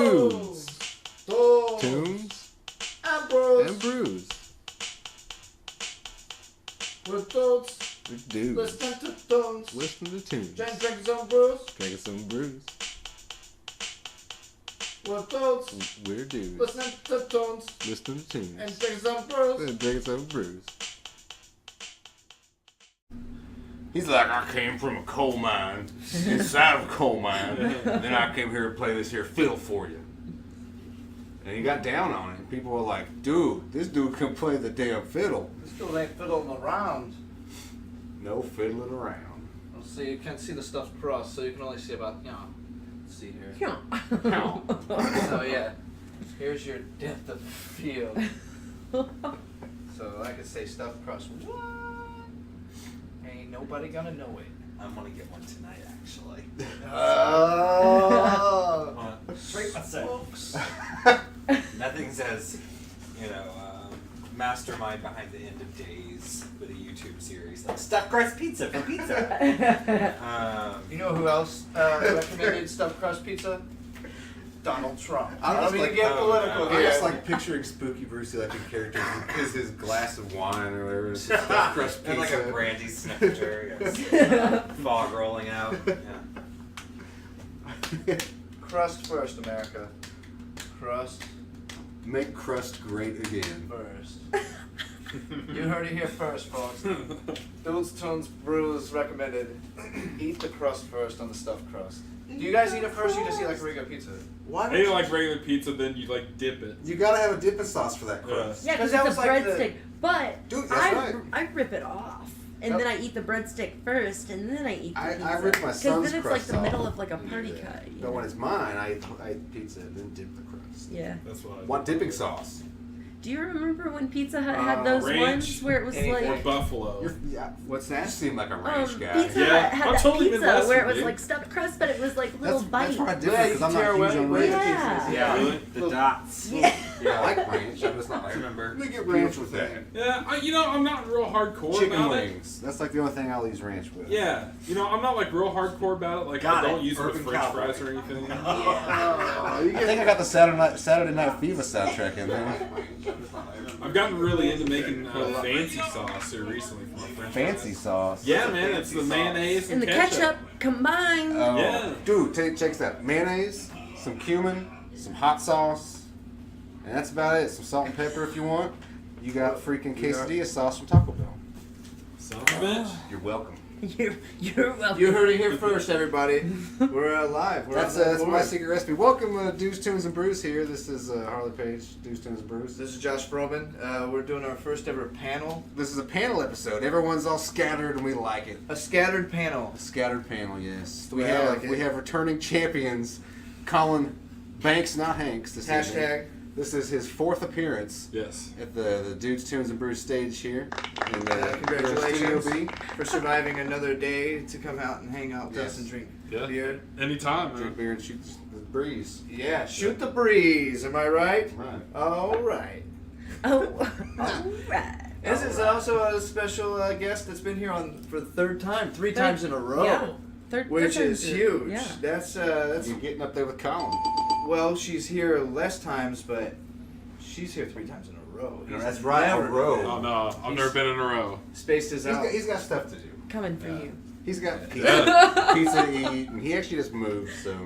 Dudes. Tunes. And bros. And brews. We're totes. We're dudes. Listen to tones. Listen to tunes. Drinking some brews. Drinking some brews. We're totes. We're dudes. Listening to tones. Listening to tunes. And drinking some brews. And drinking some brews. He's like, I came from a coal mine, inside of a coal mine, and then I came here to play this here fiddle for you. And he got down on it. People were like, dude, this dude can play the damn fiddle. This dude ain't fiddling around. No fiddling around. Let's see, you can't see the stuff crossed, so you can only see about, let's see here. How? So yeah, here's your depth of field. So I could say stuff crossed. What? Ain't nobody gonna know it. I'm gonna get one tonight, actually. Oh. Straight myself. Nothing says, mastermind behind the end of days with a YouTube series like stuffed crust pizza for pizza. You know who else recommended stuffed crust pizza? Donald Trump. I don't mean to get political I here. just like picturing Spooky Brucey like a character is his glass of wine or whatever. It's just stuffed crust pizza. And like a brandy snifter. Yes. Fog rolling out. Yeah. Crust first, America. Crust Make crust great again. first. You heard it here first, folks. Dudes, Tunes, Brews recommended. Eat the crust first on the stuffed crust. Do you guys eat it first or you just eat like regular pizza? Why I eat like regular pizza, then you like dip it. You gotta have a dipping sauce for that crust. Yeah, because that it's a was like the- breadstick. But Dude, that's right. I rip it off. And Nope. then I eat the breadstick first, and then I eat the pizza. I rip my son's then it's like crust the middle off. of like a party cut. you But know? when it's mine, I eat pizza and then dip the crust. Yeah. That's what I do. Want dipping sauce? Do you remember when Pizza Hut had those ranch. ones where it was Anything. Or like... buffalo. Yeah. What's You that? seem like a ranch guy. Pizza Yeah, Hut had I'm that totally pizza Midwestern, where it was dude. like stuffed crust, but it was like little bites. That's why I dip Yeah, it you because I'm can not tear huge away on the ranch. pieces. Yeah. Really? The dots. Yeah. Yeah, I like ranch. I'm just not I like. remember. Let me get ranch with that. Yeah, I'm not real hardcore Chicken about wings. That's like the only thing I'll use ranch with. it. Yeah, I'm not like real hardcore about it. Like Got I don't it. use it with Urban French cowboy. fries or anything. I think I got the Saturday Night Fever soundtrack in there. I've gotten really into making fancy sauce here recently for my French Fancy fries. sauce. Yeah, man, it's the mayonnaise And the ketchup combined. Oh, Yeah. Dude, check this out. Mayonnaise, some cumin, some hot sauce, and that's about it. Some salt and pepper if you want. You got freaking quesadilla sauce from Taco Bell. Son of a bitch. You're welcome. You're welcome. You heard it here first, everybody. We're live. We're That's on my board. secret recipe. Welcome, Dudes, Tunes, and Brews here. This is Harley Page, Dudes, Tunes, and Brews. This is Josh Froman. We're doing our first ever panel. This is a panel episode. Everyone's all scattered and we like it. A scattered panel. A scattered panel, yes. We like it. We have returning champions, Collin Banks-not-Hanks this evening. Hashtag. This is his fourth appearance Yes. at the Dudes, Tunes, and Brews stage here. And Congratulations Studio B. for surviving another day to come out and hang out with us Yes. and drink Yeah. beer. Anytime, Drink man. beer and shoot the breeze. Yeah, shoot the breeze. Am I right? Right. All right. Oh, all right. This is also a special guest that's been here for the third time, three times in a row, Yeah. Third which time's is it. huge. Yeah. That's You're getting up there with Collin. well, she's here less times, but she's here 3 times in a row. No, He's that's right, a never- row. Oh no, I've never been in a row. Spaced us out. He's got stuff to do. Coming for you. He's got pizza to eat, and he actually just moved, so.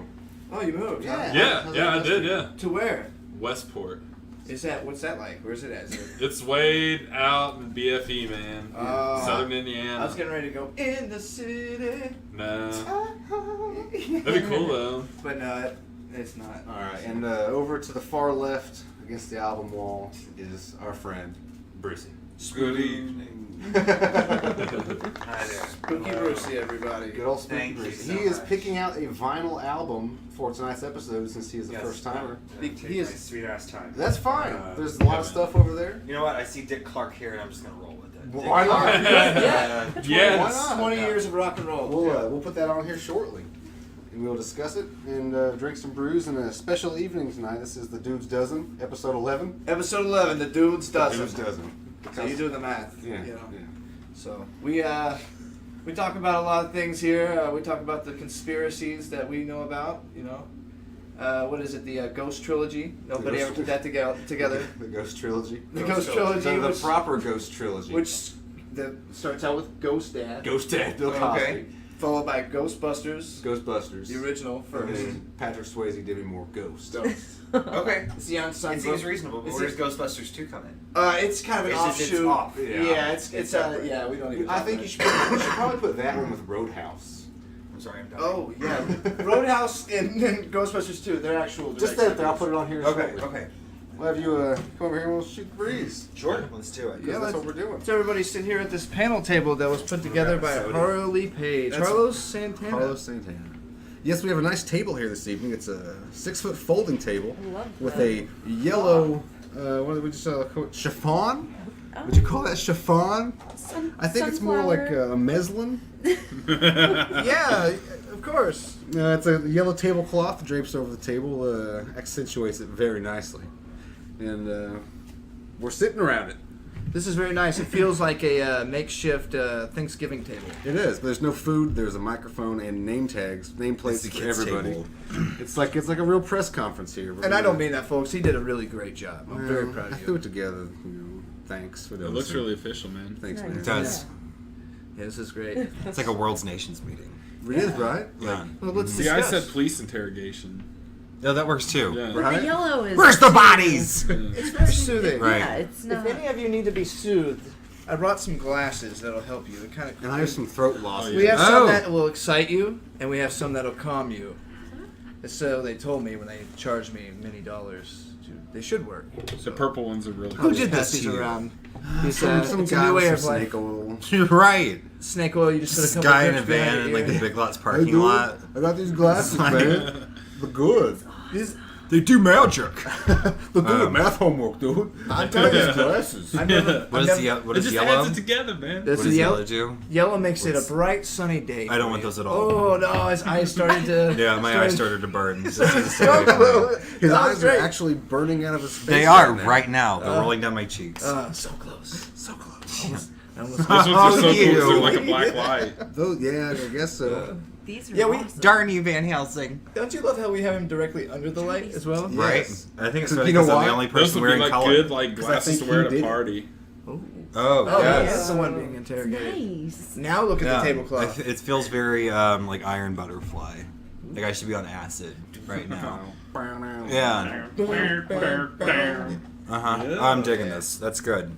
Oh, you moved? huh? Yeah. Yeah, I did. Yeah, To where? Westport. Is that? What's that like? Where's it at? Is it- It's way out in BFE, man. Oh. Southern I Indiana. was getting ready to go in the city. No, that'd be cool though. But no, it's not. Alright, and over to the far left, against the album wall, is our friend, Brucey. Good evening. Good Hi there. Spooky Brucey, everybody. old Spooky Thank you Brucey. so He is much. picking out a vinyl album for tonight's episode since he is the Yes. first timer. Yeah, He take is- my sweet ass time. That's fine. Uh, There's a lot of yeah, stuff over there. You know what? I see Dick Clark here, and I'm just gonna roll with it. Dick Why not? Clark. Yeah. Yes. Why not? 20 years of rock and roll. We'll put that on here shortly. And we'll discuss it and drink some brews in a special evening tonight. This is the Dudes Dozen, episode 11. Episode 11, the Dudes Dozen. Dudes Dozen. So you do the math. Yeah. You know. Yeah. So we talk about a lot of things here. We talk about the conspiracies that we know about. You know, What is it? The Ghost Trilogy. Nobody ever put that together. The Ghost Trilogy. The Ghost Trilogy, The which- proper Ghost Trilogy. Which starts out with Ghost Dad. Ghost Dad, Bill Cosby. Okay. Followed by Ghostbusters. Ghostbusters. The original And first. then Patrick Swayze, Demi Moore, Ghost. Okay. It's the on-sun. It seems reasonable, but It's where does Ghostbusters 2 come in? It's kind of an It's just- it's offshoot. off. Yeah, it's yeah. We don't even. I talk think about you should probably put that one with Roadhouse. I'm sorry, I'm done. Oh yeah, Roadhouse and Ghostbusters 2. They're actual. Just direct that, I'll put it on here. Okay, shortly. okay. We'll have you come over here and we'll shoot the breeze. Sure. Let's do it. Because that's what we're doing. So everybody sit here at this panel table that was put together by Harley Page. That's- Carlos Santana. Carlos Santana. Yes, we have a nice table here this evening. It's a 6-foot folding table I love with that. a yellow, what did we just call it? Chiffon? Would you call that chiffon? I think it's more like a muslin. Yeah, of course. It's a yellow tablecloth that drapes over the table, accentuates it very nicely. And we're sitting around it. This is very nice. It feels like a makeshift Thanksgiving table. It is, but there's no food. There's a microphone and name tags, nameplates It's the for kids' everybody. table. It's like a real press conference here. And I don't mean that, folks. He did a really great job. I'm very proud I of threw you. it together. Thanks for It doing looks really official, man. Thanks, Nice. man. It does. Yeah, this is great. It's like a World's Nations meeting. It is, right? Yeah. Well, let's The guy discuss. said police interrogation. No, that works too. Yeah. But the yellow is. Where's the bodies? It's very soothing. Right. Yeah, it's not. If any of you need to be soothed, I brought some glasses that'll help you. It kind of. And I have some throat loss. Oh, We yeah. have some Oh. that will excite you, and we have some that'll calm you. So they told me when they charged me many dollars. They should work. The purple ones are really Who cool. did pass this these around? It's, Some it's a guy new with way some of life. snake oil. You're right. Snake oil. You just This put a couple guy in a drips behind van in your like the ear. Big Lots Hey, parking dude, lot. I got these glasses, man. They're good. They do magic. They're good math homework, dude. I'm I telling got you. these glasses. I've never, What I've is never- what It is just yellow? adds it together, man. This What is does yellow. yellow do? Yellow makes it a What's- bright, sunny day. I don't for want you. those at all. Oh no, his eyes started to. Yeah, my eyes started to burn. Just to stay away from it. His That was eyes are great. actually burning out of his face. They are now. right now. They're rolling down my cheeks. So close. So close. I almost- Those ones are so cool 'cause you. they're like a black light. Those, yeah, I guess so. These are Yeah, we- awesome. Darn you, Van Helsing. Don't you love how we have him directly under the light as well? Yeah. Right? Yes. I think it's You funny know because I'm why? the only Those person would be wearing like color. good like 'Cause I glasses think to wear he at a did it. party. Oh, Oh, yeah, yes. that's the one being interrogated. Nice. Now look at Yeah. the tablecloth. It feels very like Iron Butterfly. Like I should be on acid right now. Yeah. Uh huh. Yeah. I'm digging this. That's good.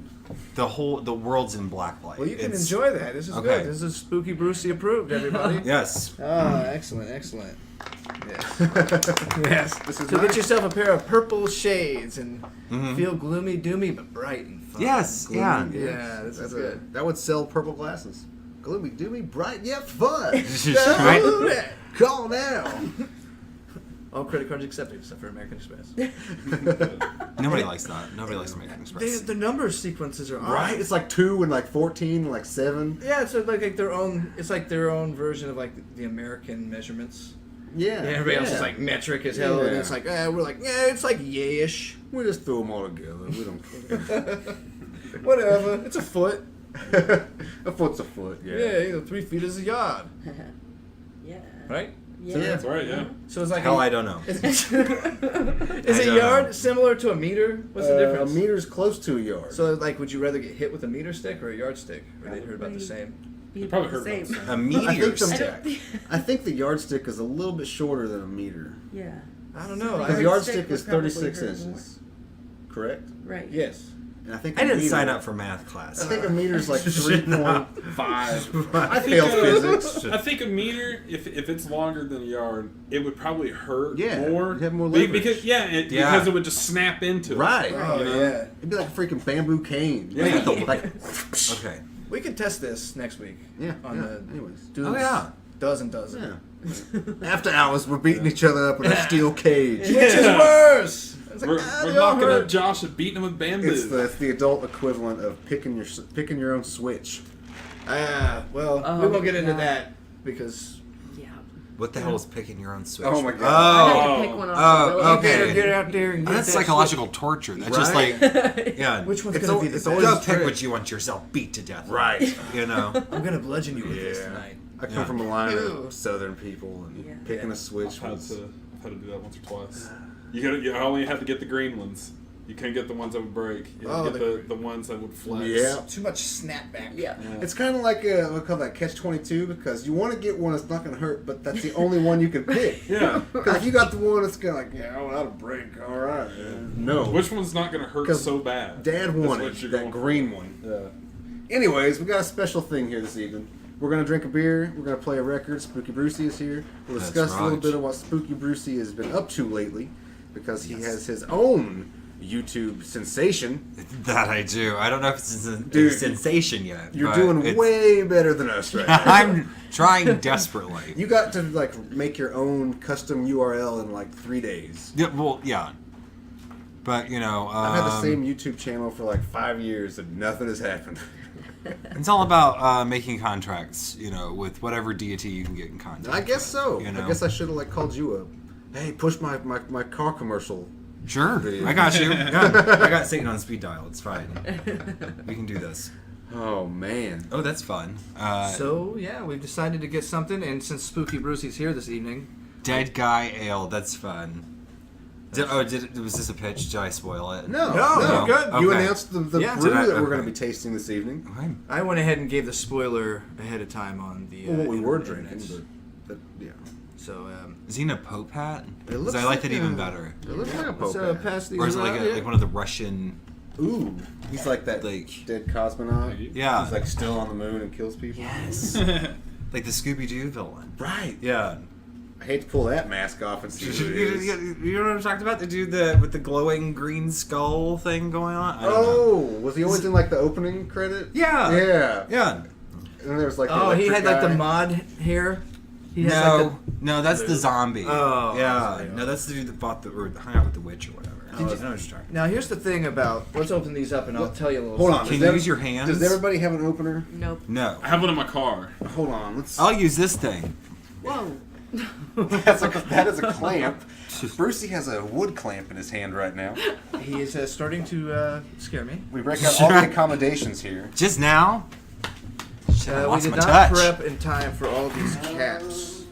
The world's in black light. Well, you can It's- enjoy that. This is Okay. good. This is Spooky Brucey approved, everybody. Yes. Oh, excellent, excellent. Yes. This is So nice. get yourself a pair of purple shades and Mhm. feel gloomy, doomy, but bright and fun. Yes. Yeah. Yeah, this is good. That would sell purple glasses. Gloomy, doomy, bright, yet fun. Right? Call now. All credit cards accepted except for American Express. Nobody likes that. Nobody likes American Express. The number sequences are odd. Right? It's like 2 and like 14 and like 7. Yeah, it's like their own. It's like their own version of like the American measurements. Yeah. Yeah, everybody else is like metric as hell, and Yeah. it's like we're like it's like yayish. We just threw them all together. We don't care. Whatever. It's a foot. A foot's a foot, yeah. Yeah, 3 feet is a yard, Yeah. right? Yeah. That's right, yeah. So it's like Hell, I don't know. Is I a don't yard know. similar to a meter? What's the difference? A meter's close to a yard. So like, would you rather get hit with a meter stick or a yardstick? Or they heard about the same? Be Probably about the heard about same. the A same. I meteor think some- stick. I think the yardstick is a little bit shorter than a meter. Yeah. I don't know. Because the Yardstick yardstick would is probably 36 hurt inches. Correct? Right. Yes. And I think I a didn't meter- sign up for math class. I think a meter's like 3.5. 5. I think, failed uh, physics. I think a meter, if it's longer than a yard, it would probably hurt Yeah, more. you'd have more Be- leverage. because Yeah. because it would just snap into it. Right. Oh You know? yeah. It'd be like a freaking bamboo cane. Yeah. Like, Okay. We could test this next week. yeah. On yeah. the Anyways. dudes. Oh, yeah. Dozen. Yeah. After hours, we're beating each other up in a steel cage. Which is worse? It's like, We're they all knocking hurt. up Josh and beating him with bamboo. It's the adult equivalent of picking your own switch. Well, Oh, we won't get into yeah. that because Yeah. What the hell is picking your own switch? Oh my God. I had Oh. to pick one off Oh, the really okay. you get out there and get That's that psychological torture. That's just Right. like, yeah. Which one's It's gonna al- be the it's best? always Go a pick trick. what you want yourself beat to death. Right. You know. I'm gonna bludgeon you with this Yeah. tonight. I come Yeah. from a line Ew. of Southern people and Yeah. picking Yeah. a switch I've had was to I've had to do that once or twice. You only had to get the green ones. You couldn't get the ones that would break. You had to get the ones that would flex. Yeah. Too much snapback. Yeah. It's kind of like we call that catch-22 because you want to get one that's not going to hurt, but that's the only one you can pick. Yeah. Because if you got the one that's going to like, yeah, oh, that'll break. All right. No. Which one's not going to hurt 'Cause so bad? Dad That's wanted what you're that going green for. one. Anyways, we got a special thing here this evening. We're going to drink a beer. We're going to play a record. Spooky Brucey is here. We'll That's discuss a little right. bit of what Spooky Brucey has been up to lately because he has his own YouTube sensation. That I do. I don't know if it's a Dude, sensation yet. You're but doing it's- way better than us right now. I'm trying desperately. You got to like make your own custom URL in like 3 days. Yeah, well, yeah. But, you know... I've had the same YouTube channel for like 5 years and nothing has happened. It's all about making contracts, you know, with whatever deity you can get in contact. I guess so. You know? I guess I should have like called you up. Hey, push my car commercial. Sure, Video. I got you. Yeah, I got Satan on speed dial. It's fine. We can do this. Oh man. Oh, that's fun. So yeah, we've decided to get something, and since Spooky Brucey's here this evening, Dead Guy Ale. That's fun. Was this a pitch? Did I spoil it? No, you're good. You Okay. announced the Yeah. brew Did I? that we're Okay. going to be tasting this evening. Okay. I went ahead and gave the spoiler ahead of time on the Well, what we were internet. drinking, but yeah. So Is he in a Pope hat? It 'Cause looks I like like that even a- better. It looks like a let's Pope. pass these Or is it around, like yeah. like one of the Russian? Ooh, he's like that Like- dead cosmonaut. Yeah. He's like still on the moon and kills people. Yes. Like the Scooby Doo villain. Right. Yeah. I hate to pull that mask off and see who it is. You know what I'm talking about? The dude with the glowing green skull thing going on? I don't know. Oh, was he always in like the opening credit? Yeah. Yeah. Yeah. And there's like the Oh, he electric had like the guy. mod hair. He has No, like no, that's the zombie. Oh. Yeah. No, that's the dude that bought or hung out with the witch or whatever. I know what you're talking about. Now here's the thing about. Let's open these up and I'll tell you a little. Hold on. Can does you ev- use your hands? Does everybody have an opener? Nope. No. I have one in my car. Hold on. Let's. I'll use this thing. Whoa. that is a clamp. Brucey has a wood clamp in his hand right now. He is starting to scare me. We break out all the accommodations here. Just now? Shit, I We lost did my not touch. prep in time for all these cats.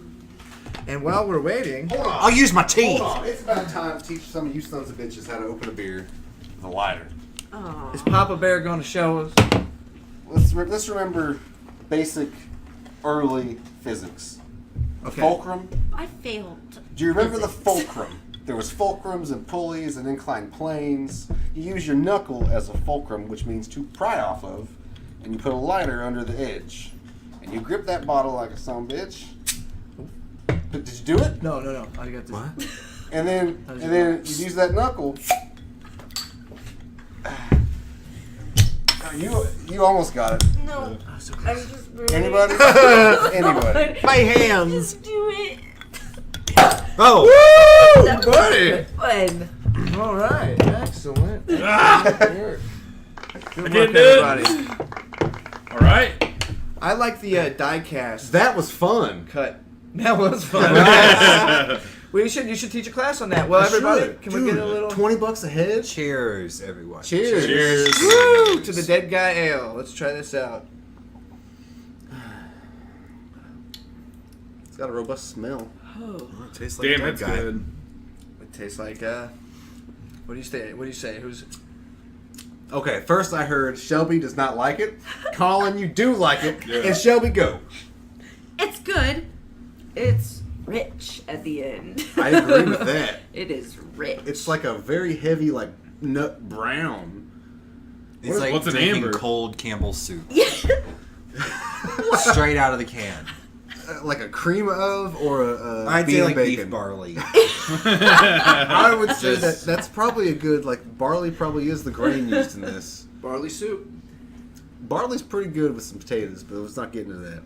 And while we're waiting, Hold on. I'll use my teeth. Hold on. It's about time to teach some of you sons of bitches how to open a beer with a lighter. Oh. is Papa Bear going to show us? Let's remember basic early physics. Okay. Fulcrum. I failed. Do you remember the fulcrum? There was fulcrums and pulleys and inclined planes. You use your knuckle as a fulcrum, which means to pry off of, and you put a lighter under the edge. And you grip that bottle like a son of a bitch. But did you do it? No. I got this. What? And then How does and it then work? you use that knuckle. You almost got it. No. Oh, so I'm close. just really Anybody? Anybody? My hands. Just do it. Oh. That was buddy. fun. All right. Excellent. Good work. Good can't work, do it. everybody. All right. I like the die cast That was fun. cut. That was fun. You should teach a class on that. Well, everybody, can we get a little $20 a head? Cheers, everyone. Cheers. Cheers. Woo! To the Dead Guy Ale? Let's try this out. It's got a robust smell. Oh. It tastes like Damn, Dead that's Guy. good. It tastes like what do you say? What do you say? Who's Okay, first I heard Shelby does not like it. Collin, you do like it. Yeah. And Shelby, go. It's good. It's rich at the end. I agree with that. It is rich. It's like a very heavy, like, nut brown. It's like what's an drinking amber? cold Campbell's soup. Yeah. Straight out of the can. Like a cream of or a I'd bean say and like bacon. beef barley. I would say Just- that's probably a good, like, barley probably is the grain used in this. barley soup? Barley's pretty good with some potatoes, but let's not get into that.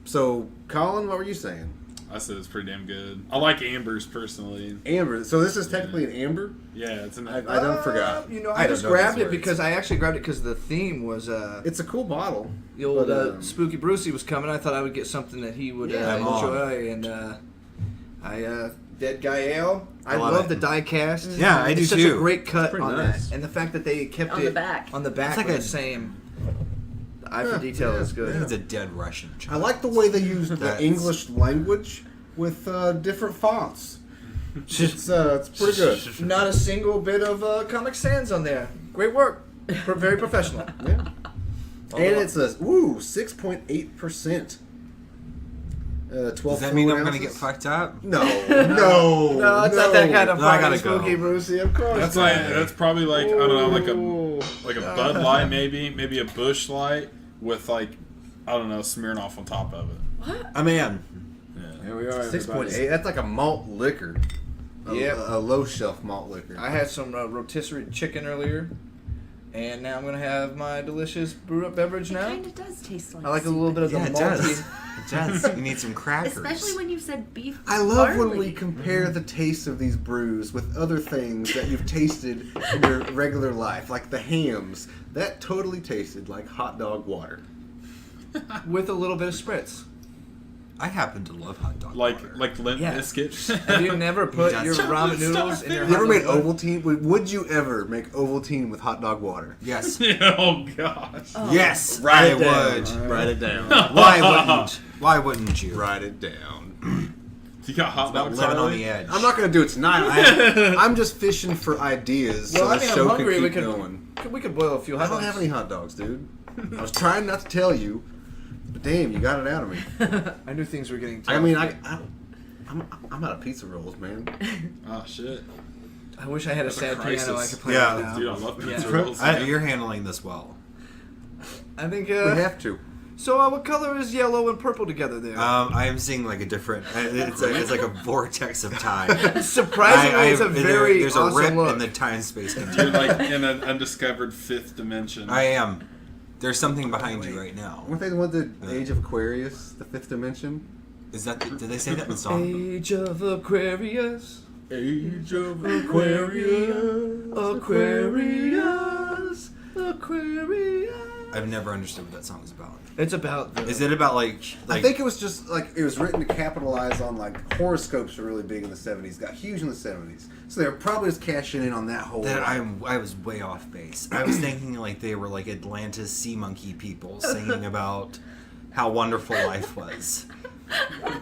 So, Collin, what were you saying? I said it's pretty damn good. I like ambers personally. Amber. So this is technically an amber? Yeah, it's an. I don't forgot. You know, I I don't just know grabbed these it words. because I actually grabbed it because the theme was It's a cool bottle. the old but, Spooky Brucey was coming. I thought I would get something that he would Yeah, I'm on. enjoy, and Dead Guy Ale. I Love love it. the die cast. Yeah, I do it's such too. a great cut pretty on nice. that, and the fact that they kept On it the back. on the back It's like with a- the same. The eye for Yeah, detail yeah, is I good. think it's a dead Russian I child. like the way they used the That's- English language with different fonts. It's pretty good. Not a single bit of Comic Sans on there. Great work. Very professional. Yeah. And it's a 6.8%. 12 Does that mean I'm fluid gonna get ounces? fucked up? No. No, it's not that kind of No, I party, gotta go. Spooky Brucey, of course. That's like that's probably like I don't know, Ooh. like a Bud Light maybe a Bush Light with like I don't know Smirnoff on top of it. I'm in. Yeah. Here we are, 6.8. That's like a malt liquor. Yep. A low shelf malt liquor. I had some rotisserie chicken earlier, and now I'm going to have my delicious brew up beverage It now. kind of does taste like I like a little bit of the Yeah, it malty. does. It does. You need some crackers. Especially when you said beef. I love when barley. we compare the taste of these brews with other things that you've tasted in your regular life, like the hams. That totally tasted like hot dog water. With a little bit of spritz. I happen to love hot dog. Like water. Limp Yeah. Biscuit. Have you never put That's your chocolate ramen noodles stuff in your Have you ever hot made dog water? Ovaltine? Would you ever make Ovaltine with hot dog water? Yes. Oh gosh. Yes. Write I it down. would. Write it down. Why wouldn't? Why wouldn't you? Write it down. You got hot About dogs living on already? the edge. I'm not going to do it tonight. I'm just fishing for ideas Well, so I the mean, show I'm can hungry. keep We could, going. we could boil a few I hot don't dogs. have any hot dogs, dude. I was trying not to tell you, but damn, you got it out of me. I knew things were getting tough. I mean, I'm out of pizza rolls, man. Oh shit. I wish I had a That's a sad piano I crisis. could play Yeah. right now. Dude, I love pizza Yeah. rolls. You're handling this well. I think, We have to. so what color is yellow and purple together there? I am seeing like a different. It's like a vortex of time. Surprisingly, it's a very there's awesome a rip look. in the time space You're continuum. like in an undiscovered fifth dimension. I am. There's something behind you right now. Weren't they the one the Age of Aquarius, the fifth dimension? Is that? Did they say that in the song? Age of Aquarius. Age of Aquarius. Aquarius. I've never understood what that song is about. It's about the... Is it about like? I think it was just like it was written to capitalize on like horoscopes were really big in the 70s, got huge in the 70s. So they were probably just cashing in on that whole. that I was way off base. I was thinking like they were like Atlantis sea monkey people singing about how wonderful life was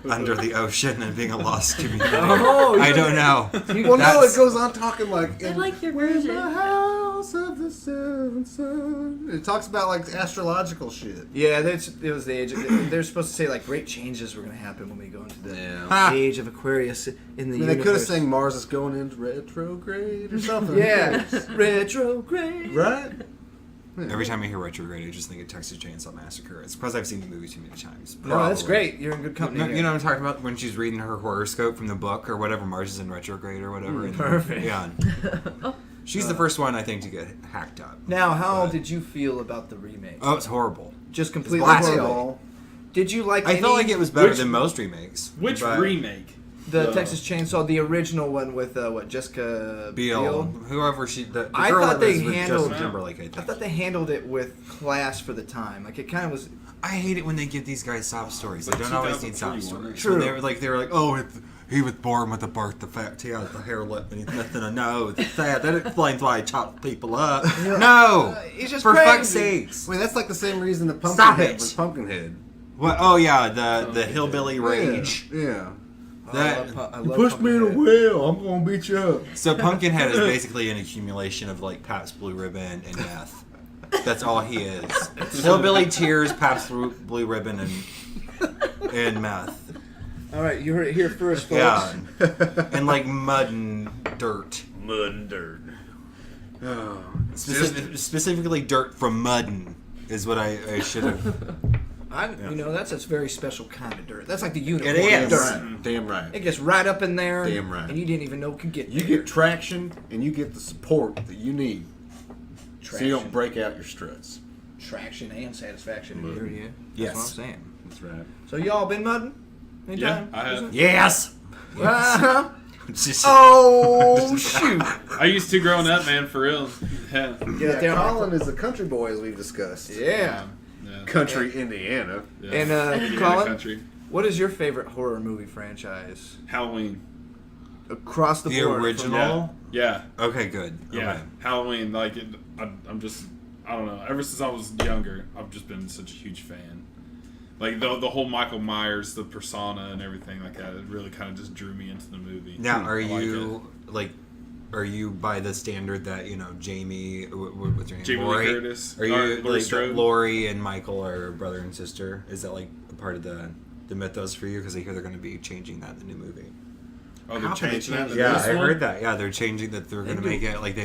under the ocean and being a lost community. Oh, I don't know. Well, no, That's- it goes on talking like. I in like your the version. house of the seven sun. It talks about like astrological shit. Yeah, it was the age. They're supposed to say like great changes were going to happen when we go into the Yeah. age of Aquarius in the I mean, universe. they could have sang Mars is going into retrograde or something. Yeah, retrograde. Right? Every time I hear retrograde, I just think of Texas Chainsaw Massacre. It's because I've seen the movie too many times. No, that's Probably. great. You're in good company. No, here. you know what I'm talking about? When she's reading her horoscope from the book or whatever, Mars is in retrograde or whatever. and- perfect. Yeah. She's the first one, I think, to get hacked up. Now, how But- did you feel about the remake? Oh, it's horrible. Just completely blasphemy. horrible. Did you like? I felt any- like it was better Which- than most remakes. Which but remake? the Texas Chainsaw, the original one with what Jessica Biel, whoever she, the I girl thought that they was with handled- Justin Timberlake, I I think. thought they handled it with class for the time. Like it kind of was. I hate it when they give these guys sob stories. They Like don't always need sob 2003, stories. True. When they were like, oh, he was born with a birth defect. He has the hair lip and he's missing a nose. It's sad. That explains why he chops people up. No, He's just for crazy. fuck's sakes. I mean, that's like the same reason the Stop Pumpkinhead it. was Pumpkinhead. What? Oh yeah, the hillbilly rage. Yeah. That I You love pushed me in a Pumpkinhead. well, I'm gonna beat you up. so Pumpkinhead is basically an accumulation of like Pabst Blue Ribbon and meth. That's all he is. Hillbilly tears, Pabst Blue Ribbon, and meth. All right, you heard it here first, folks. Yeah, and like mud and dirt. Mud and dirt. Oh. Specifically, dirt from muddin is what I should have. You know, that's a very special kind of dirt. That's like the unicorn It is. dirt. Damn right. It gets right up in there. Damn right. And you didn't even know it could get You there. get traction and you get the support that you need, so you don't break out your struts. traction and satisfaction in your ear. Yes. That's what I'm saying. That's right. So y'all been mudding? Anytime? Yeah, I have. Yes. Uh-huh. Just- Oh shoot! I used to growing up, man, for real. Yeah. Get out Yeah, there, Collin is a country boy, as we've discussed. Yeah. Yeah. Country Indiana. Yeah. And Indiana Collin, country. what is your favorite horror movie franchise Halloween. across the The board? original. Yeah. Okay, good. Yeah. Okay. Halloween, like, I'm just, I don't know. Ever since I was younger, I've just been such a huge fan. Like the whole Michael Myers, the persona and everything like that, it really kind of just drew me into the movie. Now, are I like you like? Are you by the standard that Jamie? What's your name? Jamie Lee Laurie? Curtis. Are you Laurie like Strode? Laurie and Michael are brother and sister? Is that like a part of the mythos for you? Because I hear they're going to be changing that in the new movie. Oh, they're How can they changing that. change in Yeah, this I one? heard that. Yeah, they're changing that. They're going to make it like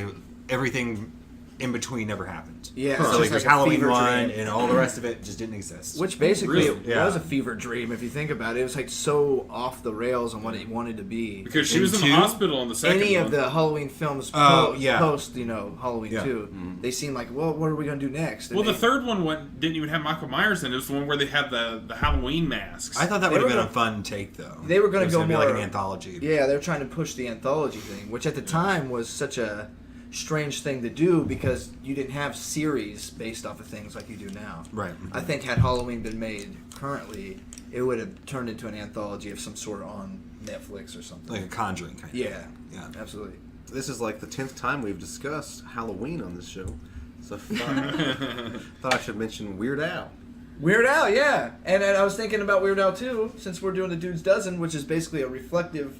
everything in between never happened. Yeah, it's So just like there's like a Halloween fever 1 dream. and all the rest of it just didn't exist. Which basically Really? it Yeah. was a fever dream if you think about it. It was like so off the rails on what it wanted to be. Because she In was in the 2? hospital in the second Any one. of the Halloween films Oh, yeah. post Halloween Yeah. 2, they seem like, well, what are we going to do next? And Well, the they- third one didn't even have Michael Myers in it. It was the one where they had the Halloween masks. I thought that They would have were been a fun take though. They were gonna It was go be like more- an anthology. Yeah, they're trying to push the anthology thing, which at the time was such a strange thing to do because you didn't have series based off of things like you do now. Right. I think had Halloween been made currently, it would have turned into an anthology of some sort on Netflix or something. Like a Conjuring kind of. Yeah, Yeah. absolutely. This is like the 10th time we've discussed Halloween on this show. So thought I should mention Weird Al. Weird Al, yeah. And I was thinking about Weird Al too, since we're doing the Dude's Dozen, which is basically a reflective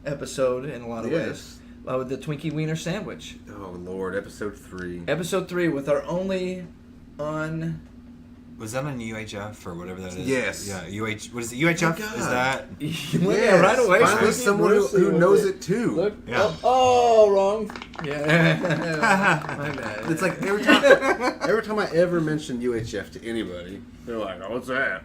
episode in a lot of ways. With the Twinkie Wiener Sandwich. Oh Lord, episode 3. Episode 3 with our only Was that on UHF or whatever that is? Yes. Yeah, What is it? UHF? God. Is that? Yeah, right away. Finally, Spooky someone Brucey who with knows it. it too. Look. Yeah. Oh, wrong. Yeah. My bad. It's like every time I ever mention UHF to anybody, they're like, "Oh, what's that?"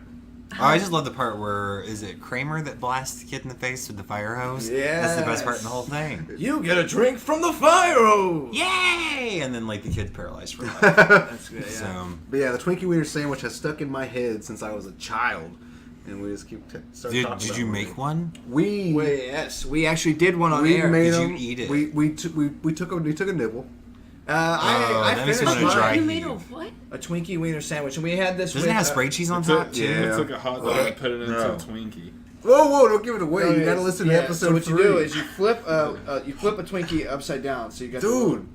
Oh, I just love the part where is it Kramer that blasts the kid in the face with the fire hose? That's the best part in the whole thing. You get a drink from the fire hose. Yay! And then like the kid's paralyzed for life. That's good. Yeah. So But yeah, the Twinkie Wiener Sandwich has stuck in my head since I was a child, and we just keep starting talking did about you it. make one? We Wait, yes, we actually did one on we air. made Did you them. eat it? We took a nibble. I that makes me finished wanna mine. try You made a heat. what? A Twinkie Wiener Sandwich, and we had this. Doesn't with, it have spray cheese on It's top too? Yeah. It's like a hot dog and put it into No. a Twinkie. Whoa, don't give it away. No, You gotta it's- listen to yeah, episode So what 3. you do is you flip a Twinkie upside down. So you got Dude,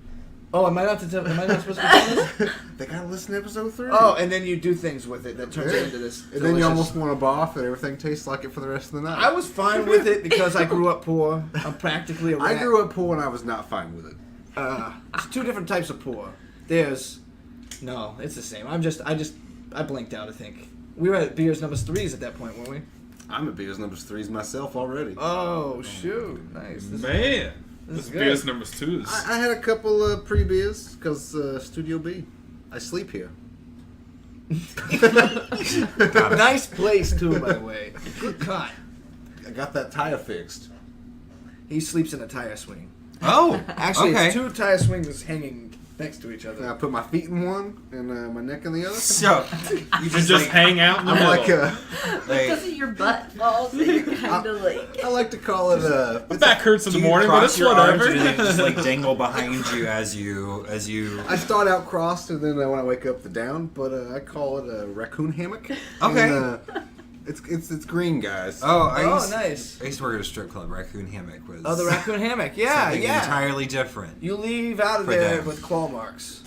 Oh, am I not supposed to be doing this? they gotta listen to episode 3. Oh, and then you do things with it that turns it into this. And then you delicious- almost want to boff, and everything tastes like it for the rest of the night. I was fine with it because I grew up poor. I'm practically a rat. I grew up poor, and I was not fine with it. It's two different types of poor. No, it's the same. I blinked out. I think we were at beers numbers 3s at that point, weren't we? I'm at beers numbers 3s myself already. Oh shoot! Nice. Man, This this is is good. beers numbers 2s. I had a couple of pre-beers because Studio B. I sleep here. Nice place too, by the way. Good cut. I got that tire fixed. He sleeps in a tire swing. Oh, Actually, okay. it's two tire swings hanging next to each And I other. put my feet in one and my neck in the other. So you Just just like, hang out in the I'm middle. like Because of your butt falls, so you're kind of like. I like to call it My back hurts in do the you morning, but cross it's your arms whatever. and then just like dangle behind you as you. I start out crossed and then when I wake up the down, but I call it a raccoon hammock. Okay. And, it's green, guys. Oh, Nice. I used to work at a strip club. Raccoon hammock was. Oh, the raccoon hammock. Yeah, something yeah. entirely different. You leave out of For there them. with claw marks,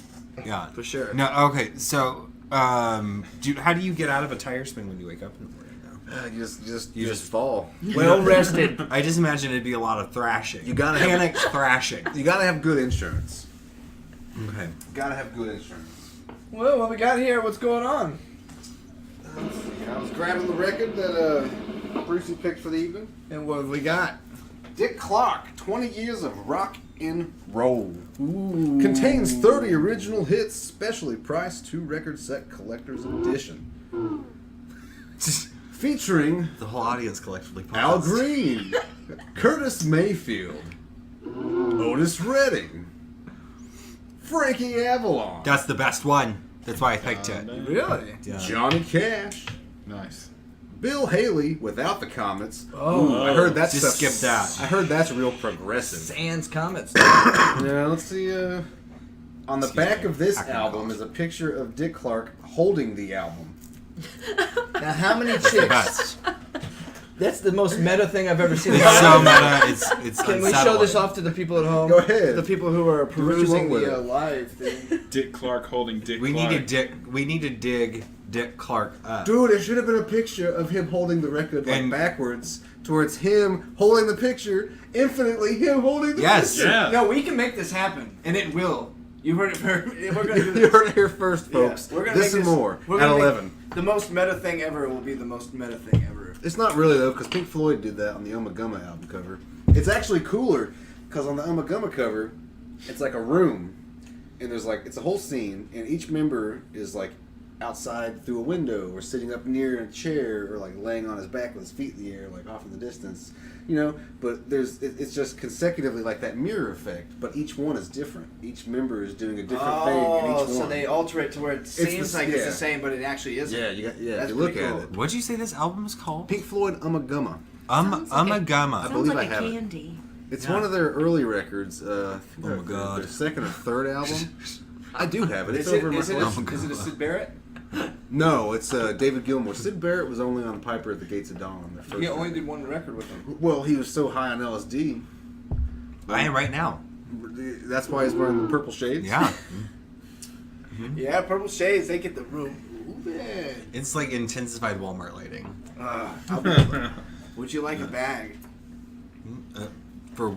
Yeah. for sure. No. Okay. So, how do you get out of a tire swing when you wake up in the morning? Though? You just fall. Well rested. I just imagine it'd be a lot of thrashing. You gotta have- panic thrashing. You gotta have good insurance. Okay. Gotta have good insurance. Well, what we got here? What's going on? I was grabbing the record that Brucey picked for the evening. And what have we got? Dick Clark, 20 Years of Rock and Roll. Contains 30 original hits, specially priced 2 record set collector's edition. Featuring The whole audience collectively paused. Al Green, Curtis Mayfield, Otis Redding, Frankie Avalon, That's the best one. That's why I picked it. Really? Yeah. Johnny Cash, Nice. Bill Haley without the comments. Oh. I heard that's Just skip that. I heard that's real progressive. Sans comments. Yeah, let's see. On the Excuse back me. of this Acting album coach. is a picture of Dick Clark holding the album. Now, how many The chicks? best. That's the most meta thing I've ever seen. It's so meta. It's Can we show this unsettling. off to the people at home? Go ahead. The people who are what you perusing want with the it. live thing. Dick Clark holding Dick We Clark. need to dig. We need to dig Dick Clark up. Dude, it should have been a picture of him holding the record like And- backwards towards him holding the picture, infinitely him holding the Yes. picture. Yeah. No, we can make this happen, and it will. You heard it first. We're gonna do You this. heard it here first, folks. Yeah, we're gonna This make and more we're at gonna make 11. The most meta thing ever will be the most meta thing ever. It's not really though, because Pink Floyd did that on the Ummagumma album cover. It's actually cooler, because on the Ummagumma cover, it's like a room, and there's like it's a whole scene, and each member is like outside through a window, or sitting up near a chair, or like laying on his back with his feet in the air, like off in the distance, you know. But it's just consecutively like that mirror effect, but each one is different. Each member is doing a different thing in each one. So they alter it to where it seems like it's yeah. the same, but it actually isn't. Yeah, you That's if you look pretty at cool. it. What'd you say this album is called? Pink Floyd Ummagumma. Sounds like a- Ummagumma. Sounds believe like I a have it. candy. It's Yeah. one of their early records. I think Oh my God. Their second or third album. I do have it. It's Is it, over in my is, it collection. a, is it a Sid Barrett? No, it's David Gilmour. Sid Barrett was only on Piper at the Gates of Dawn. Their first He only record. did one record with him. Well, he was so high on LSD. I am right now. That's why he's wearing the purple shades. Yeah. Yeah, Purple Shades, they get the room moving. It's like intensified Walmart lighting. Would you like a bag? For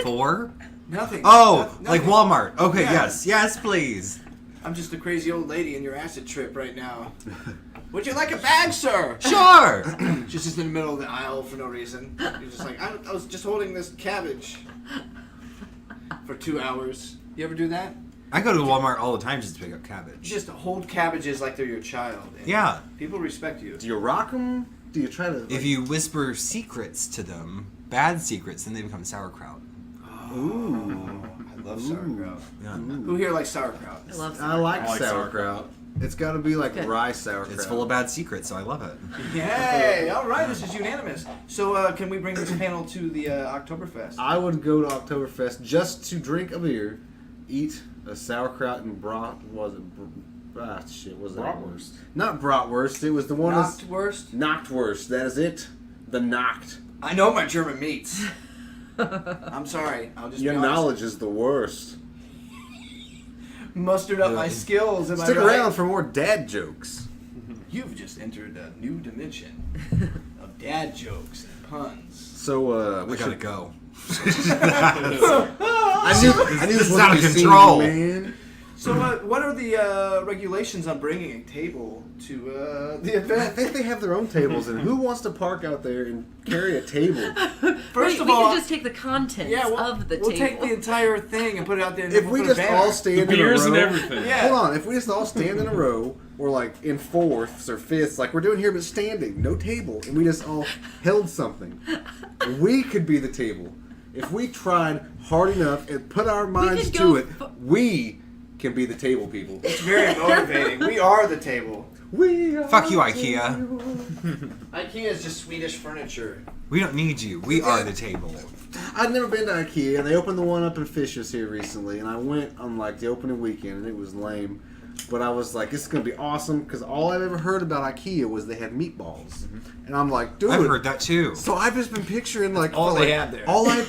4? Nothing. Oh, Nothing. like Walmart. Okay, Yeah. yes. Yes, please. I'm just a crazy old lady in your acid trip right now. Would you like a bag, sir? Sure. Just in the middle of the aisle for no reason. You're just like, I was just holding this cabbage for 2 hours. You ever do that? I go to Walmart all the time just to pick up You cabbage. just hold cabbages like they're your child. And Yeah. People respect you. Do you rock them? Do you try to? Like, If you whisper secrets to them, bad secrets, then they become sauerkraut. Ooh. I love sauerkraut. Yeah. Who here likes sauerkraut? I love I like, I like sauerkraut. It's got to be like Good. rye sauerkraut. It's full of bad secrets, so I love it. Yay! All right, this is unanimous. So, can we bring this panel to the Oktoberfest? I would go to Oktoberfest just to drink a beer, eat a sauerkraut and brat. Was it? Was that? Bratwurst. Not bratwurst. It was the one that's Knockwurst? Knockwurst. That is it. The Nacht. I know my German meats. I'm sorry. I'll just Your be honest. knowledge is the worst. Mustered up my skills. Am Stick I right? around for more dad jokes. You've just entered a new dimension of dad jokes and puns. So We gotta go. I knew this is was out of gonna be control. seen, man. So, what are the regulations on bringing a table to the I event? think they have their own tables, and who wants to park out there and carry a table? First of we all, can just take the contents of the we'll table. take the entire thing and put it out there. And If then we we'll put just a banner. all stand The in a beers row, and everything. Yeah. hold on. If we just all stand in a row, or like in fourths or fifths, like we're doing here, but standing, no table, and we just all held something, we could be the table. If we tried hard enough and put our minds could to go it, we can be the table people. It's very motivating. We are the table. We are Fuck you, the IKEA. table. IKEA is just Swedish furniture. We don't need you. We are the table. I'd never been to IKEA, and they opened the one up in Fishers here recently, and I went on like the opening weekend, and it was lame. But I was like, this is gonna be awesome, because all I've ever heard about IKEA was they had meatballs, and I'm like, dude. I've heard that too. So I've just been picturing like all for, they like, had there. All I had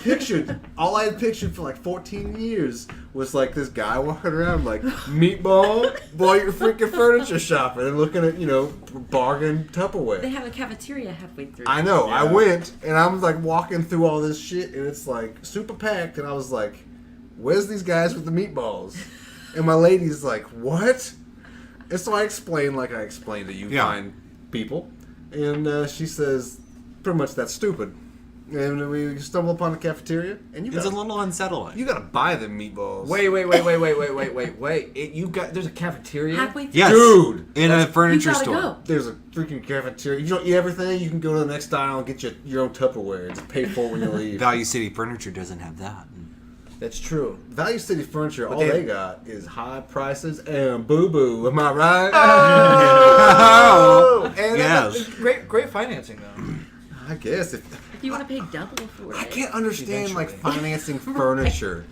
pictured for like 14 years was like this guy walking around like meatball while you're freaking furniture shopping and looking at bargain Tupperware. They have a cafeteria halfway through. I know. Yeah. I went and I was like walking through all this shit and it's like super packed and I was like, "Where's these guys with the meatballs?" And my lady's like, "What?" And so I explained like I explained to you fine people, and she says, "Pretty much that's stupid." And we stumble upon the cafeteria, and It's a little unsettling. you gotta buy them meatballs. Wait. There's a cafeteria? Halfway through. Yes, Dude, in a You furniture gotta store. go. there's a freaking cafeteria. You don't eat everything. You can go to the next aisle and get your own Tupperware and just pay for it when you leave. Value City Furniture doesn't have that. That's true. Value City Furniture, all they- they got is high prices and boo-boo. Am I right? Oh! And Yes. great financing though. I guess. If you want to pay double for it. I can't understand like Eventually. financing furniture.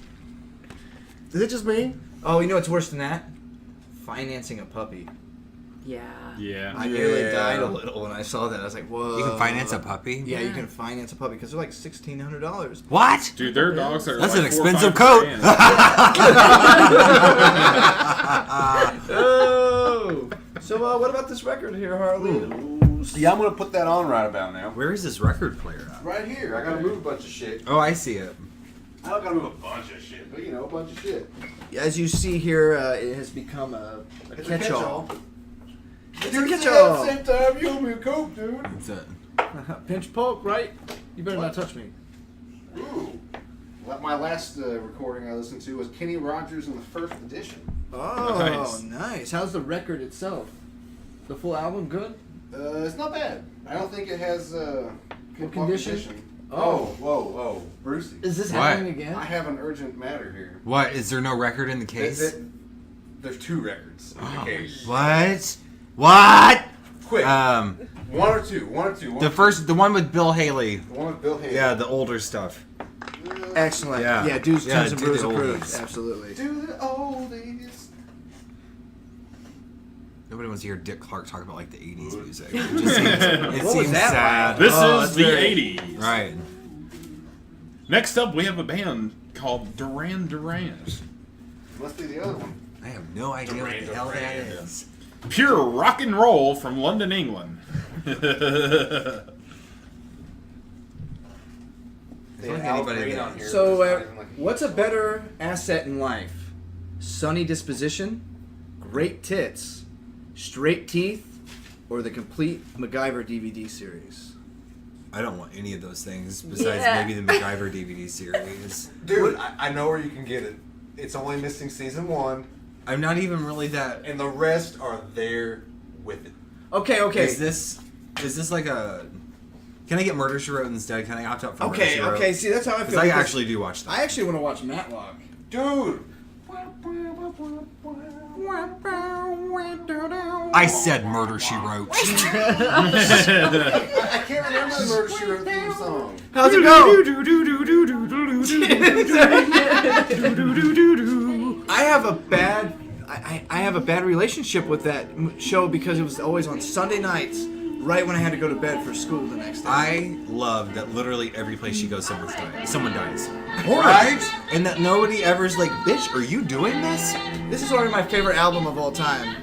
Is it just me? Oh, you know what's worse than that? Financing a puppy. Yeah. Yeah. I nearly Yeah. died a little when I saw that. I was like, whoa. You can finance a puppy? Yeah, you Yeah. can finance a puppy because they're like $1,600. What? Dude, their dogs are That's like an 4 or 5 expensive coat. grand. Oh. So what about this record here, Harley? Yeah, I'm gonna put that on right about now. Where is this record player at? Right here. I gotta move a bunch of shit. Oh, I see it. I don't gotta move a bunch of shit, but a bunch of shit. As you see here, it has become a It's catch-all. It's a a catch-all. At the same time, you owe me a Coke, dude. What's that? Pinch poke, right? You better not touch me. Ooh. My last recording I listened to was Kenny Rogers in the first edition. Oh, nice. How's the record itself? The full album good? It's not bad. I don't think it has Good condition? Whoa, Brucey. Is this What? happening again? I have an urgent matter here. What? Is there no record in the case? There's 2 records in the case. What? What? Quick. One or two. The one with Bill Haley. The one with Bill Haley. Yeah, the older stuff. Excellent. Yeah. Yeah, Dudes, Yeah, Tunes, and do Brews the approved. oldies. Absolutely. Do the oldies. Nobody wants to hear Dick Clark talk about like the 80s music. It just seems, What was seems that sad. This Oh, is that's the very- 80s. Right. Next up, we have a band called Duran Duran. Must be the other one. I have no idea what the hell that is. Pure rock and roll from London, England. I feel like anybody that- So, what's a better asset in life? Sunny disposition, great tits, straight teeth, or the complete MacGyver DVD series? I don't want any of those things besides Yeah. maybe the MacGyver DVD series. Dude, I know where you can get it. It's only missing season 1, I'm not even really that. and the rest are there with it. Okay. Is this like a? Can I get Murder She Wrote instead? Can I opt out for Murder She Wrote? Okay. See, that's how I Because feel. I because actually do watch that. I actually want to watch Matlock. Dude! I said Murder She Wrote. I can't remember the Murder She Wrote theme song. How's it go? I have a bad, I have a bad relationship with that show because it was always on Sunday nights, right when I had to go to bed for school the next day. I love that literally every place she goes, someone dies. Right? And that nobody ever's like, bitch, are you doing this? This is probably my favorite album of all time.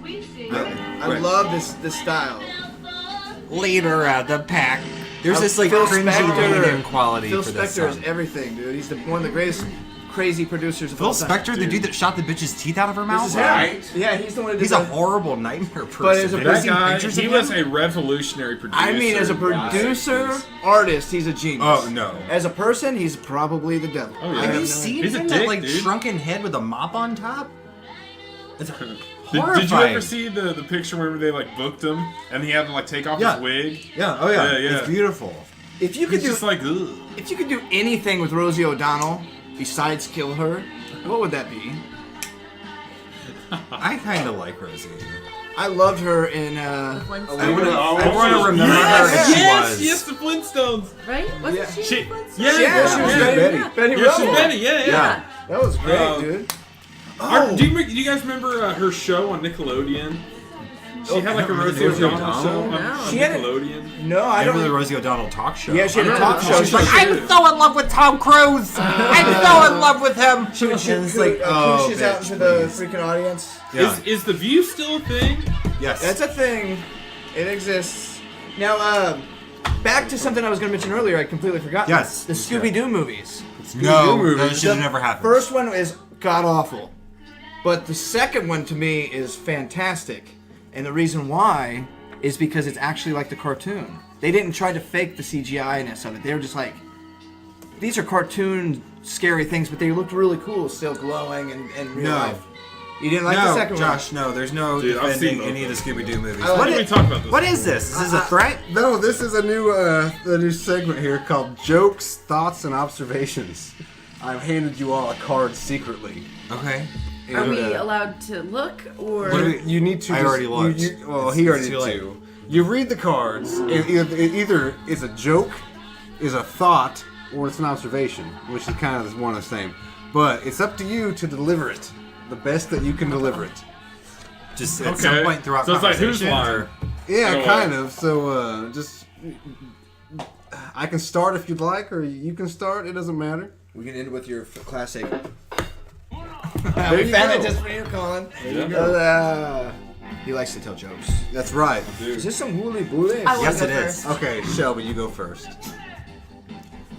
I love this style. Leader of the pack. There's this like Phil cringy Spector. lead-in quality Phil for this Spector is song. everything, dude. He's one of the greatest crazy producers of Phil all time. Spector, the dude that shot the bitch's teeth out of her This mouth? is him. Right? Yeah, he's the one that did He's a the- horrible nightmare person. But as a Have you That seen guy, pictures he of was him? a revolutionary producer. I mean, as a producer, artist, he's a genius. Oh, no. As a person, he's probably the devil. Oh, yeah. I Have have you no seen He's a him? dick, That like dude. shrunken head with a mop on top? It's Did horrifying. you ever see the picture where they like booked him and he had to like take off Yeah. his wig? Yeah, oh yeah. Yeah. It's beautiful. If you could He's do, just like, ugh. if you could do anything with Rosie O'Donnell besides kill her, what would that be? I kind of like Rosie. I loved her in. I want to remember her as she was. Yes, the Flintstones. Right? Wasn't Yeah. she? She- in Flintstones? yeah, Yeah, she was yeah. Betty. Yeah. Betty Yeah, she's Rubble. Betty. Yeah. Yeah. That was great, Um, dude. Do you guys remember her show on Nickelodeon? She had like a Rosie O'Donnell show on No. She had a- Nickelodeon. No, I Remember the don't. Rosie O'Donnell talk show? Yeah, she had a I talk remember show. the talk show. I'm so in love with Tom Cruise. I'm so in love with him. She would shoot And it's like, oh, she's out bitch, into the please. freaking audience. Yeah. Is The View still a thing? Yes. That's a thing. It exists. Now, back to something I was going to mention earlier. I completely forgot. Yes. The Scooby-Doo movies. no, movies. that should have The never happened. First one is god awful, but the second one to me is fantastic, and the reason why is because it's actually like the cartoon. They didn't try to fake the CGI-ness of it. They were just like, these are cartoon scary things, but they looked really cool, still glowing in real No. life. You didn't like no, the second one? Josh, no. There's no Dude, I've defending seen both any of the of Scooby-Doo movies. I like Why it. did we talk about this? What is this? Is this a threat? No, this is a new segment here called Jokes, Thoughts, and Observations. I've handed you all a card secretly. Okay. Are And, we allowed to look or? What do we- You need to. I already looked. Well, It's- he already it's did too late. too. You read the cards. It either is a joke, is a thought, or it's an observation, which is kind of one and the same. But it's up to you to deliver it the best that you can deliver it. Just at some point throughout So it's like who's conversation, lying? or- Yeah, Oh, kind of. So just I can start if you'd like, or you can start. It doesn't matter. We can end with your classic. There we you found go. it just for you, Colin. There you go. He likes to tell jokes. That's right. Is this some woolly bully? I Yes, wanna it go is. first. Okay, Shelby, you go first.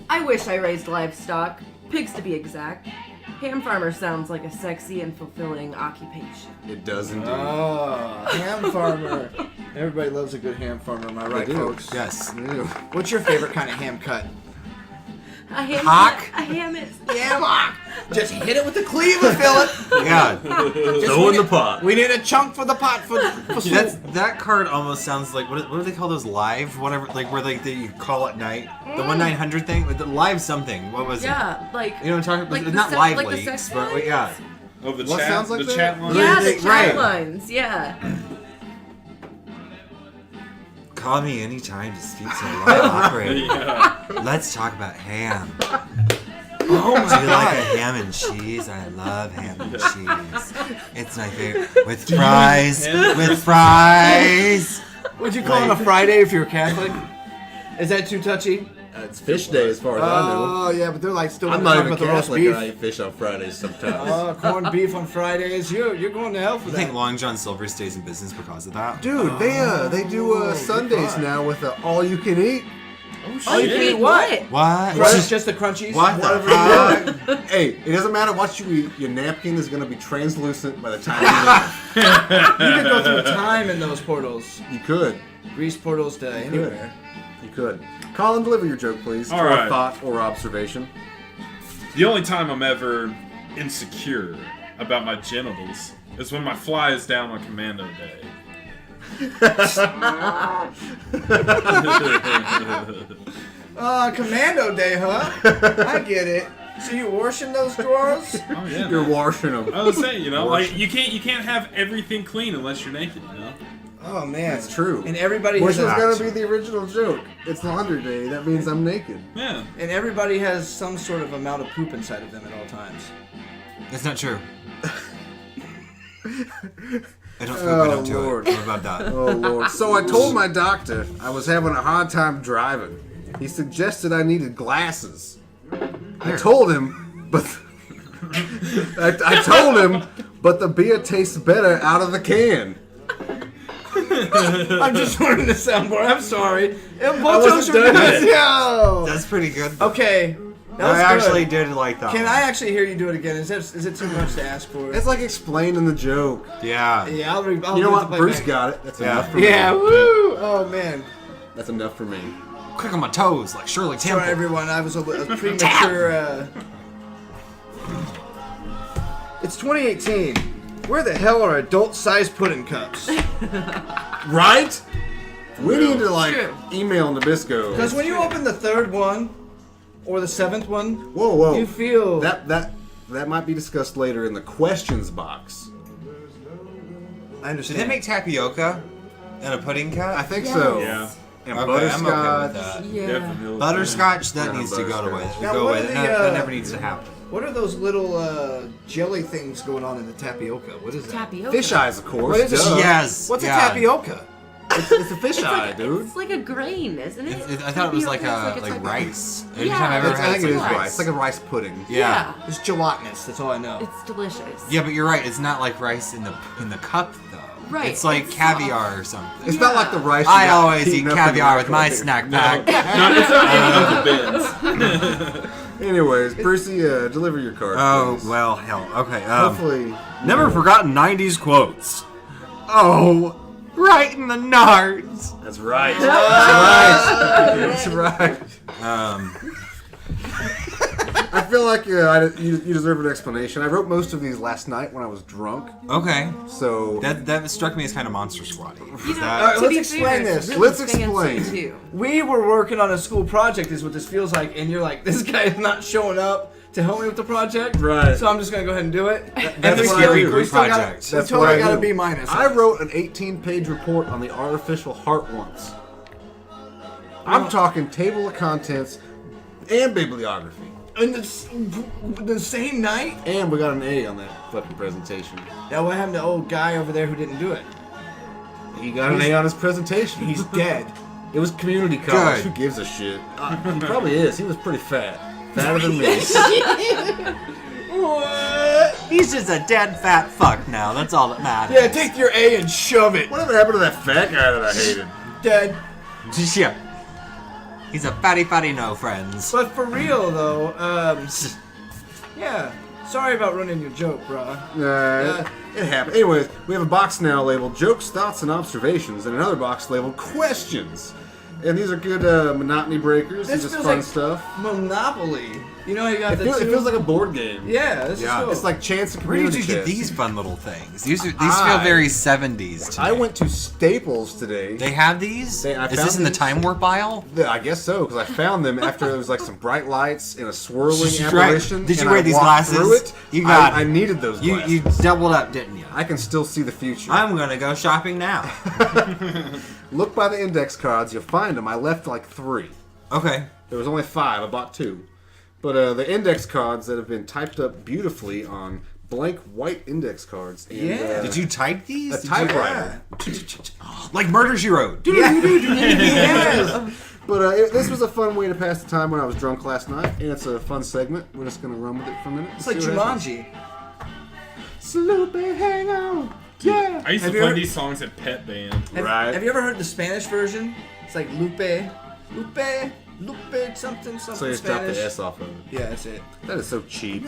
I wish I raised livestock, pigs to be exact. Ham farmer sounds like a sexy and fulfilling occupation. It does indeed. Oh, ham farmer. Everybody loves a good ham farmer, am I right, do. folks? Yes. Ew. What's your favorite kind of ham cut? A ham Hock? A ham is. Ham hock. Just hit it with the cleaver, Philip. Yeah. Throw in the pot. We need a chunk for the pot for soup. That card almost sounds like what do they call those live? Whatever, like where you call at night. The 1-900 thing, the live something. What was it? Yeah, like. You know what I'm talking about? Like Not the live like the leaks, sex but lines? yeah. Oh, the What chat, sounds like the that? chat line. Yeah, the chat Right. lines. Yeah. Call me anytime to speak to a live operator. Yeah. Let's talk about ham. Oh my Do you like god. a ham and cheese? I love ham and cheese. It's my favorite. With fries. With fries. Would you call it a Friday if you're Catholic? Is that too touchy? It's fish day as far as I know. Oh yeah, but they're like still I'm talking not even about the roast Catholic beef. and I eat fish on Fridays sometimes. Oh, corned beef on Fridays. You're going to hell for You that. think Long John Silver stays in business because of that? Dude, they do Sundays fine. now with all you can eat. Oh, you can eat what? What? Crunch, just the crunchies? What the Whatever fuck? you want. Hey, it doesn't matter what you eat. Your napkin is going to be translucent by the time You can go through time in those portals. you could. Grease portals to anywhere. You could. Colin, deliver your joke, please. All to right. a thought or observation. The only time I'm ever insecure about my genitals is when my fly is down on commando day. Commando day, huh? I get it. So you washing those drawers? Oh yeah. You're man. washing them. I was saying, you know, like you can't have everything clean unless you're naked, you know. Oh man, That's true. And everybody Which has was a, going to be the original joke. It's laundry day. That means I'm naked. Yeah. and everybody has some sort of amount of poop inside of them at all times. That's not true. I don't feel Oh, good into Lord. it. What about that? Oh, Lord. So I told my doctor I was having a hard time driving. He suggested I needed glasses. I told him, but... I told him, but the beer tastes better out of the can. I'm just learning the soundboard. I'm sorry. wasn't Both done good. yet. Yo. That's pretty good. Okay. That was I actually good. did like that. Can one. I actually hear you do it again? Is it too much to ask for? It's like explaining the joke. Yeah. Yeah, I'll You know do what? the Bruce playback. got it. That's Yeah. enough for me. Yeah, woo! Oh man. That's enough for me. Quick on my toes, like Shirley Temple. Sorry everyone, I was a premature. It's 2018. Where the hell are adult-sized pudding cups? Right? We need to True. email Nabisco. Because when you open the third one or the seventh one, Whoa. you feel That might be discussed later in the questions box. I Did understand. they make tapioca in a pudding cup? I think Yes. so. Yeah. And Okay, I'm okay with butterscotch. that. Yeah. Definitely. Butterscotch, that Yeah, needs to go away. Now, Go what away. are the, That never needs to happen. What are those little jelly things going on in the tapioca? What is that? Tapioca. Fish eyes, of course. What is it? Duh. Yes. What's yeah. a tapioca? It's a fish It's eye, like, dude. it's like a grain, isn't it? I thought it was like Tapioca is like a type of- rice. Every Yeah. time I've ever I had think it is rice. rice. It's like a rice pudding. Yeah. It's gelatinous. That's all I know. It's delicious. Yeah, but you're right. It's not like rice in the cup though. Right, It's like it's caviar or something. It's not like the rice. you I got always eat heating up in the caviar with my microwave. snack pack. No, it's not any of the bins. Anyways, Brucey, deliver your card. Oh please. well, hell. Okay. Hopefully. Never forgotten '90s quotes. Oh, right in the nards. That's right. That's right. I feel like you deserve an explanation. I wrote most of these last night when I was drunk. Okay. So That struck me as kind of Monster Squad. You know, Alright, to let's be explain fair, this. really Let's fancy, explain. Too. We were working on a school project, is what this feels like, and you're like, this guy is not showing up to help me with the project. Right. So I'm just gonna go ahead and do it. that's we what still- I we do. still got- Project. we That's totally what I got a do. B minus. I wrote an 18-page report on the artificial heart once. I'm talking table of contents and bibliography. in the same night. And we got an A on that fucking presentation. Now what happened to the old guy over there who didn't do it? He got an A on his presentation. He's dead. It was community college. Good. Who gives a shit? He probably is. He was pretty fat. Fatter than me. What? He's just a dead fat fuck now. That's all that matters. Yeah, take your A and shove it. Whatever happened to that fat guy that I hated? Dead. Yeah. He's a fatty no friends. But for real though, yeah. Sorry about ruining your joke, bruh. It happened. Anyways, we have a box now labeled Jokes, Thoughts, and Observations, and another box labeled Questions. And these are good monotony breakers. This This is feels fun like stuff. Monopoly. You know how you got It the feels, two? it feels like a board game. Yeah, this Yeah. is cool. It's like chance and Where did community you get chess. these fun little things? These feel very 70s to me. I went to Staples today. They have these? I Is found this in the these- time warp aisle? Yeah, I guess so, because I found them after there was like some bright lights and a swirling Right. apparition. Did you and wear I these walked glasses? Through it. You got I it. needed those glasses. You doubled up, didn't you? I can still see the future. I'm gonna go shopping now. Look by the index cards, you'll find them. I left like 3. Okay. There was only 5. I bought 2. But the index cards that have been typed up beautifully on blank white index cards. And, Yeah. Did you type these? A Did typewriter. Like Murder, She Wrote. yes. But this was a fun way to pass the time when I was drunk last night, and it's a fun segment. We're just gonna run with it for a minute. It's like Jumanji. Salute, hang on. Yeah. I used Have to you play ever- these songs at Pet Band. Right. Have you ever heard the Spanish version? It's like Lupe, something So you just drop Spanish. the S off of it. Yeah, that's it. That is so cheap.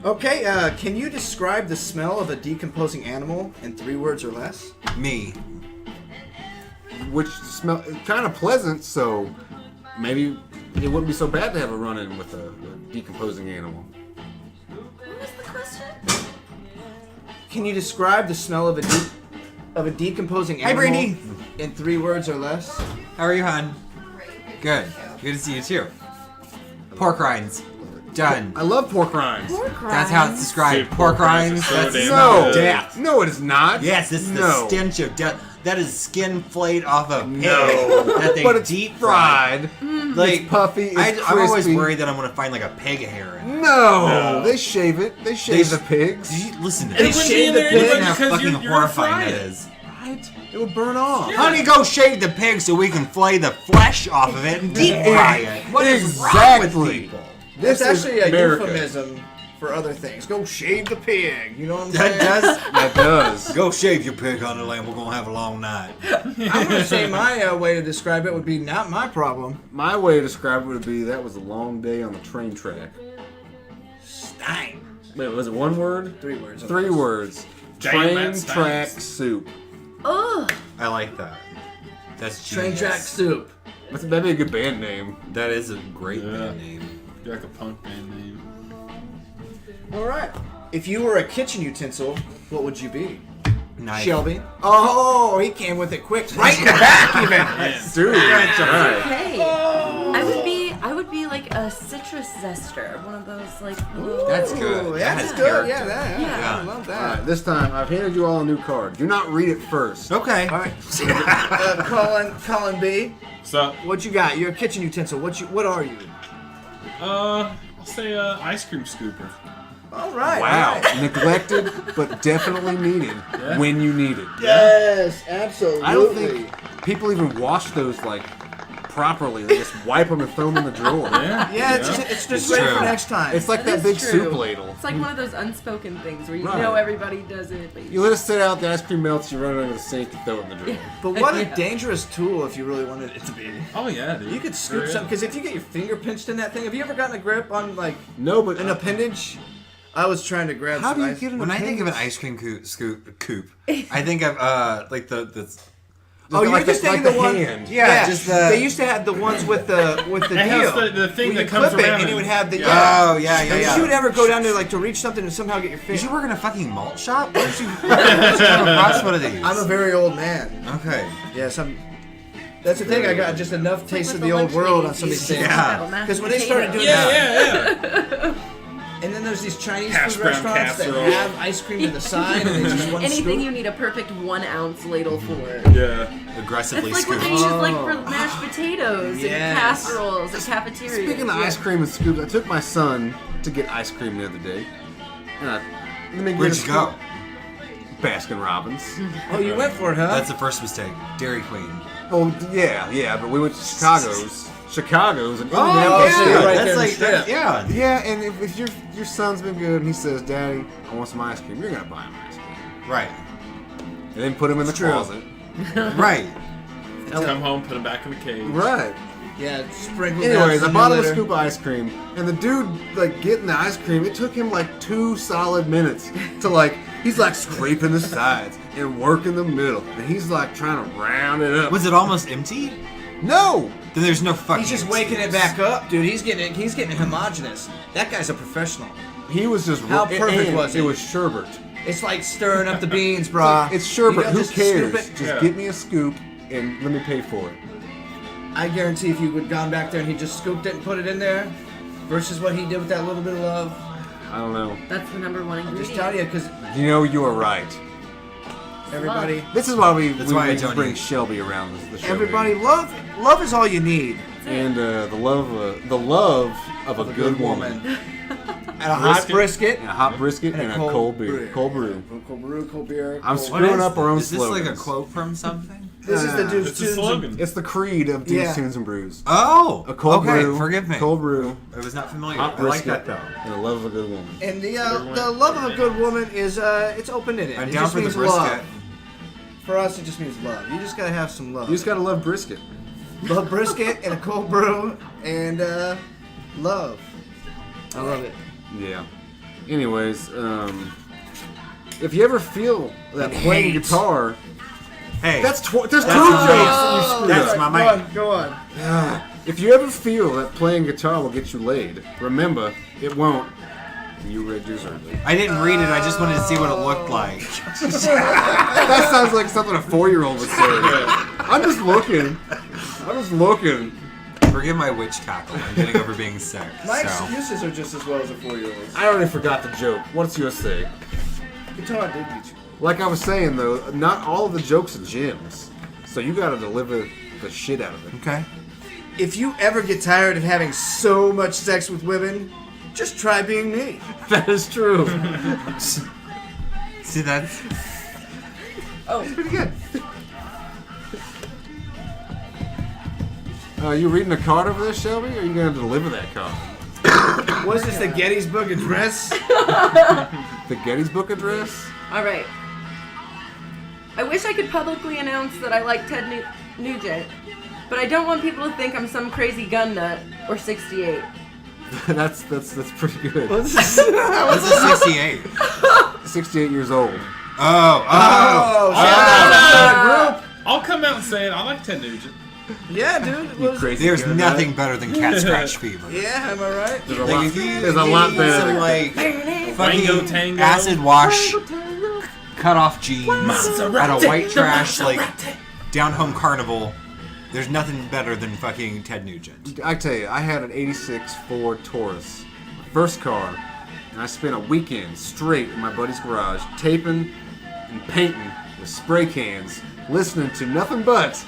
Okay, can you describe the smell of a decomposing animal in 3 words or less? Me. Which smell kind of pleasant, so maybe it wouldn't be so bad to have a run-in with a decomposing animal. What was the question? Can you describe the smell of a decomposing Hi, animal Brady. in 3 words or less? How are you, hon? Good. Good to see you too. Pork rinds. Done. I love pork rinds. That's how it's described. Dude, pork pork rinds rinds. are so That's the damn smell of good. death. No, it is not. Yes, this is the No. stench of death. That is skin flayed off a pig. No. That they But it's deep fried. Like It's puffy. It's I'm always crispy. worried that I'm gonna find like a pig hair in it. No, they shave it. They shave They- the pigs. Did you listen to It this? wouldn't be shave in the there pig anyway How because fucking you're horrifying frying that it. is. Right? It would burn off. Honey, go shave the pig so we can flay the flesh off of it and deep fry it. What is wrong with Exactly. people? That's This is actually a America. euphemism for other things. Go shave the pig. You know what I'm That saying? does. That does. Go shave your pig, honey lamb. We're gonna have a long night. I'm gonna say my way to describe it would be not my problem. My way to describe it would be that was a long day on the train track. Stein. Wait, was it 1 word? 3 words. 3 words. Damn, Train that track stinks. soup. Ugh. I like that. That's Train genius. track soup. That'd be a good band name. That is a great Yeah. band name. You're like a punk band name. All right. If you were a kitchen utensil, what would you be? Knife. Shelby. Oh, he came with it quick. Right in the back, even. Dude, that's right. Hey, I would be like a citrus zester, one of those like. Little, That's good. Ooh, That that's has good. character. Yeah, that. Yeah, Yeah. I love All that. right, this time I've handed you all a new card. Do not read it first. Okay. All right. Collin B. So, What you got? You're a kitchen utensil. What are you? I'll say ice cream scooper. All right. Wow. all right. Neglected, but definitely needed when you need it. Yes, absolutely. I don't think people even wash those like properly. They just wipe them and throw them in the drawer. Yeah, it's just It's ready for true. next time. It's like That that is big true. soup ladle. It's like one of those unspoken things where you Right. know everybody does it. But You let it sit out, the ice cream melts, you run it under the sink, and throw it in the drawer. But what a Yeah. dangerous tool if you really wanted it to be. Oh yeah, dude. You could scoop Sure something, is. because if you get your finger pinched in that thing, have you ever gotten a grip on like No, but an appendage? I was trying to grab how some do you ice- get an When I think of an appendage? ice cream coop, I think of like the Oh, you're like just the, thinking like the the one. hand. Yeah, just the- They used to have the ones with the It deal. has the thing where that you comes clip it, around and it it. would have the Oh, yeah, And yeah. if you would ever go down there like to reach something and somehow get your Did finger. you work in a fucking malt shop? Where did you come across one of these? I'm a very old man. Okay. Yes, I'm. That's the thing. I got just enough taste of with the old lunch world on ladies, some of these you things. Yeah. have mashed Because when they started doing potatoes. Yeah. And then there's these Chinese Hash food brown restaurants that casserole. have ice cream in the side, and it's just one Anything scoop. you need a perfect 1 ounce ladle for. Yeah. Aggressively That's like what they scooped. use like for mashed potatoes Yes. and casseroles and cafeterias. Speaking of ice cream and scoops, I took my son to get ice cream the other day. And let me get Where'd a you go? scoop. Baskin Robbins. Oh, you went for it, huh? That's the first mistake. Dairy Queen. Oh yeah, but we went to Chicago's. Chicago's an Oh, Indianapolis yeah, State. right that's there in like Strip. yeah. Yeah, and if your son's been good and he says, "Daddy, I want some ice cream," you're gonna buy him ice cream, Right. and then put him in the true. closet. Right. Come home, put him back in the cage. Right. Yeah, sprinkle. Anyways, I bought him a scoop of ice cream, and the dude, like, getting the ice cream, it took him like 2 solid minutes to, like, he's like scraping the sides and working the middle, and he's like trying to round it up. Was it almost empty? No! Then there's no fucking. He's just waking it back up, dude. He's getting it homogenous. That guy's a professional. He was just How perfect and was it? it? Was sherbet. It's like stirring up the beans, brah. It's sherbet. You know, Who just cares? scoop it. Just Yeah. get me a scoop and let me pay for it. I guarantee if you would gone back there and he just scooped it and put it in there, versus what he did with that little bit of love. I don't know. That's the number one I'm ingredient. just telling you, because You know, you are right. everybody, This is why we I don't bring eat. Shelby around the show. everybody, love is all you need. And the love of a good woman. And a hot brisket. And a hot brisket and a cold beer. Cold brew. Cold beer. I'm cold- screwing up our own Is this like a slogans. quote from something? This is the dude's It's a tunes. slogan. It's the creed of Dudes, Yeah. Tunes, and Brews. Oh. A cold okay, brew. forgive me. Cold brew. I was not familiar. Hot I like brisket. that though. And the love of a good woman. And the love of a good woman is it's open-ended. I'm It down just for the means brisket. love. For us, it just means love. You just gotta have some love. You just gotta love brisket. Love brisket and a cold brew and love. I love it. Yeah. Anyways, if you ever feel that playing guitar, Hey. there's two jokes that you screwed That's up. my Go mic. on, go on. If you ever feel that playing guitar will get you laid, remember, it won't. You read yours earlier. I didn't read it. I just wanted to see what it looked like. That sounds like something a 4-year-old would say. I'm just looking. Forgive my witch cackle. I'm getting over being sick. My so. excuses are just as well as a 4-year-old's. I already forgot the joke. What's yours say? Guitar did beat you. Like I was saying though, not all of the jokes are gems. So you gotta deliver the shit out of it. Okay. If you ever get tired of having so much sex with women, just try being me. That is true. See, that's. Oh, Pretty good. Are you reading a card over there, Shelby? Or are you gonna deliver that card? Was this the Gettysburg Address? The Gettysburg Address? all right. I wish I could publicly announce that I like Ted Nugent, but I don't want people to think I'm some crazy gun nut or 68. that's pretty good. This is 68. 68 years old. Oh. I'll come out and say it. I like Ted Nugent. Yeah, dude. You crazy There's gun nothing nut. better than cat scratch fever. Yeah, am I right? There's a Like lot, if you there's a lot need better. some like Wango fucking Tango. acid wash, cut off jeans at a white trash like down home carnival. There's nothing better than fucking Ted Nugent. I tell you, I had an 86 Ford Taurus, my first car, and I spent a weekend straight in my buddy's garage, taping and painting with spray cans, listening to nothing but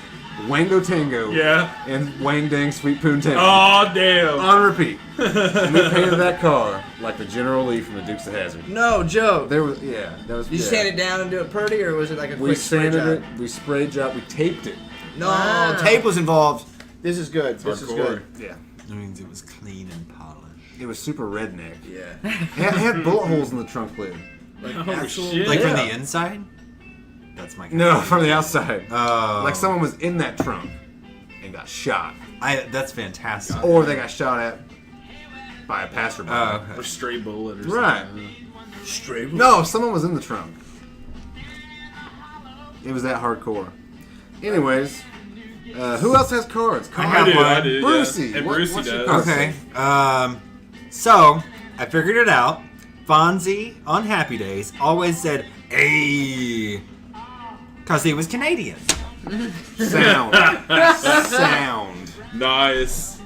Wango Tango Yeah. and Wang Dang Sweet Poon Tango Oh, damn. on repeat. And we painted that car like the General Lee from the Dukes of Hazzard. No, joke. There was, yeah, that was. Did you yeah. sand it down and do it pretty, or was it like a We quick spray sanded job? it, we sprayed job, we taped it. No, tape was involved. This is good. This is Hardcore. good. Yeah. That means it was clean and polished. It was super redneck. Yeah. It had bullet holes in the trunk lid. Like Oh, actual. shit. Like from Yeah. the inside? That's my No, from the outside. Oh. Like someone was in that trunk and got shot. That's fantastic. Or they got shot at by a passerby. Oh, okay. Or stray bullet or Right. something. Straight. No, someone was in the trunk. It was that hardcore. Anyways, who else has cards? I have do, one. I do. Yeah. Brucey. Hey, What- Brucey what's your does. card Okay. say? So I figured it out. Fonzie on Happy Days always said "Ayy," because he was Canadian. Sound. Sound. Nice.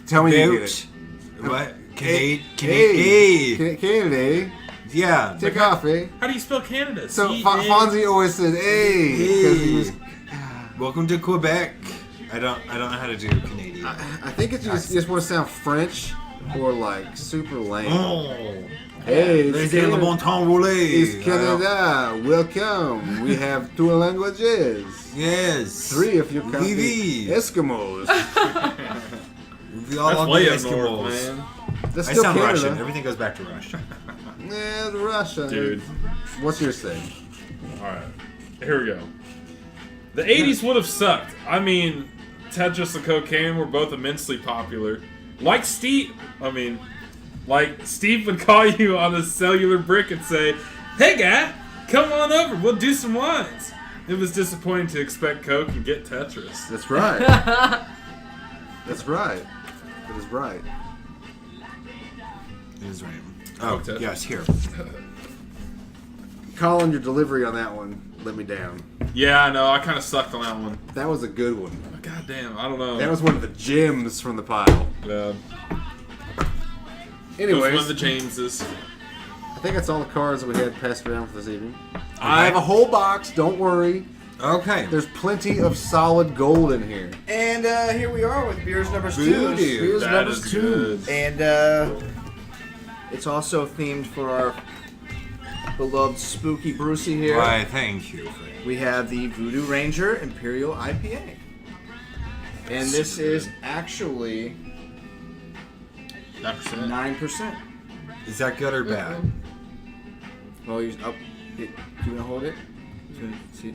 Tell me you get it. What? Hey, Canadian. Canada. Yeah. Take off, eh? How do you spell Canada? So C-A- Fonzie always said, "Hey," because he was. Welcome to Quebec. I don't know how to do Canadian. I think it's you just want to sound French or like super lame. Oh. Hey, They it's say le Canada. bon temps roulé. It's Canada. Welcome. We have 2 languages. Yes. 3 if you count Vivi. the Eskimos. all That's the way up Eskimos. north, man. That's I still sound Canada. Russian. Everything goes back to Russia. Yeah, the Russia. Dude. What's yours say? Alright. Here we go. The 80s would have sucked. I mean, Tetris and cocaine were both immensely popular. Like Steve would call you on a cellular brick and say, "Hey guy, come on over, we'll do some lines." It was disappointing to expect coke and get Tetris. That's right. That's right. That is right. It is right. Oh, Okay. yes, here. Collin, your delivery on that one let me down. Yeah, I know, I kind of sucked on that one. That was a good one. God damn, I don't know. That was one of the gems from the pile. Yeah. It was Anyways, one of the Jameses. I think that's all the cards that we had passed around for this evening. I have a whole box. Don't worry. Okay. There's plenty of solid gold in here. And here we are with beers numbers Voodoo. 2. Beers That numbers is 2. good. And it's also themed for our beloved Spooky Brucey here. Why, thank you. We have the Voodoo Ranger Imperial IPA. And this is actually 9%. 9%. Is that good or bad? Well, do you want to hold it? See?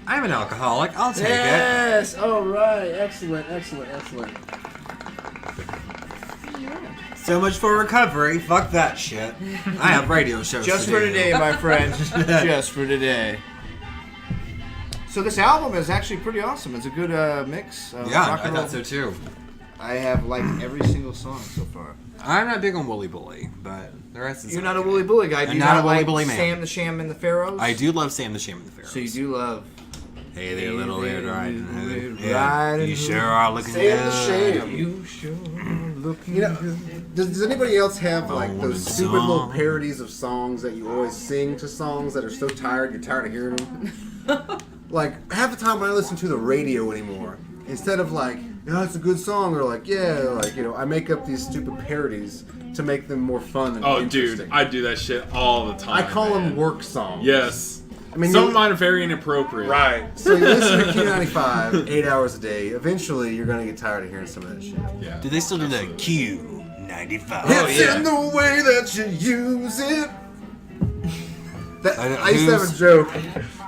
I'm an alcoholic. I'll take it. Yes! All right. Excellent. So much for recovery. Fuck that shit. I have radio shows Just to for do. today, my friend. Just for today. So this album is actually pretty awesome. It's a good mix. Of Yeah, rock I and roll. thought so too. I have liked every single song so far. I'm not big on Wooly Bully, but the rest is You're not a okay. Wooly Bully guy. Do I'm you not not a Wooly like Bully man. Sam the Sham and the Pharaohs? I do love Sam the Sham and the Pharaohs. So you do love. Hey there, little Red Riding Hood. Red Yeah, Riding you Hood. sure are looking Sam the good. Sham. You sure looking You know, good. does anybody else have like Morning those stupid little song. parodies of songs that you always sing to songs that are so tired you're tired of hearing them? Like half the time when I listen to the radio anymore, instead of like, "Yeah, it's a good song," or like, "Yeah," like, you know, I make up these stupid parodies to make them more fun and Oh, interesting. dude, I do that shit all the time. I call man. them work songs. Yes. I mean, Some you- of mine are very inappropriate. Right. So you listen to Q95 8 hours a day. Eventually, you're gonna get tired of hearing some of that shit. Yeah. Do they still do the Q95? Oh, It's yeah. in the way that you use it. I don't- I used to have a who's- joke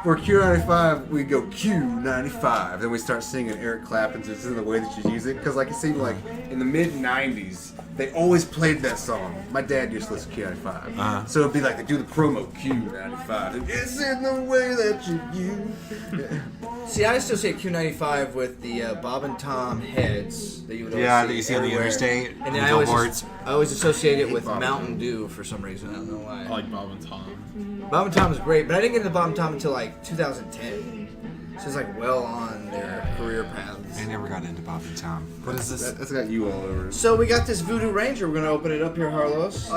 for Q95. We go Q95, then we start singing Eric Clapton's "It's in the Way That You Use It," because like it seemed like in the mid '90s they always played that song. My dad used to listen to Q95, so it'd be like they do the promo Q95. And, "It's in the way that you use." See, I still say Q95 with the Bob and Tom heads that you would always Yeah, see that you see on the everywhere. interstate, And on then the I always, billboards. I always associate it with Bob and Mountain Tom. Dew for some reason. I don't know I why. like Bob and Tom. Bob and Tom is great, but I didn't get into Bob and Tom until like 2010. So it's like well on their career paths. I never got into Bob and Tom. What is this? That's got you all over it. So we got this Voodoo Ranger. We're gonna open it up here, Harlos.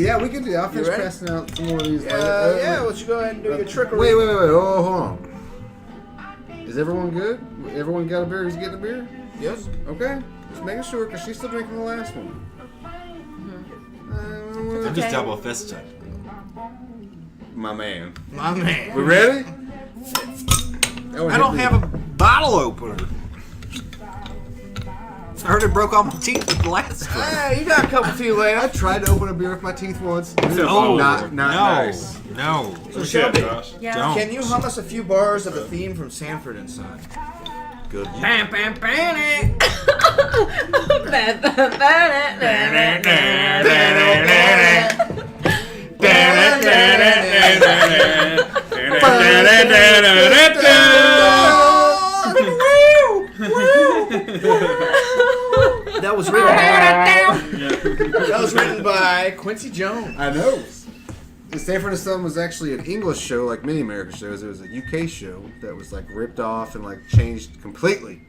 Yeah, we can do that. I'll finish ready? passing out some more of these. Yeah, let's go ahead and do your trickery. Wait. Oh, hold on. Is everyone good? Everyone got a beer? Who's getting a beer? Yes. Okay. Just making sure, because she's still drinking the last one. I'm just double fisted. My man. My man. We ready? I don't have a bottle opener. I heard it broke all my teeth with the last one. Hey, you got a couple few I left. tried to open a beer with my teeth once. Oh, not no, nice. no. So Shit, Shelby, Josh. Yeah. Don't. can you hum us a few bars of the theme from Sanford and Son? Good. Bam, bam, bam, it. That was written by, that was written by Quincy Jones. I know. The Sanford and Son was actually an English show, like many American shows. It was a UK show that was like ripped off and like changed completely.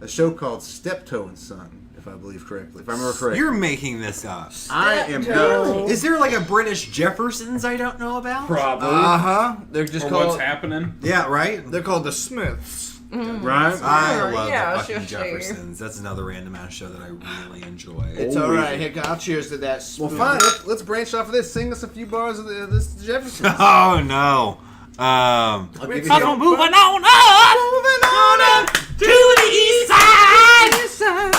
A show called Steptoe and Son, if I believe correctly, if I remember correctly. You're making this up. I am Steptoe. not. Is there like a British Jeffersons I don't know about? Probably. They're just Or what's called. happening? Yeah, right? They're called the Smiths. Right? I Sure, love yeah, the fucking sure. Jeffersons. That's another random ass show that I really enjoy. It's all right. Hey, I'll cheers to that. Well, spoon. fine. Let's branch off of this. Sing us a few bars of this Jefferson. Oh no. I'll give you I'm the- moving on up to the east side.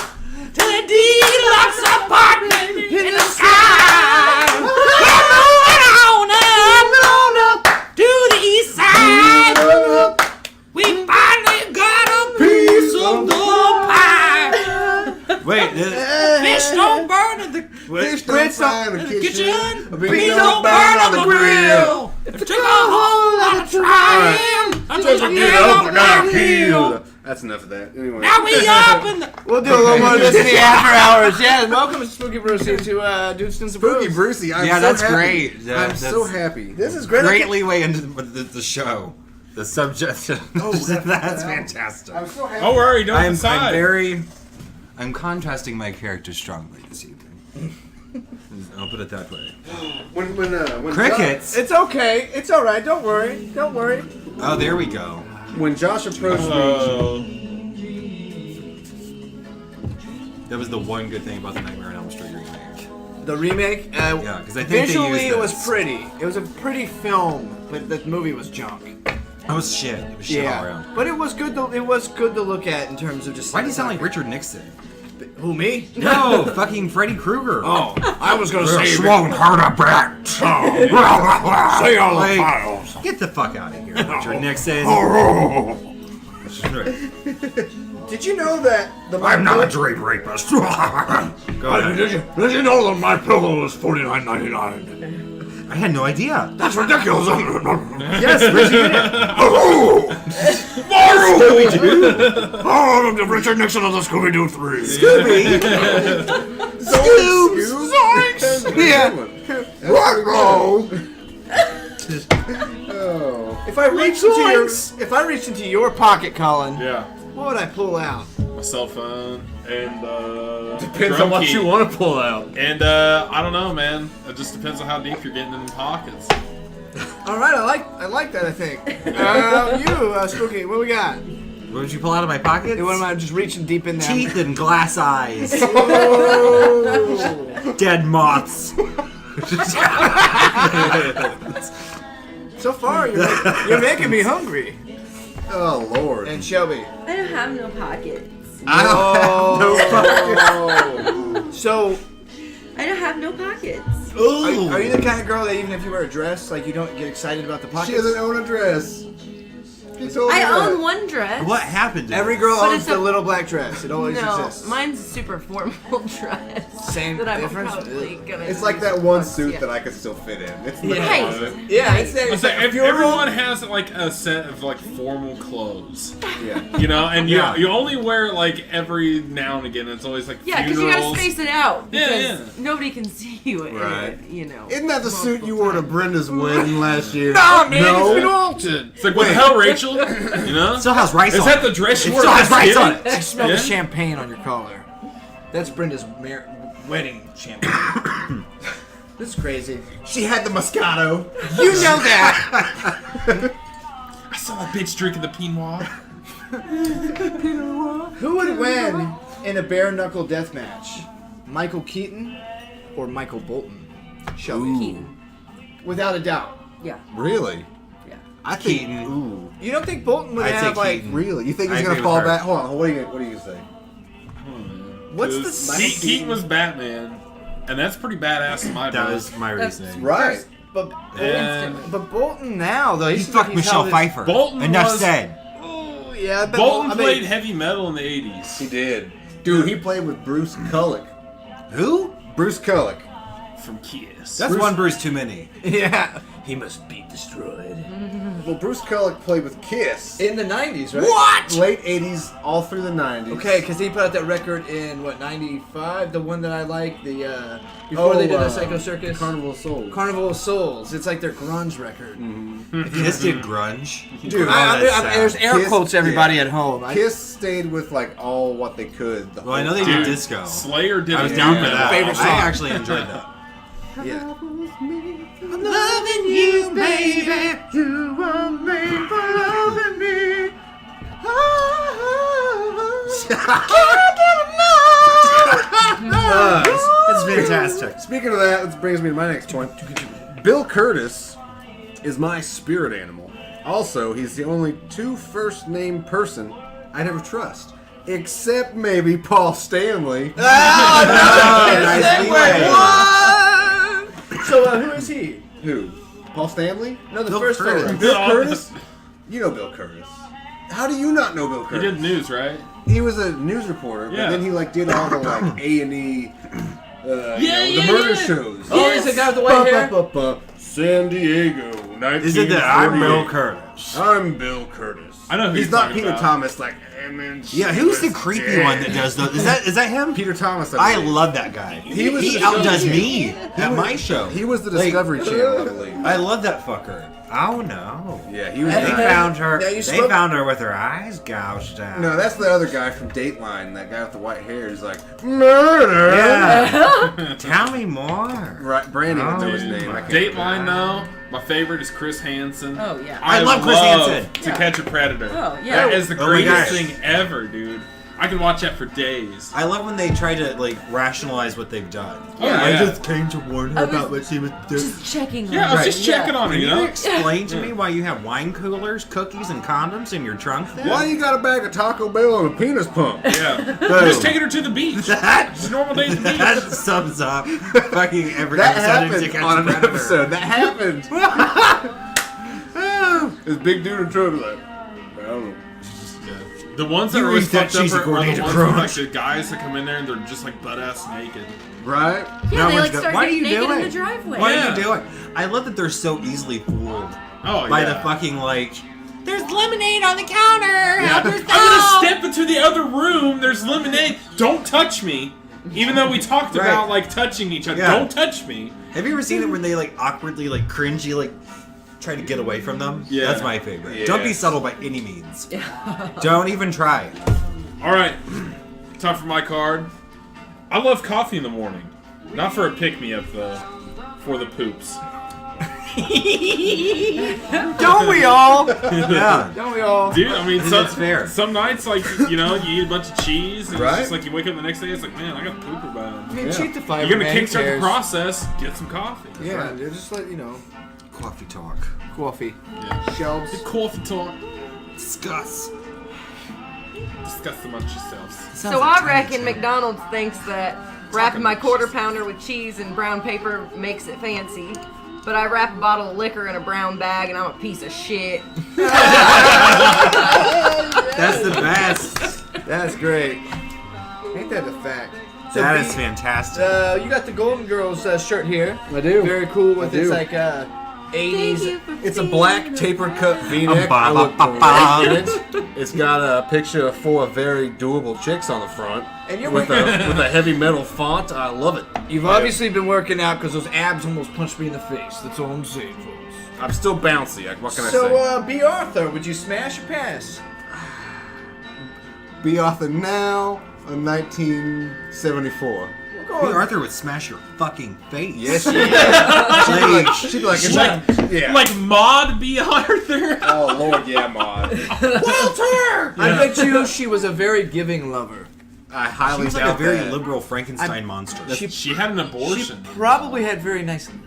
Wait, fish don't burn in the Fish Grits don't fry in the kitchen. Beans don't burn on the grill. If it took a whole lot of trying, I took a Get up, I got killed. That's enough of that. Anyway. Now we up in the... We'll do a little more of this in the after hours. Yeah, welcome to Spooky Brucey to do some Spooky Brews. Brucey. I'm Yeah, so that's happy. great. Yeah, I'm that's so happy. This is great. Great leeway into the show. The subject. Oh, that's fantastic. I'm so happy. Don't worry, don't I'm decide. I'm contrasting my character strongly this evening. I'll put it that way. When Crickets. It's okay. It's all right. Don't worry. Don't worry. Oh, there we go. When Josh approached me, Oh. That was the one good thing about the Nightmare on Elm Street remake. The remake. Yeah, 'cause I think they visually used it was this. pretty. It was a pretty film, but the movie was junk. That was shit. It was shit all around. but it was good. It was good to look at in terms of just. Why do you sound like Richard Nixon? Who, me? No, fucking Freddy Krueger. Oh, I was gonna say. hurt a bat. Say all the Like, files. Get the fuck out of here, Richard Nixon. Did you know that the dream rapist. Go ahead. Did you know that my pillow is $49.99? I had no idea. That's ridiculous. Yes, Richard. Oh, Richard Nixon of the Scooby-Doo 3. Scooby. Zoinks! Yeah. oh, If I reached into your pocket, Colin, Yeah. what would I pull out? My cell phone and Depends drum on what key. you want to pull out. And I don't know, man. It just depends on how deep you're getting in the pockets. All right, I like that. I think. Spooky, what we got? What would you pull out of my pocket? What am I just reaching deep in there? Teeth and glass eyes. Oh. Dead moths. So far, you're making me hungry. oh Lord. And Shelby. I don't have no pockets. So, I don't have no pockets. are you the kind of girl that even if you wear a dress, like you don't get excited about the pockets? She doesn't own a dress. She told me I that. own one dress. What happened to Every this? girl But owns it's the a- little black dress. It always No, exists. mine's a super formal dress. Same that I'm difference? probably gonna It's like that one use. suit Yeah. that I could still fit in. It's the Right. Yeah, it's I it's say, a if funeral. everyone has like a set of like formal clothes, Yeah. you know, and Yeah. you only wear it like every now and again. It's always like Yeah, because funerals. you gotta space it out. Yeah, Because yeah. nobody can see you in Right. it, you know. Isn't that the suit you multiple wore to times. Brenda's wedding last year? Nah, man, No. it's been altered. It's like, what the hell, Rachel? You know? Still has rice Is on that it. the dress you It wore still at has rice on Thanksgiving? it. I smell Yeah? the champagne on your collar. That's Brenda's wedding champagne. This is crazy. She had the Moscato. You know that. I saw a bitch drinking the Pinot. Who would win in a bare knuckle death match? Michael Keaton or Michael Bolton? Shelby. Keaton. Without a doubt. Yeah. Really? Yeah. I think. Keaton. Ooh. You don't think Bolton would I'd have say like Keaton. Really? You think I he's gonna agree fall with her. back? Hold on. What do you say? what's the Keaton, Keaton was Batman, and that's pretty badass in my That book. was my That's- reasoning. Right. but And but Bolton now though He he's fucked Michelle held his- Pfeiffer. Bolton Enough was- said. Oh yeah, I bet Bolton I bet- played heavy metal in the 80s. He did. Dude, he played with Bruce Kulick. Who? Bruce Kulick. From Kiss. That's one Bruce too many. Yeah, he must be destroyed. Well, Bruce Kulick played with Kiss. In the 90s, right? What? Late 80s, all through the 90s. Okay, because he put out that record in what 95, the one that I like, the before they did the Psycho Circus. Carnival of Souls. Carnival of Souls. It's like their grunge record. Kiss did grunge. Dude, There's air Kiss- quotes, everybody yeah. at home. Kiss stayed with like all what they could. The Well, I whole know they time. did disco. Slayer did I was a down new for that. Favorite song. I actually enjoyed that. Yeah. I'm loving you, baby. You were made for loving me. That's fantastic. Speaking of that, this brings me to my next point. Bill Curtis is my spirit animal. Also, he's the only two first-name person I'd ever trust. Except maybe Paul Stanley. Nice leeway. So who is he? Who? Paul Stanley? No, the Bill first Curtis. fellow. Bill Curtis? You know Bill Curtis. How do you not know Bill He Curtis? did news, right? He was a news reporter, Yeah. but then he like did all the like A&E, yeah, the murder yeah. shows. Oh, he's the guy with the white hair? San Diego, 1948. Is it that I'm Bill Curtis? I'm Bill Curtis. I know who He's you're not talking Peter about. Thomas, like, and then Yeah, she who's the was creepy dead. one that does those? Is that him? Peter Thomas. I believe. love that guy. He was He the outdoes Discovery- me at my show. He was the Like, Discovery Channel, I believe. I love that fucker. Oh no. Yeah, he was. They the found her. Now you They spoke- found her with her eyes gouged out. No, that's the other guy from Dateline. That guy with the white hair. He's like murder. Yeah. Tell me more. Right, Brandon would know his Dude, name. I can't Dateline though, my favorite is Chris Hansen. Oh, yeah. I love Chris Hansen. To Yeah. Catch a Predator. Oh, yeah. That is the Oh my greatest gosh. thing ever, dude. I can watch that for days. I love when they try to like rationalize what they've done. Oh, yeah. I just came to warn her I was about what she was doing. Just checking. Yeah, I was on just her. checking on her, Can you you know? explain to me why you have wine coolers, cookies, and condoms in your trunk then? Why you got a bag of Taco Bell and a penis pump? Yeah. I'm just taking her to the beach. That, It's a normal day at the beach. that sums up fucking every That episode of To happened Catch on a an Predator. episode. That happened. This big dude in trouble. Like, I don't know. The ones that You are always eat that fucked up cheesy are the coordinated ones where, like crunch. the guys that come in there and they're just like butt ass naked. Right? Yeah, No they one's like go- start why do getting you naked do in it? the driveway. What Yeah. are you doing? I love that they're so easily fooled Oh by yeah. the fucking like. There's lemonade on the counter. Help I'm yourself. gonna step into the other room. There's lemonade. Don't touch me. Even though we talked Right. about like touching each other, Yeah. don't touch me. Have you ever seen it when they like awkwardly, like cringy, like try to get away from them? Yeah. That's my favorite. Yeah. Don't be subtle by any means. Don't even try. All right, time for my card. I love coffee in the morning, not for a pick me up though, for the poops. Don't we all? Yeah. Don't we all? Dude, I mean, That's fair. Some nights, like, you know, you eat a bunch of cheese, and Right. it's just like you wake up the next day, it's like, man, I got pooper I bad. mean, Yeah. cheat the fiber, You're gonna man. Who kickstart the cares? process, get some coffee. Yeah, dude, just let you know. Coffee talk. Coffee. Yeah. Shelves. The coffee talk. Discuss. Discuss amongst yourselves. So I reckon McDonald's thinks that wrapping my quarter pounder with cheese and brown paper makes it fancy. But I wrap a bottle of liquor in a brown bag and I'm a piece of shit. That's the best. That's great. Ain't that the fact? So That B- is fantastic. You got the Golden Girls shirt here. I do. Very cool with I do. it's like 80s. It's a black tapered cut V-neck. I look Ba-ba-ba-ba. great in it. It's got a picture of 4 very doable chicks on the front. And you're with a heavy metal font. I love it. You've obviously been working out because those abs almost punched me in the face. That's all I'm saying, folks. I'm still bouncy. Like, what can I So, say? B. Arthur, would you smash or pass? Be Arthur now, 1974. B. Arthur would smash your fucking face. Yes, she is. Like, She'd be like, She's like, yeah. like Maud B. Arthur. Oh Lord, yeah, Maud. Walter! I bet you she was a very giving lover. I she highly was like doubt a very that. liberal Frankenstein monster. She had an abortion. She probably had very nice lips.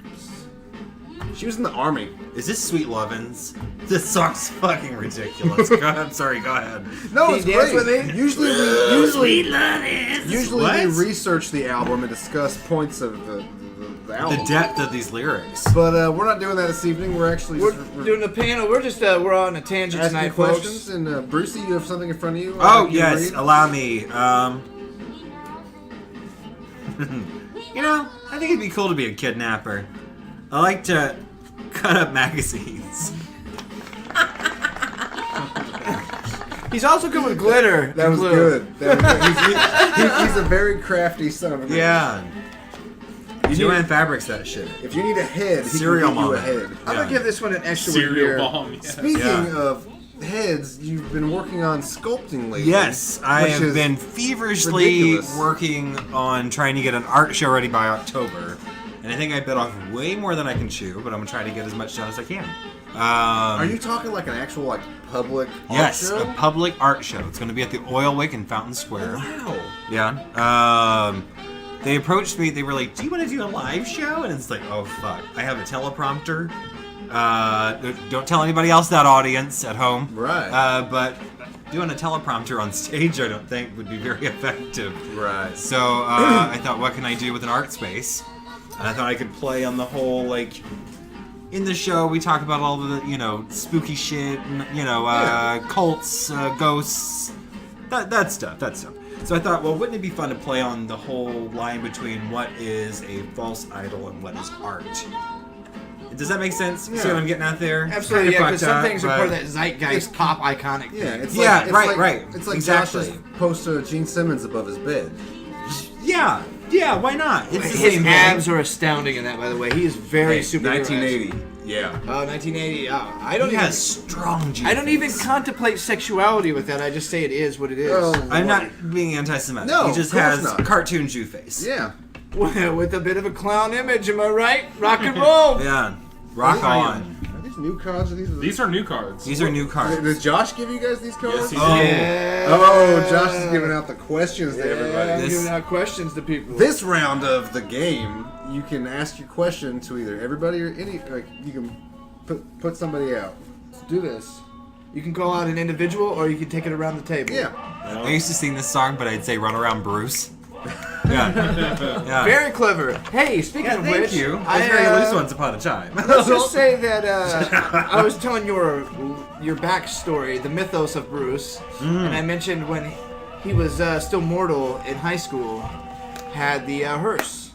She was in the army. Is this Sweet Lovin's? This song's fucking ridiculous. Go ahead. I'm sorry, go ahead. No, Can it's you dance great. with me? Usually What? we research the album and discuss points of the album. The depth of these lyrics. But we're not doing that this evening. We're actually We're just doing the panel. We're just we're on a tangent asking tonight, questions. folks. And Brucey, you have something in front of you? Oh, you yes, read? allow me. You know, I think it'd be cool to be a kidnapper. I like to cut up magazines. He's also good with glitter. That was Glue. good. That was good. He's a very crafty son of a bitch. Yeah. You Joanne need- fabrics that shit. If you need a head, he Cereal can give you a mama. head. I'm gonna give this one an extra Cereal year. bomb. Yeah. Speaking Yeah. of heads, you've been working on sculpting lately. Yes, I which have is been feverishly ridiculous. working on trying to get an art show ready by October. And I think I bit off way more than I can chew, but I'm going to try to get as much done as I can. Are you talking like an actual like public art Yes, show? a public art show. It's going to be at the Oil Wick in Fountain Square. Wow. Yeah. They approached me. They were like, "Do you want to do a live show?" And it's like, "Oh fuck! I have a teleprompter. Don't tell anybody else that audience at home. Right. But doing a teleprompter on stage, I don't think would be very effective. Right. So I thought, what can I do with an art space? And I thought I could play on the whole like in the show we talk about all the spooky shit, cults, ghosts, that stuff. So I thought, well, wouldn't it be fun to play on the whole line between what is a false idol and what is art? Does that make sense? See what I'm getting at there? Absolutely, Kinda yeah, because some fucked up, things are part of that zeitgeist pop iconic thing. Yeah, it's Yeah, like, right. It's like Exactly. Josh's poster of Gene Simmons above his bed. Yeah, why not? It's the His same abs thing. are astounding in that, by the way. He is very super. 1980. Yeah. Oh, 1980. Oh, I He don't even. has strong G. I don't even contemplate sexuality with that. I just say it is what it is. Oh, I'm not being anti-Semitic. No, he just of course has not. cartoon Jew face. Yeah. With a bit of a clown image, am I right? Rock and roll. Yeah. Rock on. Are these new cards or These are new cards. These are new cards. Did Josh give you guys these cards? Yes, he Oh. did. Yeah. Oh, Josh is giving out the questions to I'm everybody. This- giving out questions to people. This round of the game, you can ask your question to either everybody or you can put somebody out. Let's do this. You can call out an individual, or you can take it around the table. Yeah. I used to sing this song, but I'd say "Run Around Bruce." Yeah. Very clever. Hey, speaking Yeah, of thank which, you. I was very loose once upon a time. Let's just say that I was telling your backstory, the mythos of Bruce, and I mentioned when he was still mortal in high school, had the hearse.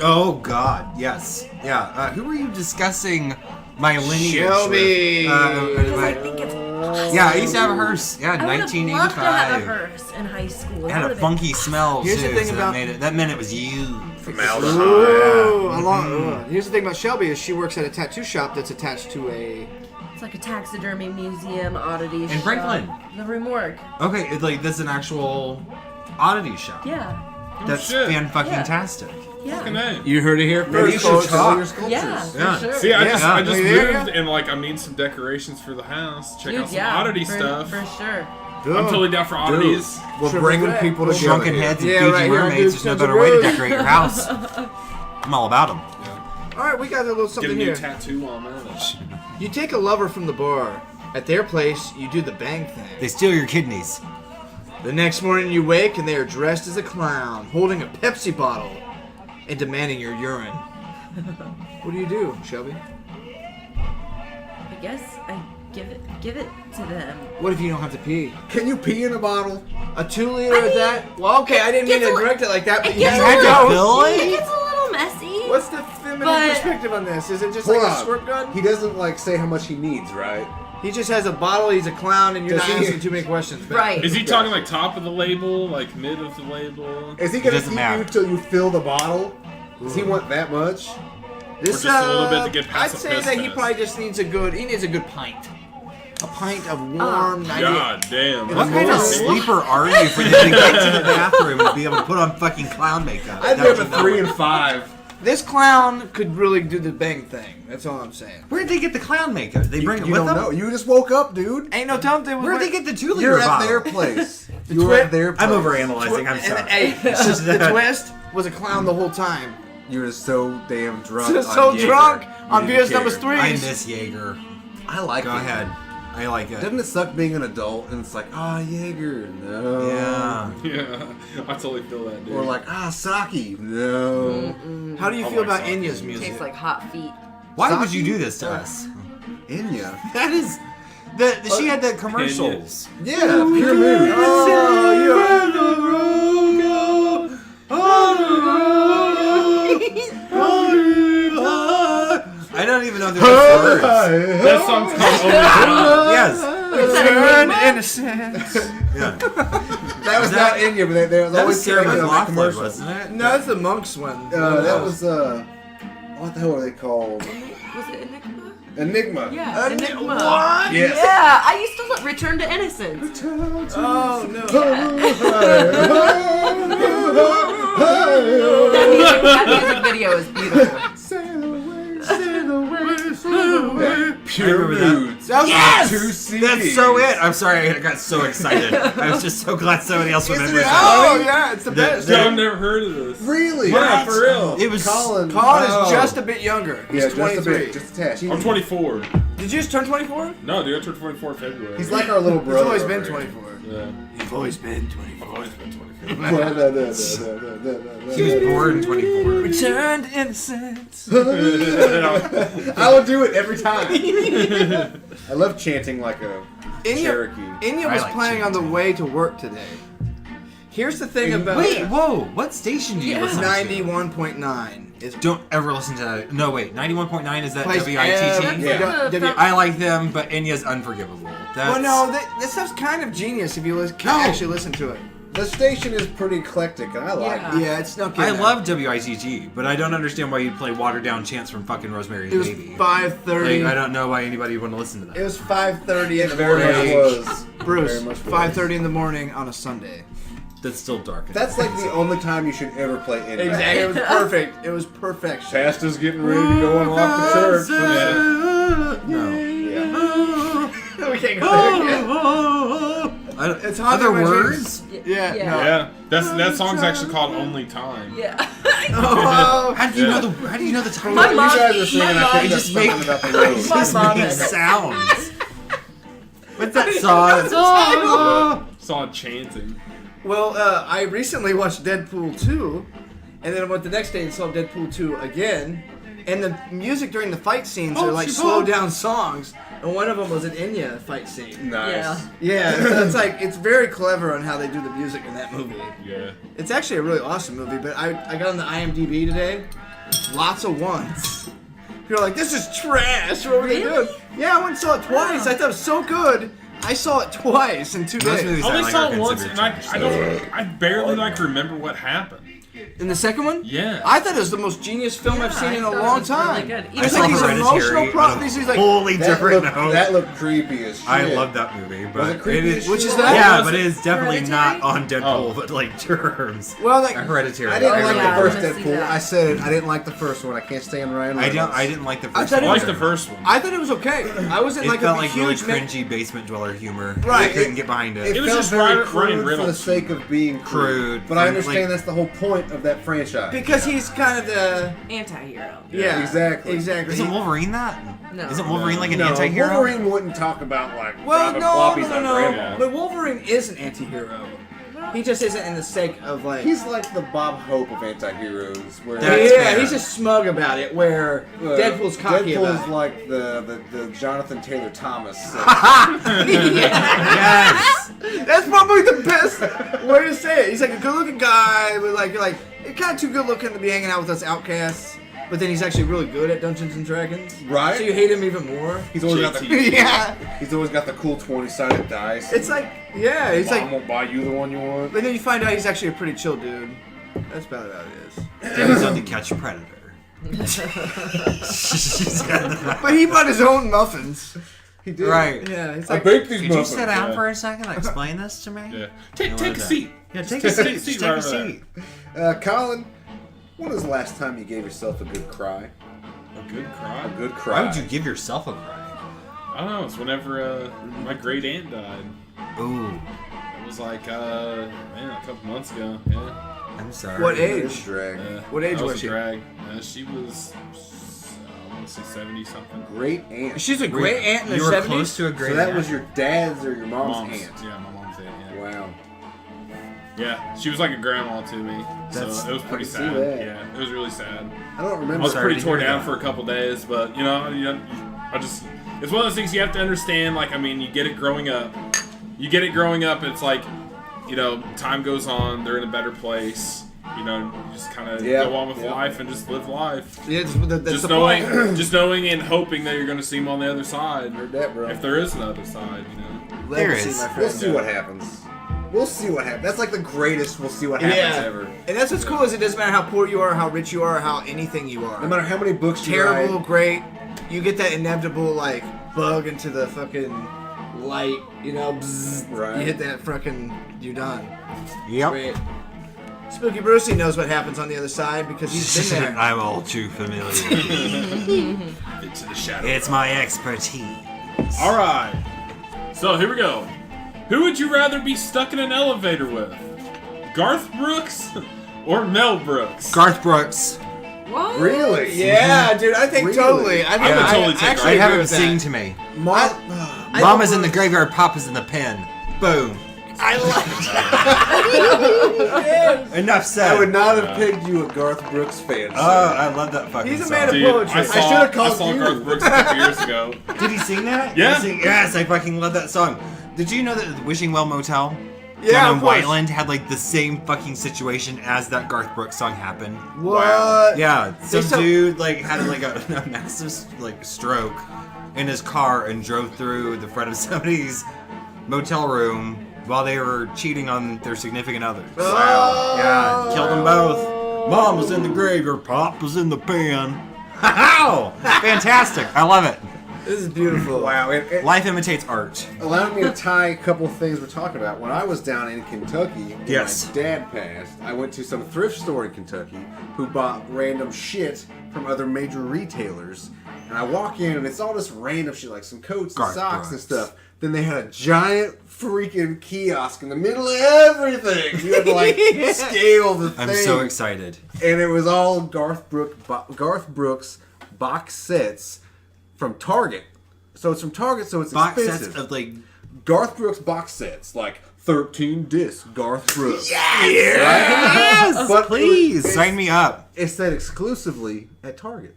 Oh God, yes, yeah. Who were you discussing my lineage Shelby. with? Because I think it's awesome. Yeah, I used to have a hearse. Yeah, I would have loved to have a 1985. hearse in high school. It That had a would've funky smell Here's the too. thing So about- that meant it was you. Ooh, here's the thing about Shelby is she works at a tattoo shop that's attached to a. been, it's like a taxidermy museum, oddity shop. Franklin. The room work. Okay, this is an actual oddity shop. Yeah. That's shit. fan-fucking-tastic. Fucking Yeah. A. You heard it here Maybe you first, should folks. sell your sculptures. Yeah, Yeah. for sure. See, I just Yeah, there you moved go. and I need some decorations for the house. Check out some yeah, oddity for, stuff. For sure. I'm totally down for oddities. We're Triple bringing threat. people together. Shrunken heads and Yeah, Fiji right here on mermaids. There's no Duke's better Tons of way to Rose. decorate your house. I'm all about them. All right, we got a little Get a something new here. tattoo on that. You take a lover from the bar. At their place, you do the bang thing. They steal your kidneys. The next morning, you wake and they are dressed as a clown, holding a Pepsi bottle and demanding your urine. What do you do, Shelby? I guess I give it to them. What if you don't have to pee? Can you pee in a bottle? A 2 liter I of mean, that? Well, okay, I didn't mean gets to a li- direct it like that, but it you gets a had little- to. Bill? It gets a little messy. What's the feminine But- perspective on this? Is it just Hold like a on. squirt gun? He doesn't say how much he needs, right? He just has a bottle, he's a clown, and you're Does not he- asking too many questions. But Right. Is he talking like top of the label, like mid of the label? Is he gonna doesn't keep matter. you till you fill the bottle? Does he want that much? This, Or just a little bit to get I'd past the say piss that he test. probably just needs a good pint. A pint of warm, 90. God damn. What kind of sleeper are you for them to get to the bathroom and be able to put on fucking clown makeup? I'd without give a you knowing? 3 and 5. This clown could really do the bang thing. That's all I'm saying. Where'd they get the clown makeup? They bring it You with don't them? know. You just woke up, dude. Ain't no telling they was Where'd they get the 2 liter You're at bottle? their place. The You're twi- at their place. I'm overanalyzing. I'm sorry. Hey, the twist was a clown the whole time. You were so damn drunk. So on Jaeger. drunk on You beers didn't number care. 3. I miss Jaeger. I like Go it. ahead. I like it. Doesn't it suck being an adult and it's like, Jaeger, no. Yeah. Yeah, I totally feel that, dude. Or like, sake, no. How do you Oh feel my about God. Enya's music? Tastes like hot feet. Why would Sake? you do this to us? Enya. That is. She had the commercials. Yeah, pure mood. I don't even know the words. That song's called Only God. Yes. Turn innocence. Yeah. That was not Enya, but there was That always was Sarah something on that McLachlan, commercial. wasn't it? No, that's the Monks one. That was, what the hell are they called? Was it Enigma? Enigma. Yeah, Enigma. What? Yes. Yeah, I used to Return to Innocence. Oh no. That music video is beautiful. Pure remember that. moods. Yes! 2 CDs. That's so it. I'm sorry, I got so excited. I was just so glad somebody else Isn't remembers it? that. Oh yeah, it's the best. Dude, I've never heard of this. Really? Yeah, for real. It was Colin. Colin Oh. is just a bit younger. He's Yeah, just 23. a bit. Just a touch. I'm 24. Did you just turn 24? No, dude, I turned 24 in February. He's like our little He's brother. always been over here. 24. Yeah. You've always been 24. I've always been 24. He was born in 24. Returned innocence. I will do it every time. I love chanting like a Cherokee. Inya I was like playing on the chanting. way to work today. Here's the thing about Wait, whoa! What station do you listen to? 91.9 is Don't ever listen to that. No, wait. 91.9 is that plays WITT? Yeah. I like them, but Inya's unforgivable. That's, Well, no, this stuff's kind of genius if you actually listen to it. The station is pretty eclectic, and I like it. Yeah, it's not good. I love WITT, but I don't understand why you'd play watered down chants from fucking Rosemary's It was Baby. 5:30. Like, I don't know why anybody would want to listen to that. It was 5:30 in the Very morning. much was. Bruce, Very much was. 5:30 in the morning on a Sunday. That's still dark. That's like the only time you should ever play in. Exactly. It was perfect. It was perfection. Pastor's getting ready to go and lock the church. No. Yeah. We can't go there again. It's Other haunting my words? Yeah. Yeah. No. Yeah, that song's actually called Only Time. Yeah. Oh, How do you Yeah. know the? How do you know the title? My You mom- guys are singing. my I mom think that's just make- something about the road. My Just mom makes has it. sounds. What's that song? Saw chanting. well, I recently watched Deadpool 2, and then I went the next day and saw Deadpool 2 again. And the music during the fight scenes are like slowed down songs, and one of them was an Enya fight scene. Nice. Yeah. Yeah, so it's very clever on how they do the music in that movie. Yeah. It's actually a really awesome movie, but I got on the IMDb today, lots of ones. People are like, this is trash, what are we doing? Yeah, I went and saw it twice, I thought it was so good, I saw it twice in 2 Most days. movies I only like saw are it once, considered and trash. I barely like remember what happened. In the second one? Yeah. I thought it was the most genius film I've seen in a long time. Really good. I It's saw like these Hereditary emotional on a problems, he's like, wholly different note. That looked creepy as shit. I love that movie, but it creepy it as is. which is shit? that? Yeah, was but it? it is definitely Hereditary? not on Deadpool, Oh. but like terms. well, like, Hereditary. I didn't Oh, like yeah, the I first wanna see Deadpool. that. I said it. I didn't like the first one. I can't stand Ryan I Reynolds. didn't like the I first thought one. I liked either. the first one. I thought it was okay. I wasn't It like felt a like really huge cringy basement dweller humor. Right. I couldn't get behind it. It, It was felt just very Ryan crude for the Reynolds. sake of being Crude. But I Like- understand that's the whole point of that franchise. because he's kind of the Anti-hero. yeah Exactly. exactly. Isn't Wolverine that? No. Isn't Wolverine like an no, anti-hero? Wolverine wouldn't talk about like Well, dropping no, floppies no, on no, grandma. Yeah. but Wolverine is an anti-hero. He just isn't in the sake of like. He's like the Bob Hope of anti-heroes. Where That's yeah, fair. he's just smug about it. Where Deadpool's cocky Deadpool's about it. like the Jonathan Taylor Thomas. Yes. That's probably the best way to say it. He's like a good-looking guy, but like you're like kind of too good-looking to be hanging out with us outcasts. But then he's actually really good at Dungeons and Dragons. Right. So you hate him even more. He's always got the Yeah. he's always got the cool 20-sided dice. It's like yeah, he's Mom like. won't buy you the one you want. But then you find out he's actually a pretty chill dude. That's about how it is. He's on to catch a predator. But he bought his own muffins. He did. Right. Yeah, it's I like baked these Could you muffins. sit down Yeah. for a second and explain this to me? Yeah. Take a that. seat. Yeah, take Take a seat. a Just seat take right a over there. seat. Colin, when was the last time you gave yourself a good cry? A good cry. A good cry. Why would you give yourself a cry? I don't know. It's whenever my great aunt died. Ooh, It was like a couple months ago. Yeah. I'm sorry. what It's age? drag. What age that was a she? Drag. She was, I want to say 70 something. Great aunt. She's a great aunt in You her were 70s. close to a great So that aunt. was your dad's or your mom's Mom's. aunt? Yeah, my mom's aunt. Yeah. Wow. Yeah, she was like a grandma to me. That's- So it was pretty I can see sad. that. Yeah, it was really sad. I don't I remember. was Sorry pretty to torn hear down that. for a couple days, but I just, it's one of those things you have to understand. Like, I mean, you get it growing up. It's like, time goes on. They're in a better place. You just kind of Yeah, go on with yeah. life and just live life. Yeah, that's Just the knowing, point. just knowing and hoping that you're going to see them on the other side. Heard that, bro. If there is another side, There Legacy, is. my We'll friend. see what happens. We'll see what happens. That's like the greatest we'll see what happens Yeah. ever. And that's what's cool is it doesn't matter how poor you are, how rich you are, how anything you are. No matter how many books you Terrible, write, great. You get that inevitable like bug into the fucking light, bzzz, Right. you hit that fucking, you're done. Yep. Great. Spooky Brucey knows what happens on the other side because he's been there. I'm all too familiar. into the shadow. It's my expertise. All right. So here we go. Who would you rather be stuck in an elevator with? Garth Brooks or Mel Brooks? Garth Brooks. What? really? Yeah, dude, I think Really? totally. I, think would totally take actually I have agree him with that. sing to me. Mom, I Mama's don't in the really- graveyard, Papa's in the pen. Boom. Enough said. I would not have pegged you a Garth Brooks fan. Oh, I love that fucking He's a song. man of Dude, poetry. I should've called saw you. Garth Brooks a couple years ago. Did he sing that? Yeah. Yes, I fucking love that song. Did you know that the Wishing Well Motel Yeah, down of in course. Whiteland had like the same fucking situation as that Garth Brooks song happened? What? Yeah, some so- dude like had like a massive like stroke in his car and drove through the front of somebody's motel room while they were cheating on their significant others. Wow. Yeah, killed them both. Mom was in the grave, or Pop was in the pan. How? Fantastic! I love it. This is beautiful. Wow. It Life imitates art. allowed me to tie a couple of things we're talking about. When I was down in Kentucky, when Yes. my dad passed, I went to some thrift store in Kentucky who bought random shit from other major retailers. And I walk in and it's all this random shit, like some coats and Garth socks and Brooks. stuff. Then they had a giant freaking kiosk in the middle of everything. You had to like scale the thing. I'm so excited. And it was all Garth Brooks box sets from Target. So it's from Target, so it's Box expensive. sets of like Garth Brooks box sets, like 13 discs, Garth Brooks. yes, But please it's- sign me up. It said exclusively at Target,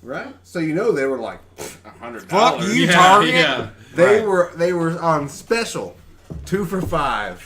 right? So you know they were like $100. Fuck you, Yeah, Target. yeah. They Right. were on special, 2 for $5.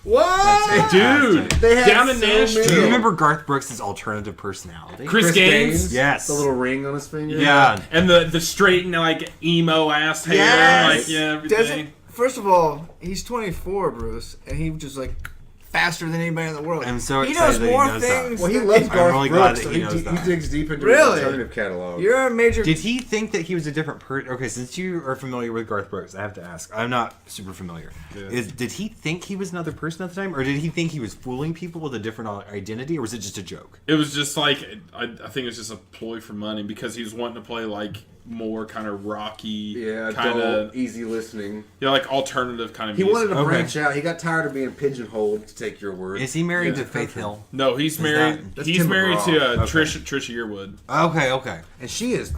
What? Dude, They had down in so Nashville. Do you remember Garth Brooks' alternative personality? Chris Gaines? Yes. The little ring on his finger. Yeah. And the straight and like emo ass hair, Yes. like yeah, everything. Doesn't, first of all, he's 24, Bruce, and he just like faster than anybody in the world. I'm so he excited knows that he more knows that. things. Well, he than- loves I'm Garth really glad Brooks, that so he knows he that. digs deep into Really? his alternative catalog. You're a major. Did he think that he was a different person? Okay, since you are familiar with Garth Brooks, I have to ask. I'm not super familiar. Did he think he was another person at the time, or did he think he was fooling people with a different identity, or was it just a joke? It was just like I think it was just a ploy for money because he was wanting to play like more kind of rocky, Yeah, kind dull, of easy listening. like alternative kind of. He music. wanted to Okay. branch out. He got tired of being pigeonholed, to take your word. Is he married to Faith Hill? No, he's married. That's He's Tim married McGraw. to Okay. Trisha Yearwood. Okay. And she's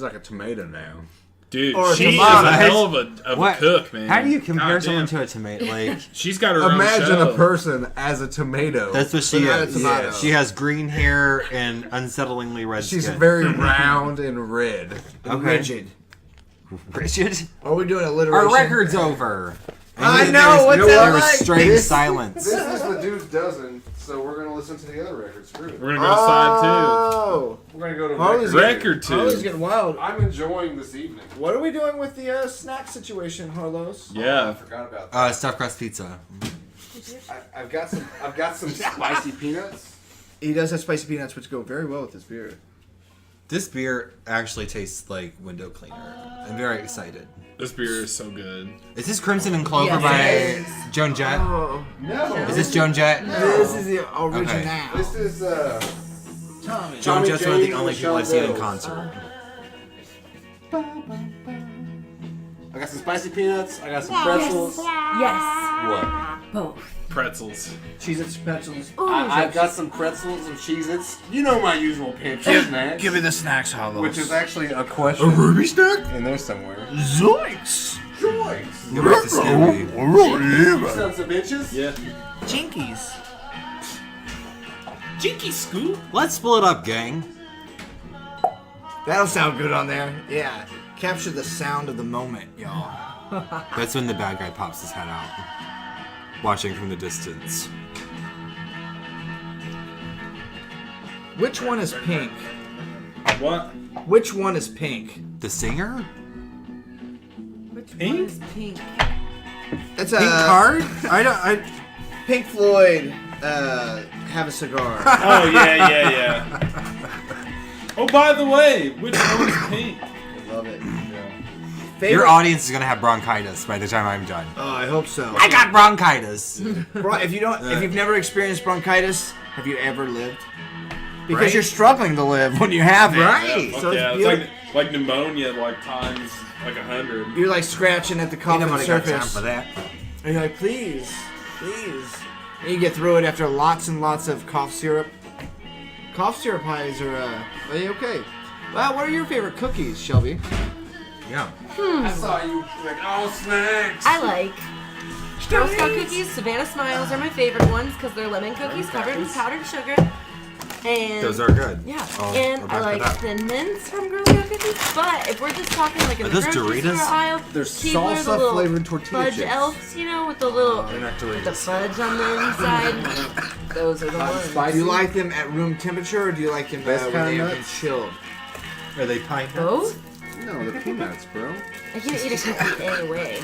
like a tomato now. Dude, Or she is tomato. a hell of a cook, man. How do you compare God someone damn. to a tomato? Like, She's got her own Imagine show. a person as a tomato. that's what she not a is. tomato. She has green hair and unsettlingly red She's skin. very round and red. and Okay. rigid. Richard, Are we doing alliteration? our record's over. I And know, what's there that was like? strange This- silence. This is the dude's dozen, so we're gonna listen to the other record. Screw it. We're gonna go to side Oh, We're gonna go to Harley's record. Record two. Harlow's getting wild. I'm enjoying this evening. What are we doing with the snack situation, Harlow's? two. I Yeah. forgot about that. Stuffed crust pizza. I've got some spicy peanuts. He does have spicy peanuts, which go very well with this beer. This beer actually tastes like window cleaner. I'm very excited. This beer is so good. Is this Crimson and Clover Yes, by it Joan Jett? Oh, No. Is this Joan Jett? this is the original. This is Tommy. Joan Tommy Jett's one of the James only and people I've Michelle seen in Bills. concert. I got some spicy peanuts. I got some pretzels. Yes. What? Both. Pretzels. Cheez-Its, pretzels. I've got some pretzels and Cheez-Its. You know my usual pantry snacks. Give me the snacks, Harlow's. Which is actually a question Ruby snack? in there somewhere. Zoinks! Joints. Go back to Scooby. Sons of bitches. Yeah. Jinkies. Jinky Scoop. Let's split up, gang. That'll sound good on there. Yeah. Capture the sound of the moment, y'all. That's when the bad guy pops his head out, watching from the distance. Which one is pink? What? Which one is pink? The singer? Which Pink? one is pink? That's a Pink card? I Pink Floyd. Have a cigar. Oh yeah. Oh, by the way, which one is pink? Love it. Your audience is gonna have bronchitis by the time I'm done. Oh, I hope so. I got bronchitis. If you've never experienced bronchitis, have you ever lived? Because Right. you're struggling to live when you have it. Right. Fuck So yeah, it's it's like pneumonia, like times like 100. you're like scratching at the Ain't coffin nobody got time surface. for that. And you're like, please. And you get through it after lots and lots of cough syrup. Cough syrup highs are okay. Well, what are your favorite cookies, Shelby? Yeah. I saw you like, oh, snacks. I like Girl Scout cookies, Savannah Smiles are my favorite ones because they're lemon cookies covered in powdered sugar. And Those are good. yeah, I'll and go I back like to that. Thin Mints from Girl Scout cookies. But if we're just talking like in Are the those grocery Doritos? store aisle, There's Keebler, the salsa little flavored tortilla fudge chips. elves, you know, with the little They're not with the Doritos. fudge on the inside. Those are the ones. Spicy. Do you like them at room temperature or do you like them Best when kind they of have been nuts? chilled? Are they pine nuts? Both? No, the peanuts, bro. I can't eat a cookie anyway.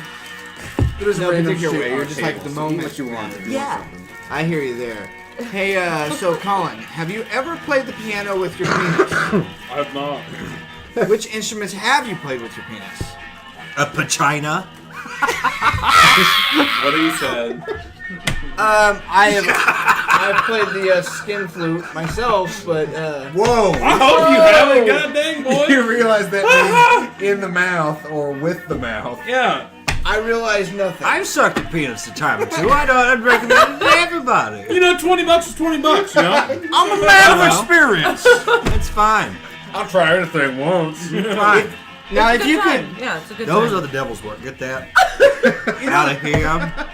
There's No random particular shit way, on you're just like table, the so eat moment. what you want. if you Yeah. want something. I hear you there. Hey, so Colin, have you ever played the piano with your penis? I have not. Which instruments have you played with your penis? A pachina? What he said. I've played the skin flute myself, but Whoa! I hope you haven't, god dang boy. You realize that means in the mouth or with the mouth. Yeah. I realized nothing. I've sucked at peanuts a time or two. I'd recommend it to everybody. You know, $20 is $20, you know? I'm a man of experience. It's fine. I'll try anything once. Fine. Now, if Good you time. could, Yeah, it's a good Those time. are the devil's work. Get that out of here. I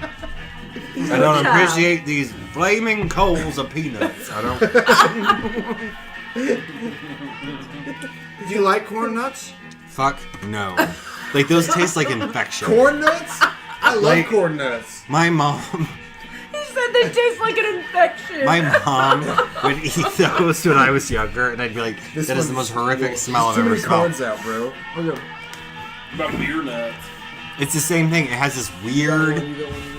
don't Yeah. appreciate these flaming coals of peanuts. I don't. do you like corn nuts? Fuck no. Like those taste like infection. Corn nuts? I love Like- corn nuts. My mom, He said they taste like an infection. my mom would eat those when I was younger, and I'd be like, This "That is the one's- most horrific smell I've Too ever many smelled." corns out, bro. About beer nuts. It's the same thing. It has this weird,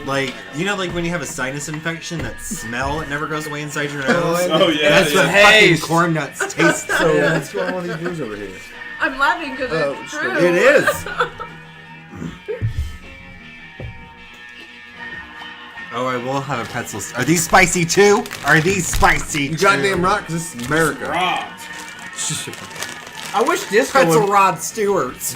like like when you have a sinus infection, that smell that never goes away inside your nose. Oh, yeah. That's what yeah. fucking corn nuts taste. So what's going on with these dudes over here? I'm laughing because it's true. It is. Oh, I will have a pretzel. Are these spicy too? Are these spicy? You goddamn right, because this is America. Rod. I wish disco Pretzel would... Rod Stewart's.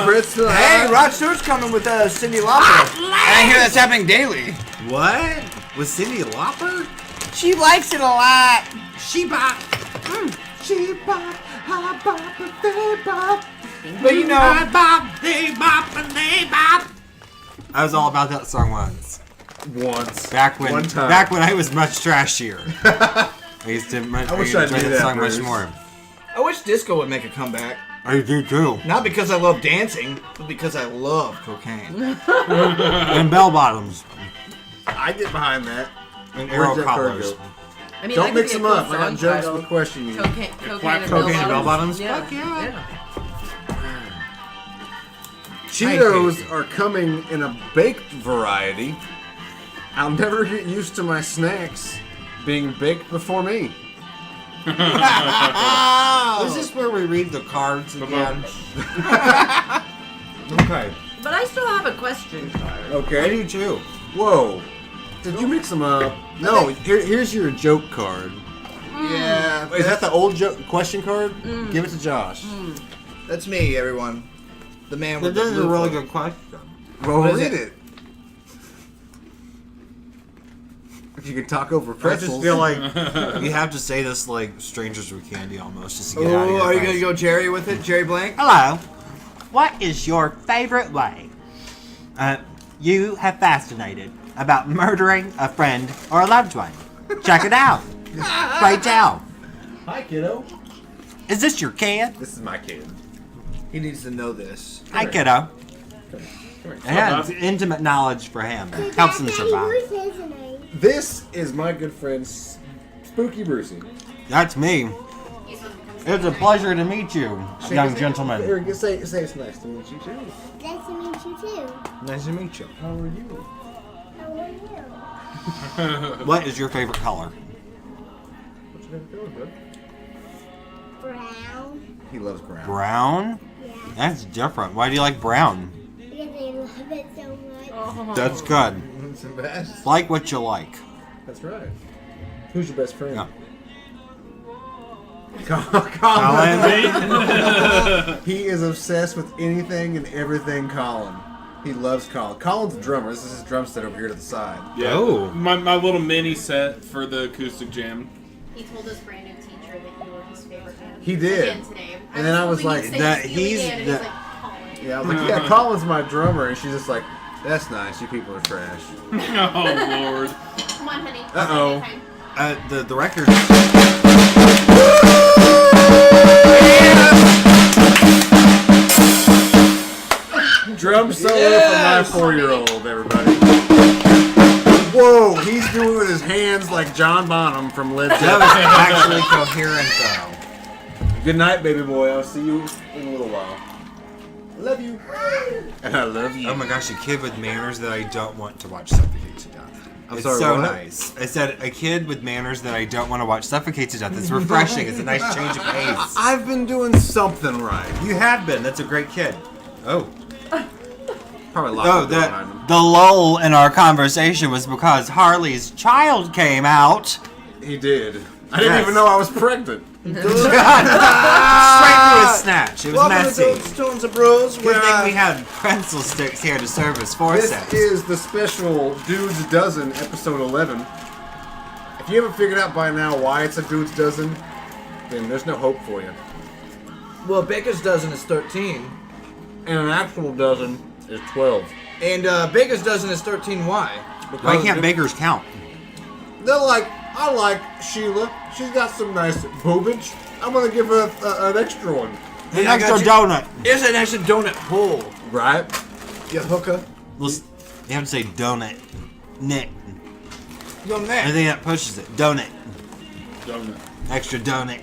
Pretzel. Hey, Rod Stewart's coming with Cyndi Lauper. And I hear that's happening daily. What? Was Cyndi Lauper? She likes it a lot. She bop. She bop, ha bop, they bop. But you know, bop, they bop, and they bop. I was all about that song once. Once. Back when One time. I was much trashier. I used to I wish I enjoy knew that that, song much Bruce. more. I wish disco would make a comeback. I do too. Not because I love dancing, but because I love cocaine. And bell bottoms. I get behind that. And Where'd arrow that card collars. go? I mean, Don't that mix could them be a up. cool I got song jokes title. with question you. Cocaine and Cocaine and bell bottoms. bottoms? Yeah. Fuck yeah. Cheetos are coming in a baked variety. I'll never get used to my snacks being baked before me. Is this where we read the cards again? Okay. But I still have a question card. I Okay. do too. Whoa. Did you mix them up? No. Here's your joke card. Yeah, Is that the old joke question card? Give it to Josh. that's me, everyone. The man with This the is a blue really phone. good question. Well, What is read it? it. If you can talk over I pretzels. just feel like you have to say this like strangers with candy almost just to get out of Oh, your are you face. gonna go Jerry with it? Jerry Blank? Hello. What is your favorite way you have fascinated about murdering a friend or a loved one? Check it out. Pray tell. Hi, kiddo. Is this your kid? This is my kid. He needs to know this. Hi, kiddo. Yeah, it's intimate knowledge for him. Helps him survive. This is my good friend Spooky Brucey. That's me. It's a pleasure to meet you, young gentleman. Eric, say it's nice to meet you too. Nice to meet you too. Nice to meet you. How are you? How are you? What is your favorite color? What's your favorite color, bud? Brown. He loves brown. Brown? Yeah. That's different. Why do you like brown? Because I love it so much. That's good. That's the best. Like what you like. That's right. Who's your best friend? Yeah. Colin. He is obsessed with anything and everything Colin. He loves Colin. Colin's a drummer. This is his drum set over here to the side. Yeah. Oh. My little mini set for the acoustic jam. He told his brand new teacher that you were his favorite band. He did. Again today. And then I was hoping like, you'd say that Steely he's Dan, and the- he's like, Colin. Yeah, I was like, yeah, Collin's my drummer, and she's just like, that's nice. You people are trash. Oh Lord. Come on, honey. Uh-oh. The record. Drum solo for my 4-year-old, everybody. Whoa, he's doing it with his hands like John Bonham from Led That was Zeppelin. actually coherent though. Good night, baby boy. I'll see you in a little while. I love you. And I love you. Oh my gosh, a kid with manners that I don't want to watch suffocate to death. I'm It's sorry, so what? nice. I said a kid with manners that I don't want to watch suffocate to death. It's refreshing. It's a nice change of pace. I've been doing something right. You have been. That's a great kid. Oh. Probably locked Oh, the door behind him. The lull in our conversation was because Harley's child came out. He did. I didn't Yes. even know I was pregnant. Straight to a snatch. It was messy. Stones of Bros. Good thing we had pencil sticks here to serve as This forceps. is the special Dude's Dozen, episode 11. If you haven't figured out by now why it's a Dude's Dozen, then there's no hope for you. Well, Baker's dozen is 13, And an actual dozen is 12. and Baker's dozen is 13. Why? Why can't bakers count? They're like, I like Sheila. She's got some nice boobage. I'm gonna give her an extra one. An I got extra you. donut. Here's an extra donut hole. Right? You hooker. You have to say donut. Nick. Yo, man. Anything that pushes it. Donut. Donut. Extra donut.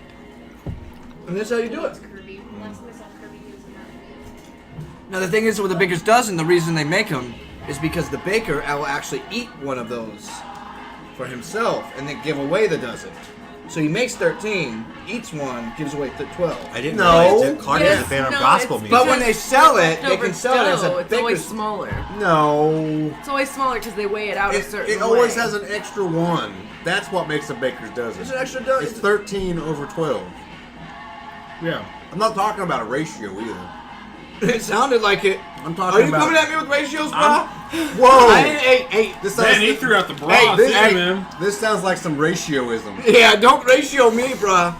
And that's how you do it. Kirby. Unless I saw Kirby using that. Now the thing is with the Baker's dozen, the reason they make them is because the baker will actually eat one of those for himself and then give away the dozen. So he makes 13, eats one, gives away 12. I didn't No. realize that Clark is Yes, a fan of no, gospel it's music. But when they sell it, they leftover can sell it as dough. a It's always baker's. smaller. No. It's always smaller because they weigh it out a It, certain it always way. has an extra one. That's what makes a baker's dozen. It's an extra dozen. It's 13 over 12. Yeah. I'm not talking about a ratio either. It sounded like it. I'm Are talking you about. coming at me with ratios, bro? Whoa! Hey. This sounds, Man, he threw out the bra Hey, too, this- man. this sounds like some ratioism. Yeah, don't ratio me, bruh.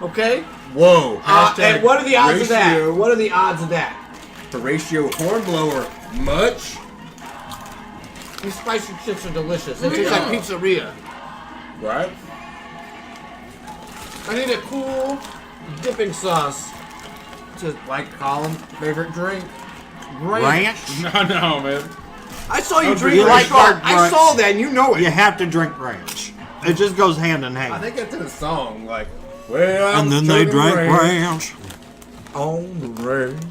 Okay? Whoa! And what are the odds of that? ratio. What are the odds of that? The ratio hornblower. Much? These spicy chips are delicious. It tastes like pizzeria. Right? I need a cool dipping sauce. To, Like Colin's favorite drink. Ranch? No, man. I saw you Oh, drink you like dark I brunch? saw that, and you know it. You have to drink ranch. It just goes hand in I hand. think that's in a song. Like, well, And then they drank ranch. on the ranch.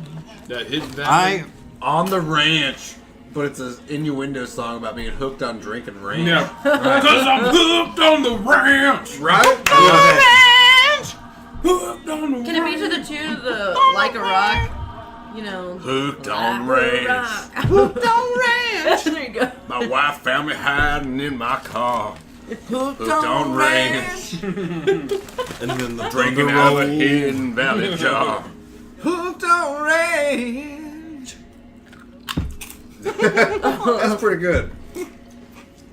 That hidden valley. On the ranch. But it's an innuendo song about being hooked on drinking ranch. Yeah. Because I'm hooked on the ranch. Right? Hooked on the Can it be to the tune of the Like a Rock? You know. Hooked on Like a ranch. rock. Hooked on ranch. There you go. My wife found me hiding in my car. Hooked on ranch. And then the Drinking booger out of a roll. hidden valley jar. Hooked on range. That's pretty good.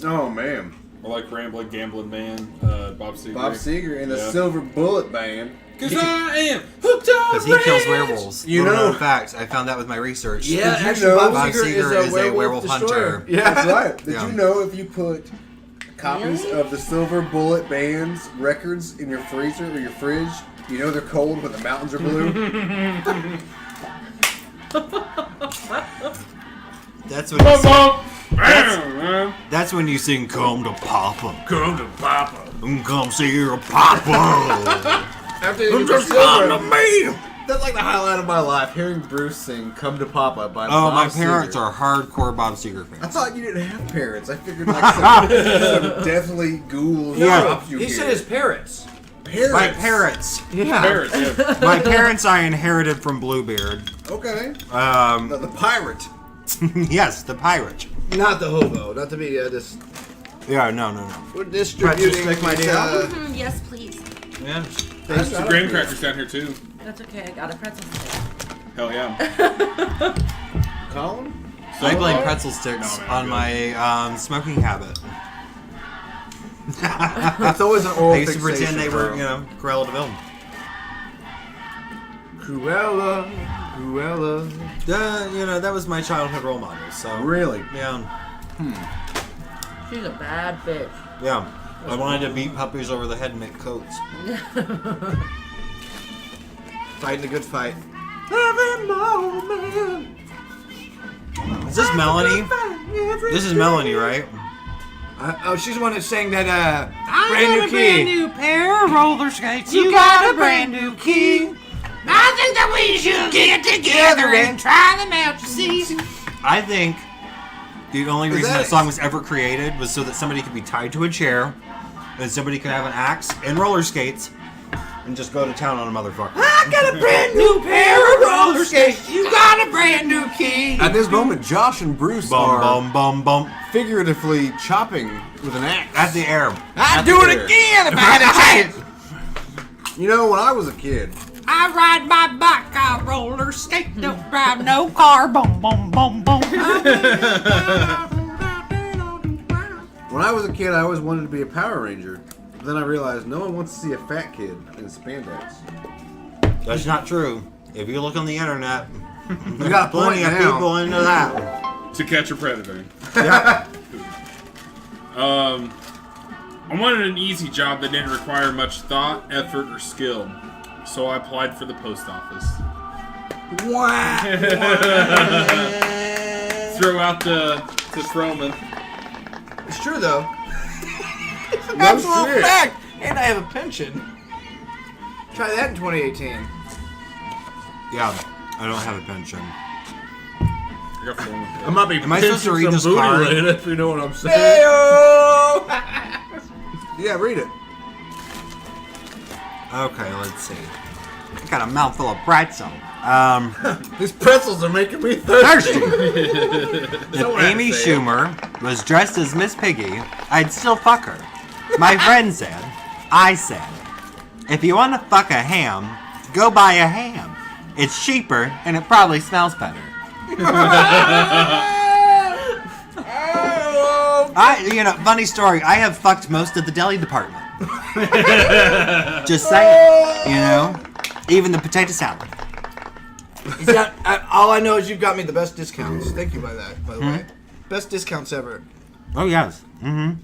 Oh, man. I like Rambling Gambling Man, Bob Seger. Bob Seger and the Yeah. Silver Bullet Band. Because I am hooked on Because he kills werewolves. You Little know- known fact, I found that with my research. Yeah, Did you actually, know Bob Bob Seger is a werewolf destroyer. hunter. Yeah. That's right. Did Yeah. you know if you put copies of the Silver Bullet Band's records in your freezer or your fridge, you know they're cold when the mountains are blue? That's when you sing, Man. That's when you sing "Come to Papa." Come to Papa. Come see your Papa. After you get the silver. me! That's like the highlight of my life, hearing Bruce sing "Come to Papa" by Oh, Bob my parents Seger. are hardcore Bob Seger I fans. thought you didn't have parents. I figured like some deathly ghouls. Yeah. dropped you He here. said his parents. parents. My parents. Yeah. Parents, yeah. My parents I inherited from Bluebeard. Okay. The pirate. yes, the pirate. Not the hobo. Not to be this. Yeah, no. We're distributing. stick, my this, dear. Yes, please. Yeah. There's some graham crackers down here, too. That's okay. I got a pretzel stick. Hell yeah. Colin? I blame pretzel sticks on my smoking habit. It's always an oral I used to pretend fixation, they were, bro. Cruella de Vil. Cruella. Cruella. That was my childhood role model. So Really? yeah, She's a bad bitch. yeah. I wanted to beat puppies over the head and make coats. Fighting a good fight. Is this Melanie? This is Melanie, right? She's the one that sang that brand new key. new pair of roller skates. You got a brand new key. I think that we should get together and try them out, you see. I think the only reason that song was ever created was so that somebody could be tied to a chair and somebody could have an axe and roller skates and just go to town on a motherfucker. I got a brand new pair of roller skates. You got a brand new key. At this moment, Josh and Bruce Bum, are bum, bum, bum. figuratively chopping with an axe. At the air. I do it again if I had a chance. You know, when I was a kid, I ride my bike, I roller skate, don't drive no car, boom, boom, boom, boom. When I was a kid, I always wanted to be a Power Ranger. But then I realized no one wants to see a fat kid in spandex. That's not true. If you look on the internet, You got a point plenty of now. people into that. To catch a predator. Yeah. I wanted an easy job that didn't require much thought, effort, or skill. So I applied for the post office. Throw out to Froman. It's true though. It's an No absolute shit. fact. And I have a pension. Try that in 2018. Yeah, I don't have a pension. I got Froman. I might be Am I supposed to read this booty card? in it, if you know what I'm saying. Heyo! Yeah, read it. Okay, let's see. I got a mouthful of pretzel. These pretzels are making me thirsty. If Amy Schumer was dressed as Miss Piggy, I'd still fuck her. My friend said, I said, if you want to fuck a ham, go buy a ham. It's cheaper and it probably smells better. Funny story, I have fucked most of the deli department. Just saying, even the potato salad. All I know is you've got me the best discounts. Thank you by the way. Best discounts ever. Oh, yes. Mm-hmm.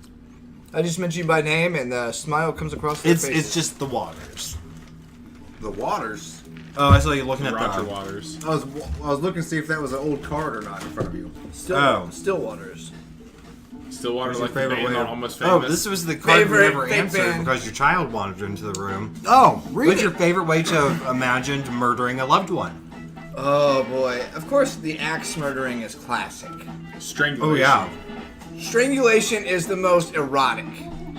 I just mentioned you by name, and the smile comes across their faces. It's just the waters. The Waters. Oh, I saw you looking at Roger the Waters. I was looking to see if that was an old card or not in front of you. Stillwaters. Stillwater, What's like your the favorite band way on of- Almost Oh, Famous. this was the card you Favorite never fake answered band. because your child wandered into the room. Oh, read What's it. your favorite way to have imagined murdering a loved one? Oh boy. Of course, the axe murdering is classic. Strangulation. Oh, yeah. Strangulation is the most erotic.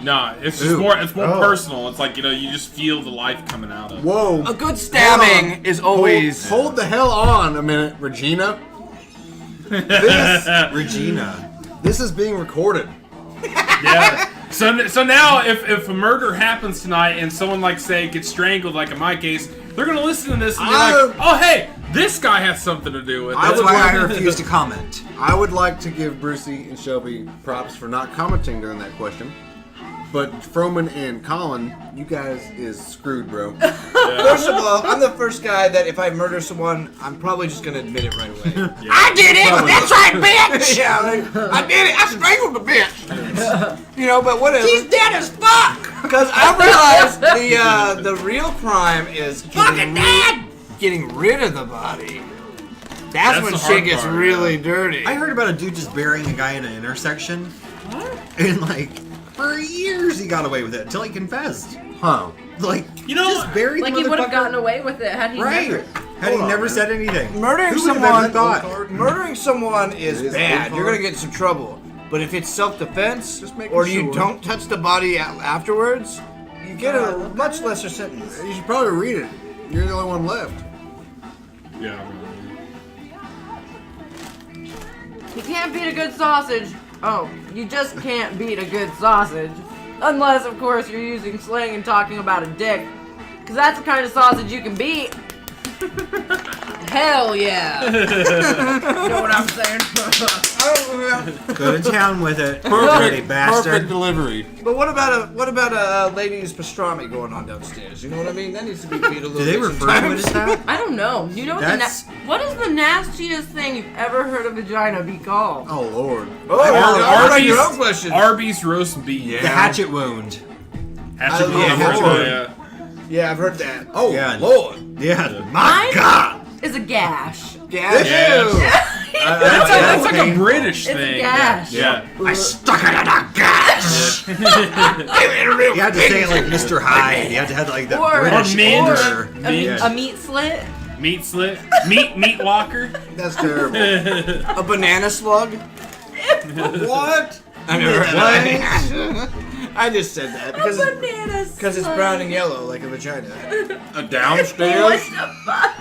Nah, it's just Ooh. more Oh. personal. It's like, you just feel the life coming out of it. Whoa. A good stabbing is always. Hold the hell on a minute, Regina. Regina. This is being recorded. Yeah. So now, if a murder happens tonight and someone, say, gets strangled, like in my case, they're going to listen to this and be like, oh, hey, this guy has something to do with it. That's why I refuse to comment. I would like to give Brucey and Shelby props for not commenting during that question. But Froman and Collin, you guys is screwed, bro. First of all, I'm the first guy that if I murder someone, I'm probably just gonna admit it right away. I did it! That's right, bitch! Yeah, I did it. I strangled the bitch. But whatever. She's dead as fuck! Because I realized the real crime is Fucking dead! getting rid of the body. That's when the shit hard gets part, really dirty. I heard about a dude just burying a guy in an intersection. What? And, for years he got away with it until he confessed. Huh. Just bury the Like he would have motherfucker. gotten away with it had he Right. never. Had he never said anything. Murdering Who would have someone, ever thought? murdering someone is It is bad. old You're gonna card. get in some trouble. But if it's self-defense, Just making or you sure. don't touch the body afterwards, you get a much lesser sentence. You should probably read it. You're the only one left. Yeah. You can't beat a good sausage. Oh, you just can't beat a good sausage. Unless, of course, you're using slang and talking about a dick. Because that's the kind of sausage you can beat. Hell yeah. You know what I'm saying? Go to town with it, dirty bastard. Perfect delivery. But what about a lady's pastrami going on downstairs? You know what I mean? That needs to be beat a little Do they bit refer to it as that? I don't know. You know what That's- what is the nastiest thing you've ever heard a vagina be called? Oh Lord. What about your own question? Arby's roast beef. The hatchet wound. Hatchet Oh, yeah, beef. Lord. Yeah. Yeah, I've heard that. Oh Yeah. Lord. Yeah. Mine My God. is a gash. Gash. That's like a British It's a thing. gash. Yeah. I stuck it in a gash. You had to say it like Mr. Hyde. You had to have like that Or- British or mint. order. A meat slit. Meat slit. Meat locker. That's terrible. A banana slug? What? I never heard that. I just said that because it's brown and yellow like a vagina. A downstairs.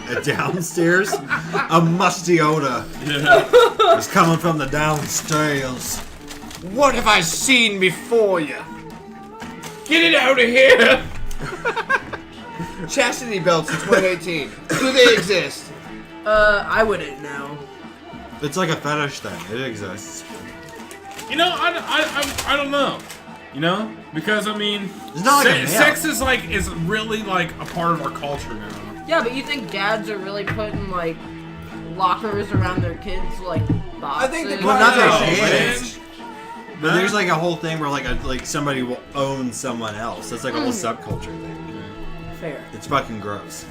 A downstairs, a musty odor is coming from the downstairs. What have I seen before you? Get it out of here! Chastity belts in 2018. Do they exist? I wouldn't know. It's like a fetish thing. It exists. You know, I don't know. You know, because I mean, It's not like a male. sex is really like a part of our culture now. Yeah, but you think dads are really putting like lockers around their kids like boxes? I think the Well, not that Oh, shit. But there's like a whole thing where like somebody will own someone else. That's like a whole subculture thing. Fair. It's fucking gross.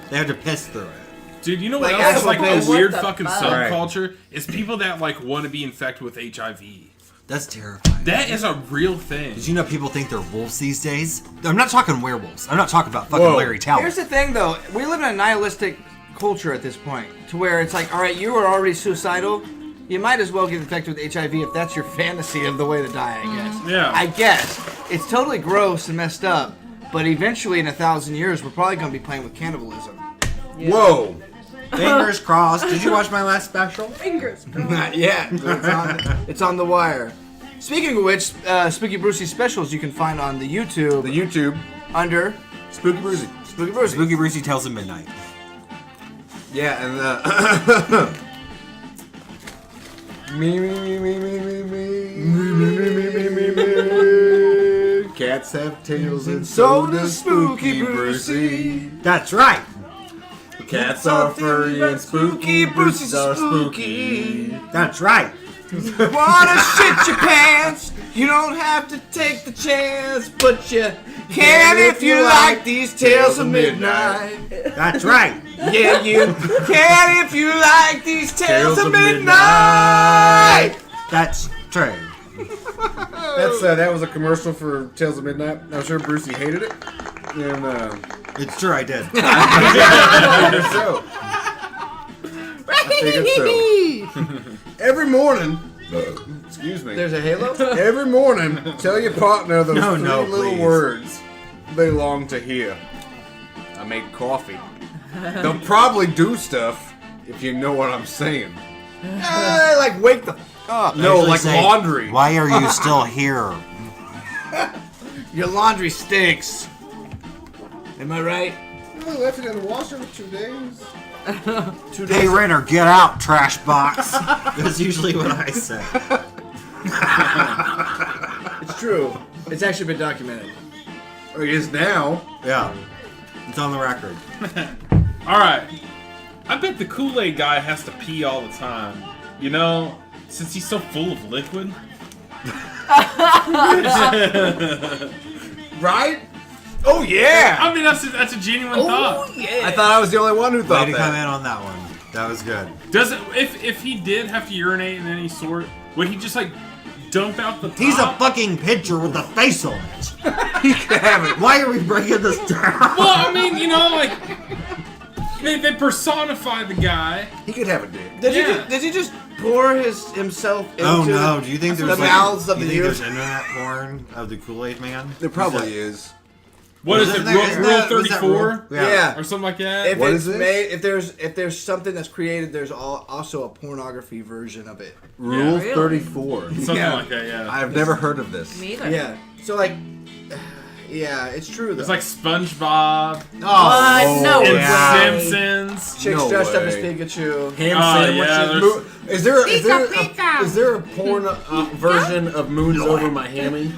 They have to piss through it. Dude, you know what Like else is actual like piss? a weird What the fucking fuck? subculture? Is people that like want to be infected with HIV. That's terrifying. That is a real thing. Did you know people think they're wolves these days? I'm not talking werewolves. I'm not talking about fucking Larry Talbot. Here's the thing, though. We live in a nihilistic culture at this point, to where it's like, all right, you are already suicidal. You might as well get infected with HIV if that's your fantasy of the way to die, I guess. Yeah. I guess. It's totally gross and messed up, but eventually in 1,000 years, we're probably going to be playing with cannibalism. Whoa. Fingers crossed. Did you watch my last special? Fingers. Not yet. It's on the wire. Speaking of which, Spooky Brucey specials you can find on the YouTube. The YouTube. Under Spooky Brucey. Spooky Brucey. Spooky Brucey Tales of Midnight. Yeah, and me. Cats have tails and so does Spooky Brucey. That's right. Cats are furry and Spooky Brucey's are spooky. That's right. Wanna shit your pants? You don't have to take the chance, but you can if you like these tales of midnight. That's right. Yeah, you can if you like these tales of midnight. That's true. That was a commercial for Tales of Midnight. I'm sure Brucey hated it. And It's true, I did. I figured so. Every morning, excuse me. There's a halo? Every morning, tell your partner those No, three no, little please. words they long to hear. I make coffee. They'll probably do stuff if you know what I'm saying. Like wake the up. No, Actually like say, laundry. Why are you still here? Your laundry stinks. Am I right? I left it in the washer for 2 days. Hey, Renner, get out, trash box. That's usually what I say. It's true. It's actually been documented. Or it is now. Yeah. It's on the record. All right. I bet the Kool-Aid guy has to pee all the time. You know, since he's so full of liquid. Right? Oh yeah! I mean, that's a genuine thought. yeah! I thought I was the only one who Way thought to come that. in on that one. That was good. Does it? If he did have to urinate in any sort, would he just like dump out the top? He's a fucking pitcher with a face on it. He can have it. Why are we breaking this down? Well, I mean, you know, like they personify the guy. He could have a dick. Did he just pour himself into Oh no! Do you think there's the mouths of do the you think youth? there's internet porn of the Kool-Aid Man? There probably is. What is it? Isn't that- isn't Rule that- was that 34 Yeah. or something like that? If What it's is this? made, if there's something that's created, there's also a pornography version of it. Rule Really? 34. Something Yeah. like that. Yeah. I've never heard of this. Me either. Yeah. So like, Yeah, it's true though. It's like SpongeBob What? No and way. Simpsons. Chicks No dressed up as way. Pikachu. Ham Oh, sandwiches. yeah, there's- Is there a porn version of Moons Over My Hammy?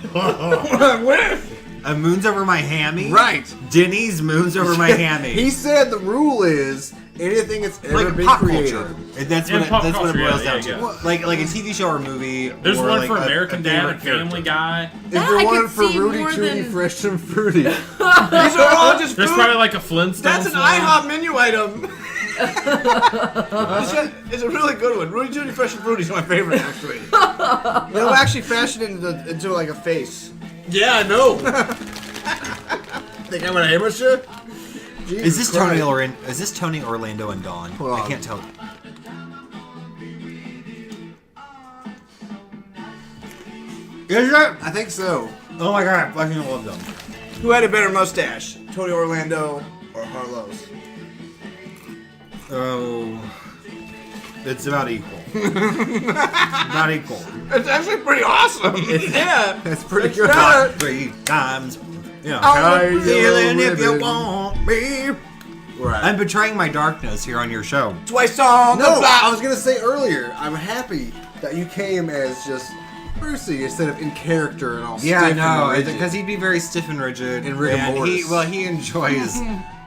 A moon's over my hammy? Right. Denny's moon's over my hammy. He said the rule is anything that's ever like been pop created. culture. And that's In what pop it culture, boils yeah, down yeah, to. yeah. Like a TV show or movie. There's or one like for a American Dad favorite and Family character. Guy. Is That there I one could for see Rudy more Tooty than- Fresh and Fruity? These are all just There's food. probably like a Flintstones That's an one. IHOP menu item. It's a really good one. Rudy Tooty Fresh and Fruity is my favorite, actually. They'll actually fashion it into like a face. Yeah, I know. Think I'm an amateur? Is this Tony Orlando and Dawn? Hold on. I can't tell. Is it? I think so. Oh my god, I fucking love them. Who had a better mustache, Tony Orlando or Harlow's? Oh, it's about equal. Not equal. It's actually pretty awesome. Yeah, That's pretty It's good. better. 3 times. Yeah. Tie your Feeling if you ribbon. want me. Right. I'm betraying my darkness here on your show. Twice on the No, block. I was gonna say earlier. I'm happy that you came as just Brucey instead of in character and all. Yeah, stiff no, and rigid. because he'd be very stiff and rigid. And rigor mortis. he enjoys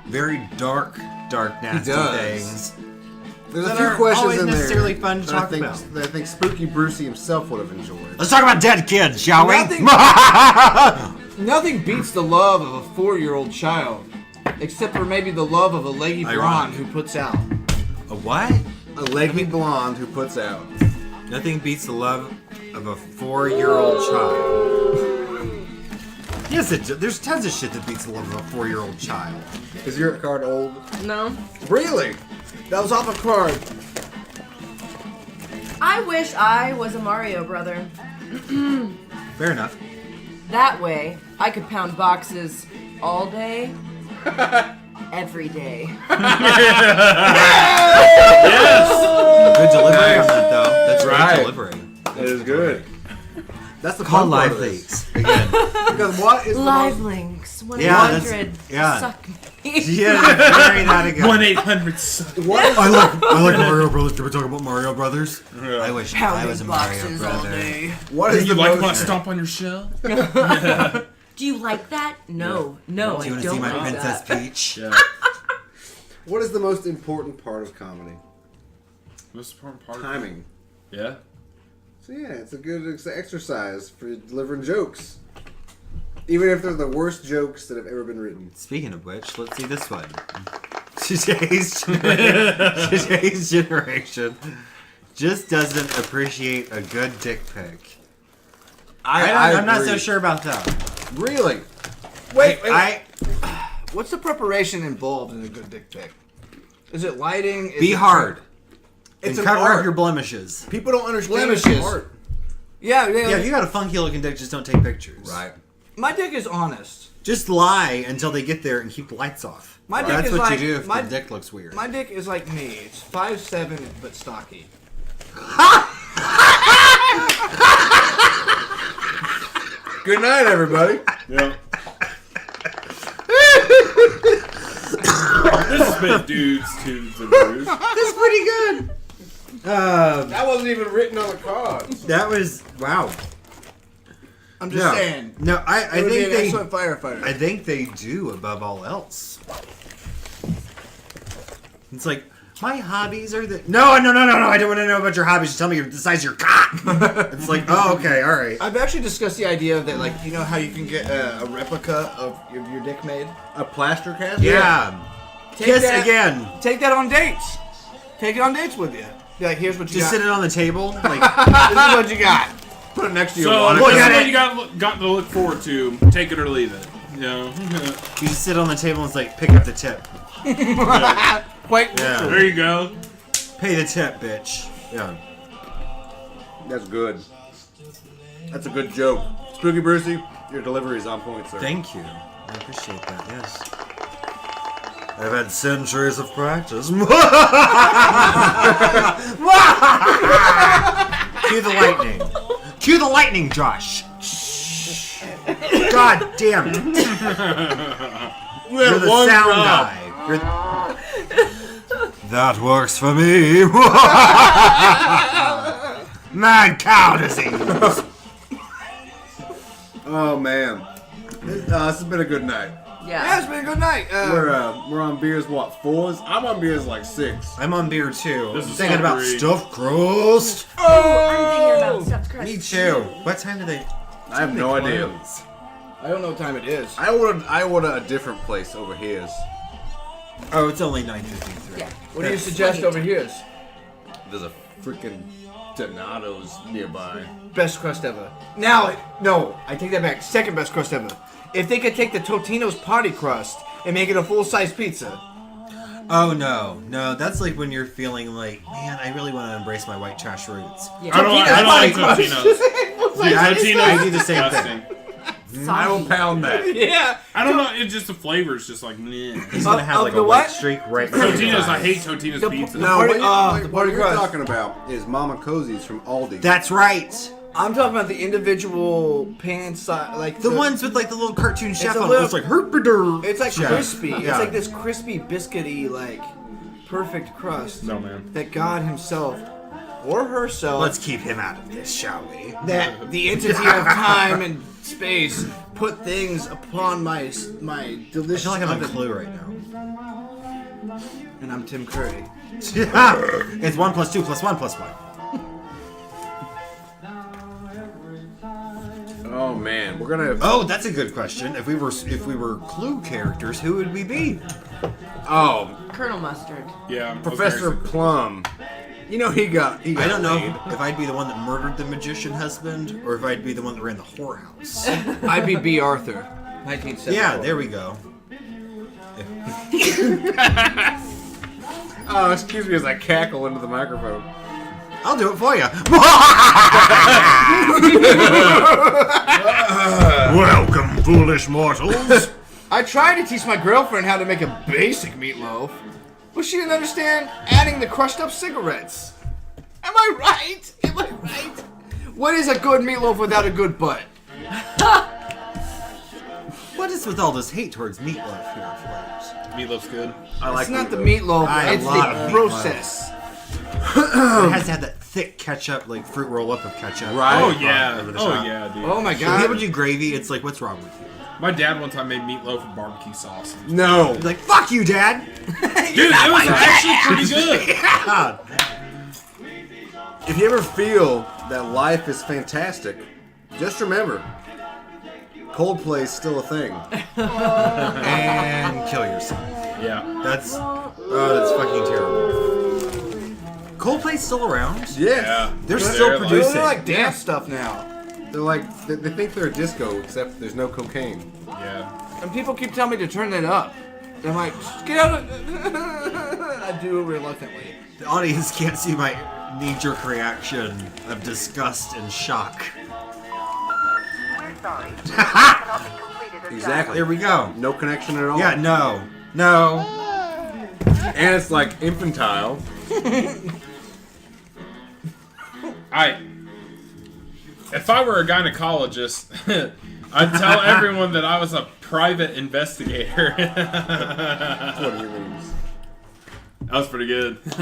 very dark, nasty does. things. There's a that few aren't questions always in there necessarily fun to that talk I think, about. that I think Spooky Brucey himself would have enjoyed. Let's talk about dead kids, shall we? Nothing- Nothing beats the love of a 4-year-old child, except for maybe the love of a leggy blonde Ironic. who puts out. A what? A leggy blonde who puts out. Nothing beats the love of a 4-year-old child. Yes, there's tons of shit that beats the love of a 4-year-old child. Is your card old? No. Really? That was off a card. I wish I was a Mario brother. Fair enough. That way, I could pound boxes all day, every day. Yes. Good delivery on that, though. That's Right. great delivery. That is good. That's the Call fun part live of this. leaks again. Because what is the Live most... links. Yeah, 1-800. yeah. Suck me. Yeah, bury that again. 1-800 suck. What is I like Mario Brothers. Can we talk about Mario Brothers? I wish I was a Mario boxes all brother. day. What is You the like most... when I stomp on your shell? Do you like that? No. No, Do I you want to don't see my like Princess that. Peach? Yeah. What is the most important part of comedy? Most important part. Timing. Yeah. So yeah, it's a good exercise for delivering jokes. Even if they're the worst jokes that have ever been written. Speaking of which, let's see this one. Today's generation just doesn't appreciate a good dick pic. I'm not so agree. sure about that. Really? Wait. What's the preparation involved in a good dick pic? Is it lighting? Is Be it- hard. It's And an cover art. up your blemishes. People don't understand Blemishes. art. Yeah. Yeah, if you got a funky looking dick, just don't take pictures. Right. My dick is honest. Just lie until they get there and keep the lights off. My dick That's is what like you do if my the dick looks weird. My dick is like me. It's 5'7" but stocky. Good night, everybody. Yeah. This has been Dudes, Tubes, and Brews. That's pretty good. That wasn't even written on the cards. That was wow. I'm just No, saying. no, I It would be think an they. excellent firefighter. I think they do above all else. It's like my hobbies are the no. I don't want to know about your hobbies. Just tell me the size of your cock. It's like, oh, okay, all right. I've actually discussed the idea that, like, you know how you can get a replica of your dick made? A plaster cast? Yeah. Take Kiss that- again. Take that on dates. Take it on dates with you. Be like, here's what you Just got. sit it on the table. Like, This is what you got. Put it next to So your this water. is at what it. you got to look forward to. Take it or leave it. You know. you just sit on the table and it's like, pick up the tip. Quite Yeah. There you go. Pay the tip, bitch. Yeah. That's good. That's a good joke. Spooky Brucey, your delivery is on point, sir. Thank you. I appreciate that, yes. I've had centuries of practice. Cue the lightning. Cue the lightning, Josh. God damn it! You're the one sound job. guy. That works for me. Mad cow disease. Oh man, this has been a good night. Yeah, it's been a good night. We're on beers what 4s? I'm on beers like 6. I'm on beer too. This is Thinking about slippery. stuffed crust. I'm thinking about stuffed crust. Me too. What time do they? I have no idea. close? I don't know what time it is. I ordered a different place over here. Oh, it's only 9:53. Yeah. What do you suggest over here? There's a freaking Donato's nearby. Best crust ever. Now, no, I take that back. Second best crust ever. If they could take the Totino's party crust and make it a full-size pizza. Oh no, that's like when you're feeling like, man, I really want to embrace my white trash roots. Yeah. I don't like Totino's. I Totino's do the same disgusting. thing. I will pound that. Yeah. I don't know. It's just the flavor's just like meh. He's gonna have Of like the a white what? streak right through his Totino's. I eyes. hate Totino's The- pizza. No, party- what the you're crust. talking about is Mama Cozy's from Aldi. That's right. I'm talking about the individual pan size, like The ones with like the little cartoon chef a on it. little- It's like herpader. It's like chef. crispy. Yeah. It's like this crispy, biscuity, like perfect crust. No, man. That God Himself or herself, Let's keep him out of this, shall we? that the entity of time and space put things upon my I delicious feel like I'm on oven. Clue right now. And I'm Tim Curry. It's 1 + 2 + 1 + 1. Oh man, we're gonna. Oh, that's a good question. If we were Clue characters, who would we be? Oh, Colonel Mustard. Yeah, Professor Plum. You know he got. I don't know if I'd be the one that murdered the magician husband, or if I'd be the one that ran the whorehouse. I'd be B. Arthur, 1974. Yeah, there we go. Oh, excuse me as I cackle into the microphone. I'll do it for you. Welcome, foolish mortals. I tried to teach my girlfriend how to make a basic meatloaf, but she didn't understand adding the crushed up cigarettes. Am I right? Am I right? What is a good meatloaf without a good butt? What is with all this hate towards meatloaf here, Flames? Meatloaf's good. I like It's not the meatloaf, I it's love the meatloaf. process. It has to have that thick ketchup, like fruit roll up of ketchup. Right. Oh yeah. Over the Oh top. yeah, dude. Oh my When people god. do gravy, it's like, what's wrong with you? My dad one time made meatloaf with barbecue sauce. No. He's like, fuck you, Dad. Dude, it was actually pretty good. God. If you ever feel that life is fantastic, just remember, Coldplay's still a thing. And kill yourself. Yeah. That's fucking terrible. Coldplay's still around. Yes. Yeah. They're They're still like- producing. They're like dance stuff now. They're like, they think they're a disco, except there's no cocaine. Yeah. And people keep telling me to turn that up. I'm like, get out of I do reluctantly. The audience can't see my knee-jerk reaction of disgust and shock. We're sorry. Cannot be completed as Exactly. There we go. No connection at all. Yeah, no. And it's like infantile. If I were a gynecologist, I'd tell everyone that I was a private investigator. That's what he means. That was pretty good. You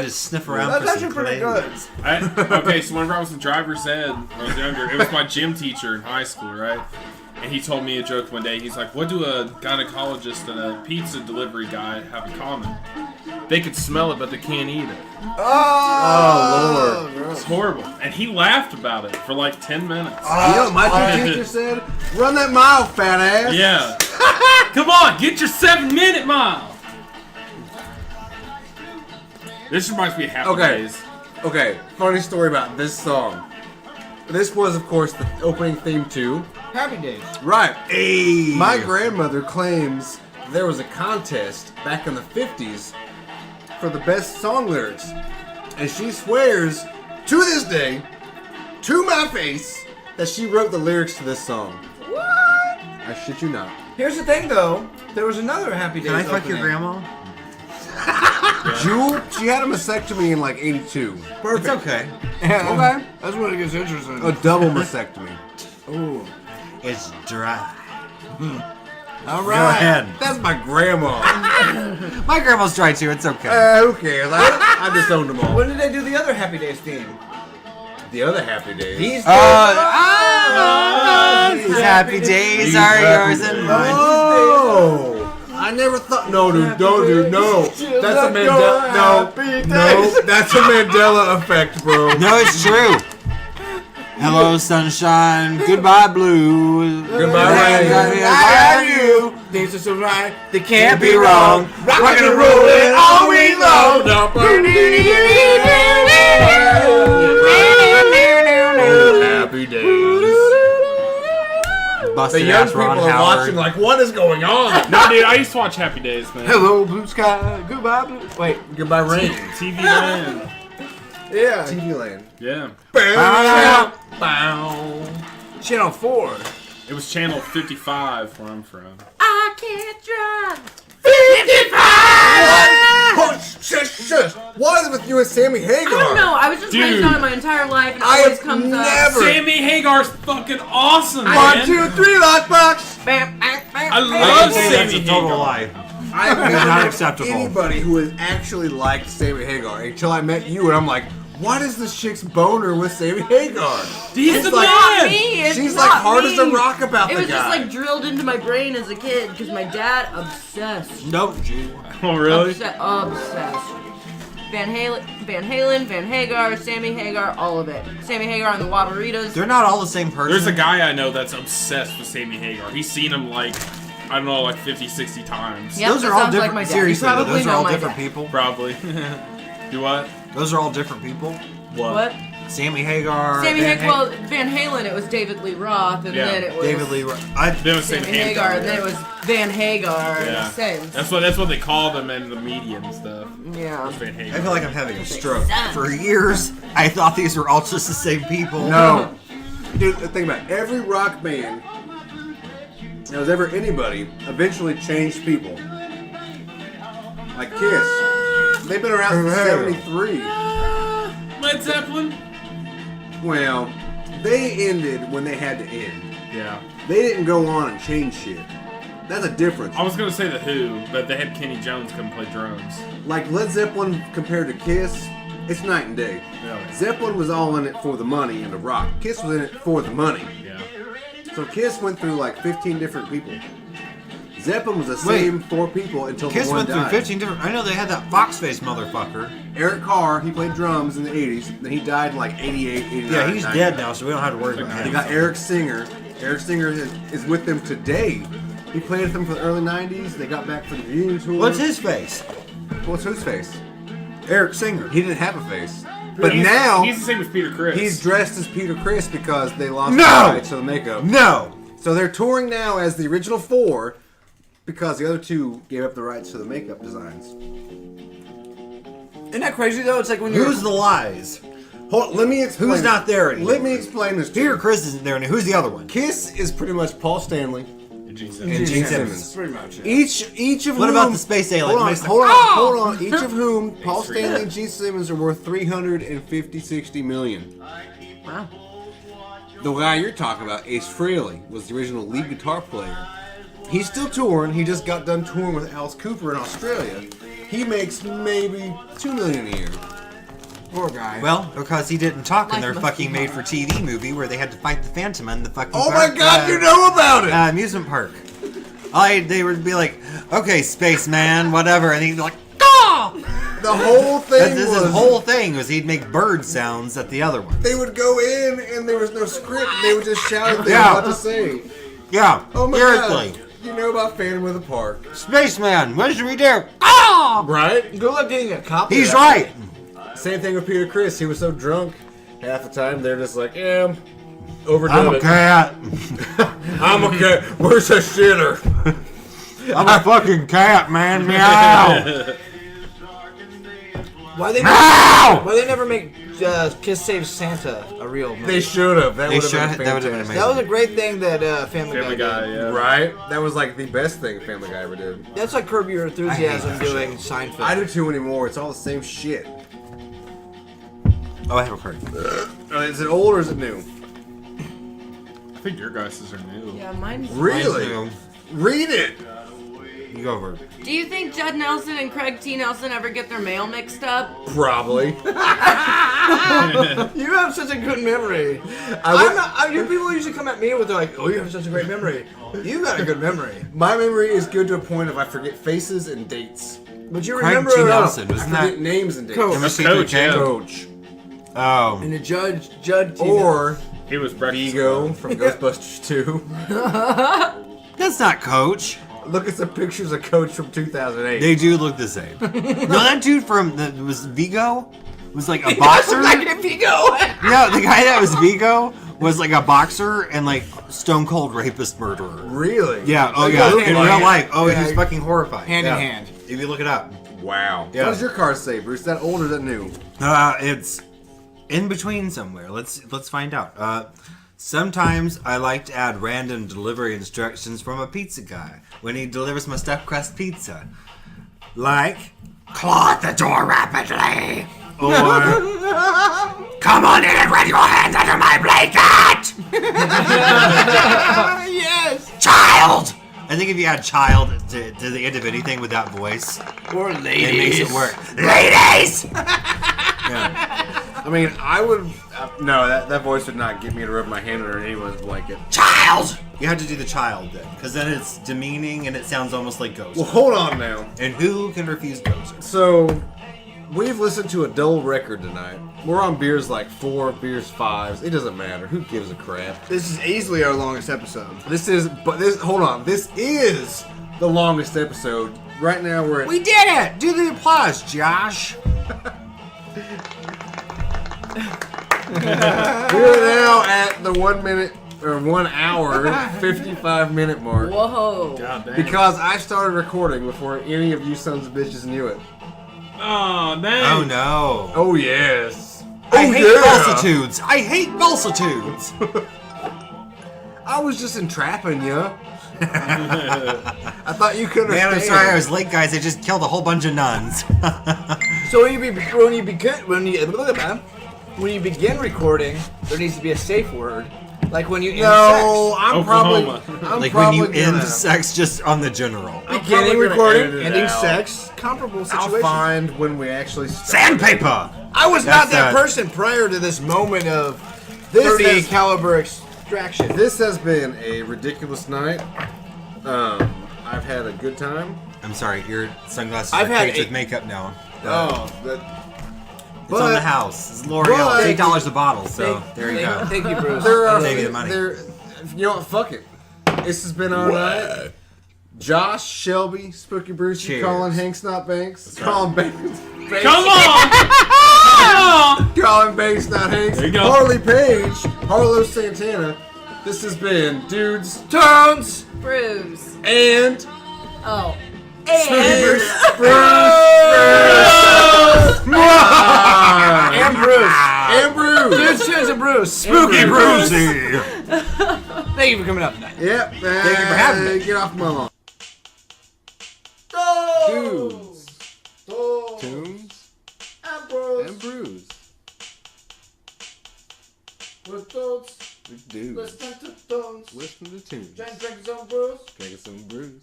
just sniff around That's for some actually pretty claims. good. Okay, so whenever I was in driver's ed, when I was younger, it was my gym teacher in high school, right? And he told me a joke one day. He's like, what do a gynecologist and a pizza delivery guy have in common? They could smell it, but they can't eat it. Oh, Lord. It's horrible. And he laughed about it for like 10 minutes. You know what my teacher said? Run that mile, fat ass. Yeah. Come on, get your 7-minute mile. This reminds me of Happy Okay. Days. Okay, funny story about this song. This was, of course, the opening theme too. Happy Days. Right. Hey. My grandmother claims there was a contest back in the 50s for the best song lyrics. And she swears to this day, to my face, that she wrote the lyrics to this song. What? I shit you not. Here's the thing, though. There was another Happy Days. Can I fuck your opening. grandma? Jewel, she had a mastectomy in like 82. Perfect. It's okay. Okay. That's when it gets interesting. A double mastectomy. Ooh. It's dry. All Go right. ahead. That's my grandma. My grandma's dry too. It's okay. Who cares? I just owned them all. When did they do the other Happy Days theme? The other Happy Days. These Happy days are yours and mine. Oh! I never thought. No, dude, don't, dude, no. That's a Mandela. No, that's a Mandela effect, bro. No, it's true. Hello, sunshine. Goodbye, blue. Goodbye, rain. I love you. Things are so right, they can't be wrong. Rockin' and rollin' all week long. Happy Days. The Busted young ass people Ron are Howard. watching like, what is going on? No, dude, I used to watch Happy Days, man. Hello, blue sky. Goodbye, blue. Wait. Goodbye, rain. TV Land. Yeah. TV Land. Yeah. Bow. Channel 4. It was channel 55 where I'm from. I can't drive. 55! Shush. What is with you and Sammy Hagar? I don't know. I was just Dude. raised on it my entire life, and it I always have comes up. never- Sammy Hagar's fucking awesome, man. 1, 2, 3, lockbox. Bam, bam, bam, I bam. love Say that's Sammy a total Hagar. lie. I've Not never met acceptable. anybody who has actually liked Sammy Hagar until I met you, and I'm like, what is this chick's boner with Sammy Hagar? He's It's the not man. me. It's She's not like hard me. as a rock about It the was just guy. like drilled into my brain as a kid because my dad obsessed. Nope. Oh, really? Obsessed. Van Halen, Van Hagar, Sammy Hagar, all of it. Sammy Hagar and the Wadderitas. They're not all the same person. There's a guy I know that's obsessed with Sammy Hagar. He's seen him like, I don't know, like 50, 60 times. Yep, Those that are all sounds like different. my dad. Seriously, You though, probably those are know all my different dad. people. Probably. Do what? Those are all different people. What? Sammy Hagar. Sammy Van Hagar. Well, Van Halen, it was David Lee Roth, and Yeah. then it was David Lee. Then it was Sammy Sammy Hagar, and then it was Van Hagar. Yeah. In a sense. That's what they call them in the media and stuff. Yeah. Van Hagar. I feel like I'm having a stroke. For years, I thought these were all just the same people. No. Dude, think about it. Every rock band that was ever anybody eventually changed people. Like Kiss. They've been around since 73. Led Zeppelin. Well, they ended when they had to end. Yeah. They didn't go on and change shit. That's a difference. I was gonna say the Who, but they had Kenny Jones come play drums. Like Led Zeppelin compared to Kiss, it's night and day. Really? Zeppelin was all in it for the money and the rock. Kiss was in it for the money. Yeah. So Kiss went through like 15 different people. Zeppelin was the Wait. same 4 people until Kiss the one went through died. 15 different. I know they had that fox face motherfucker. Eric Carr, he played drums in the 80s. Then he died in like 88, 89. Yeah, he's 90. dead now, so we don't have to worry about They him. got Eric Singer. Eric Singer is with them today. He played with them for the early 90s. They got back for the reunion tour. What's his face? What's whose face? Eric Singer. He didn't have a face. But He's- now he's the same as Peter Criss. he's dressed as Peter Criss because they lost No! the rights to the makeup. No! So they're touring now as the original 4 because the other 2 gave up the rights to the makeup designs. Isn't that crazy though? It's like when you're. Who's the lies? Hold on, let me explain. Who's not there anymore? Let me explain this to Peter you. Criss isn't there anymore. Who's the other one? Kiss is pretty much Paul Stanley And Gene and Simmons. Gene Simmons. Simmons. Pretty much. Each of What whom, about the space alien? Hold on. Each of whom, Paul Stanley and Gene Simmons are worth 350-60 million. Wow. The guy you're talking about, Ace Frehley, was the original lead guitar player. He's still touring. He just got done touring with Alice Cooper in Australia. He makes maybe $2 million a year. Poor guy. Well, because he didn't talk in Life their must fucking be hard. made-for-TV movie where they had to fight the Phantom in the fucking Oh park, my God, you know about it! amusement park. They would be like, okay, spaceman, whatever, and he'd be like, "Caw!" The whole thing This was his whole thing was he'd make bird sounds at the other one. they would go in and there was no script. They would just shout what they Yeah. were about to say. Yeah, Oh my seriously. God. You know about Phantom of the Park, Spaceman, what should we do? Ah! right? Good luck getting a copy. He's of that. right. Same thing with Peter Criss. He was so drunk, half the time they're just like, yeah, overdone I'm a it. cat. I'm a cat. Where's the shitter? I'm a fucking cat, man. Meow. Why they? Meow! Why they never make Kiss Saves Santa a real movie? They should have. That They would have should. been That would have been fantastic. amazing. That was a great thing that Family Family Guy Guy, did. yeah. Right? That was like the best thing Family Guy ever did. That's like Curb Your Enthusiasm that doing Seinfeld. I do too anymore. It's all the same shit. Oh, I have a card. Is it old or is it new? I think your guys' are new. Yeah, mine's. Really? Read it. You go over. Do you think Judd Nelson and Craig T. Nelson ever get their mail mixed up? Probably. You have such a good memory. People usually come at me with like, "Oh, you have such a great memory." You got a good memory. My memory is good to a point if I forget faces and dates. But you Craig remember T. Nelson, I wasn't forget that? names and dates. Coach. It was Coach, yeah. Coach. Oh. And the Judd T. Or He was breakfast. Vigo from Ghostbusters 2. That's not Coach. Look at some pictures of Coach from 2008. They do look the same. No, that dude that was Vigo was like a boxer. Vigo. Yeah, the guy that was Vigo was like a boxer and like stone cold rapist murderer. Really? Yeah. Oh Like, yeah. oh, In yeah. real life. Oh, Yeah. he was fucking horrified. Hand in Yeah. hand. If you look it up. Wow. Yeah. What does your car say, Bruce? That old or that new? It's in between somewhere. Let's find out. Sometimes I like to add random delivery instructions from a pizza guy when he delivers my stuffed crust pizza. Like, claw the door rapidly. Or, come on in and run your hands under my blanket. Yes. Child. I think if you add child to the end of anything with that voice, Or ladies. it makes it work. Ladies. Yeah. I mean, I would... no, that voice would not get me to rub my hand under anyone's blanket. Child! You have to do the child then, because then it's demeaning and it sounds almost like Gozer. Well, hold on now. And who can refuse Gozer? So, we've listened to a dull record tonight. We're on beers like 4, beers 5s. It doesn't matter. Who gives a crap? This is easily our longest episode. Hold on. This is the longest episode. Right now we're at... We did it! Do the applause, Josh! We're now at the 1 minute or 1 hour 55 minute mark. Whoa. God damn. Because I started recording before any of you sons of bitches knew it. Oh, dang. Oh no. Oh yes. I hate falsitudes! I hate falsitudes! I was just entrapping you. I thought you could Man, understand. I'm sorry I was late, guys. I just killed a whole bunch of nuns. So when you begin recording, there needs to be a safe word, like when you end No, sex. I'm Oklahoma. probably. I'm Like when you probably end gonna- sex just on the general. I'm Beginning probably gonna recording, edit it ending out. sex, comparable I'll situation. find when we actually start. Sandpaper! I was not that That's person prior to this moment of This 30 has- caliber extraction. This has been a ridiculous night. I've had a good time. I'm sorry, your sunglasses I've are had caked a- with makeup now. Oh, that, It's on the house. It's L'Oreal. but- It's $8 a bottle, so there you go. Thank you, Bruce. Save you the money. You know what? Fuck it. This has been our night. Josh, Shelby, Spooky Brucey, Cheers. Collin Banks-not-Hanks, Collin Banks. Come on! Come on! Collin Banks-not-Hanks, There you go. Harley Page, Harlow Santana. This has been Dudes Tones! Bruce. and Oh. Spooky Bruce. And Bruce. And Bruce. Dudes, Tunes, and Bruce. Spooky Brucey! Thank you for coming out tonight. Yep. Thank you for having me. Get off my lawn. Dudes. Tunes And Bruce. and Brews. With Totes. Dudes. Listen to Tones. Listen to tunes. Drink some Bruce. Drinking some brews.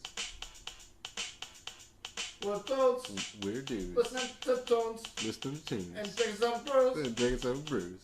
With Totes. We're dudes. Listen to Tones. Listen to tunes. And drink some Bruce. Drinking some brews.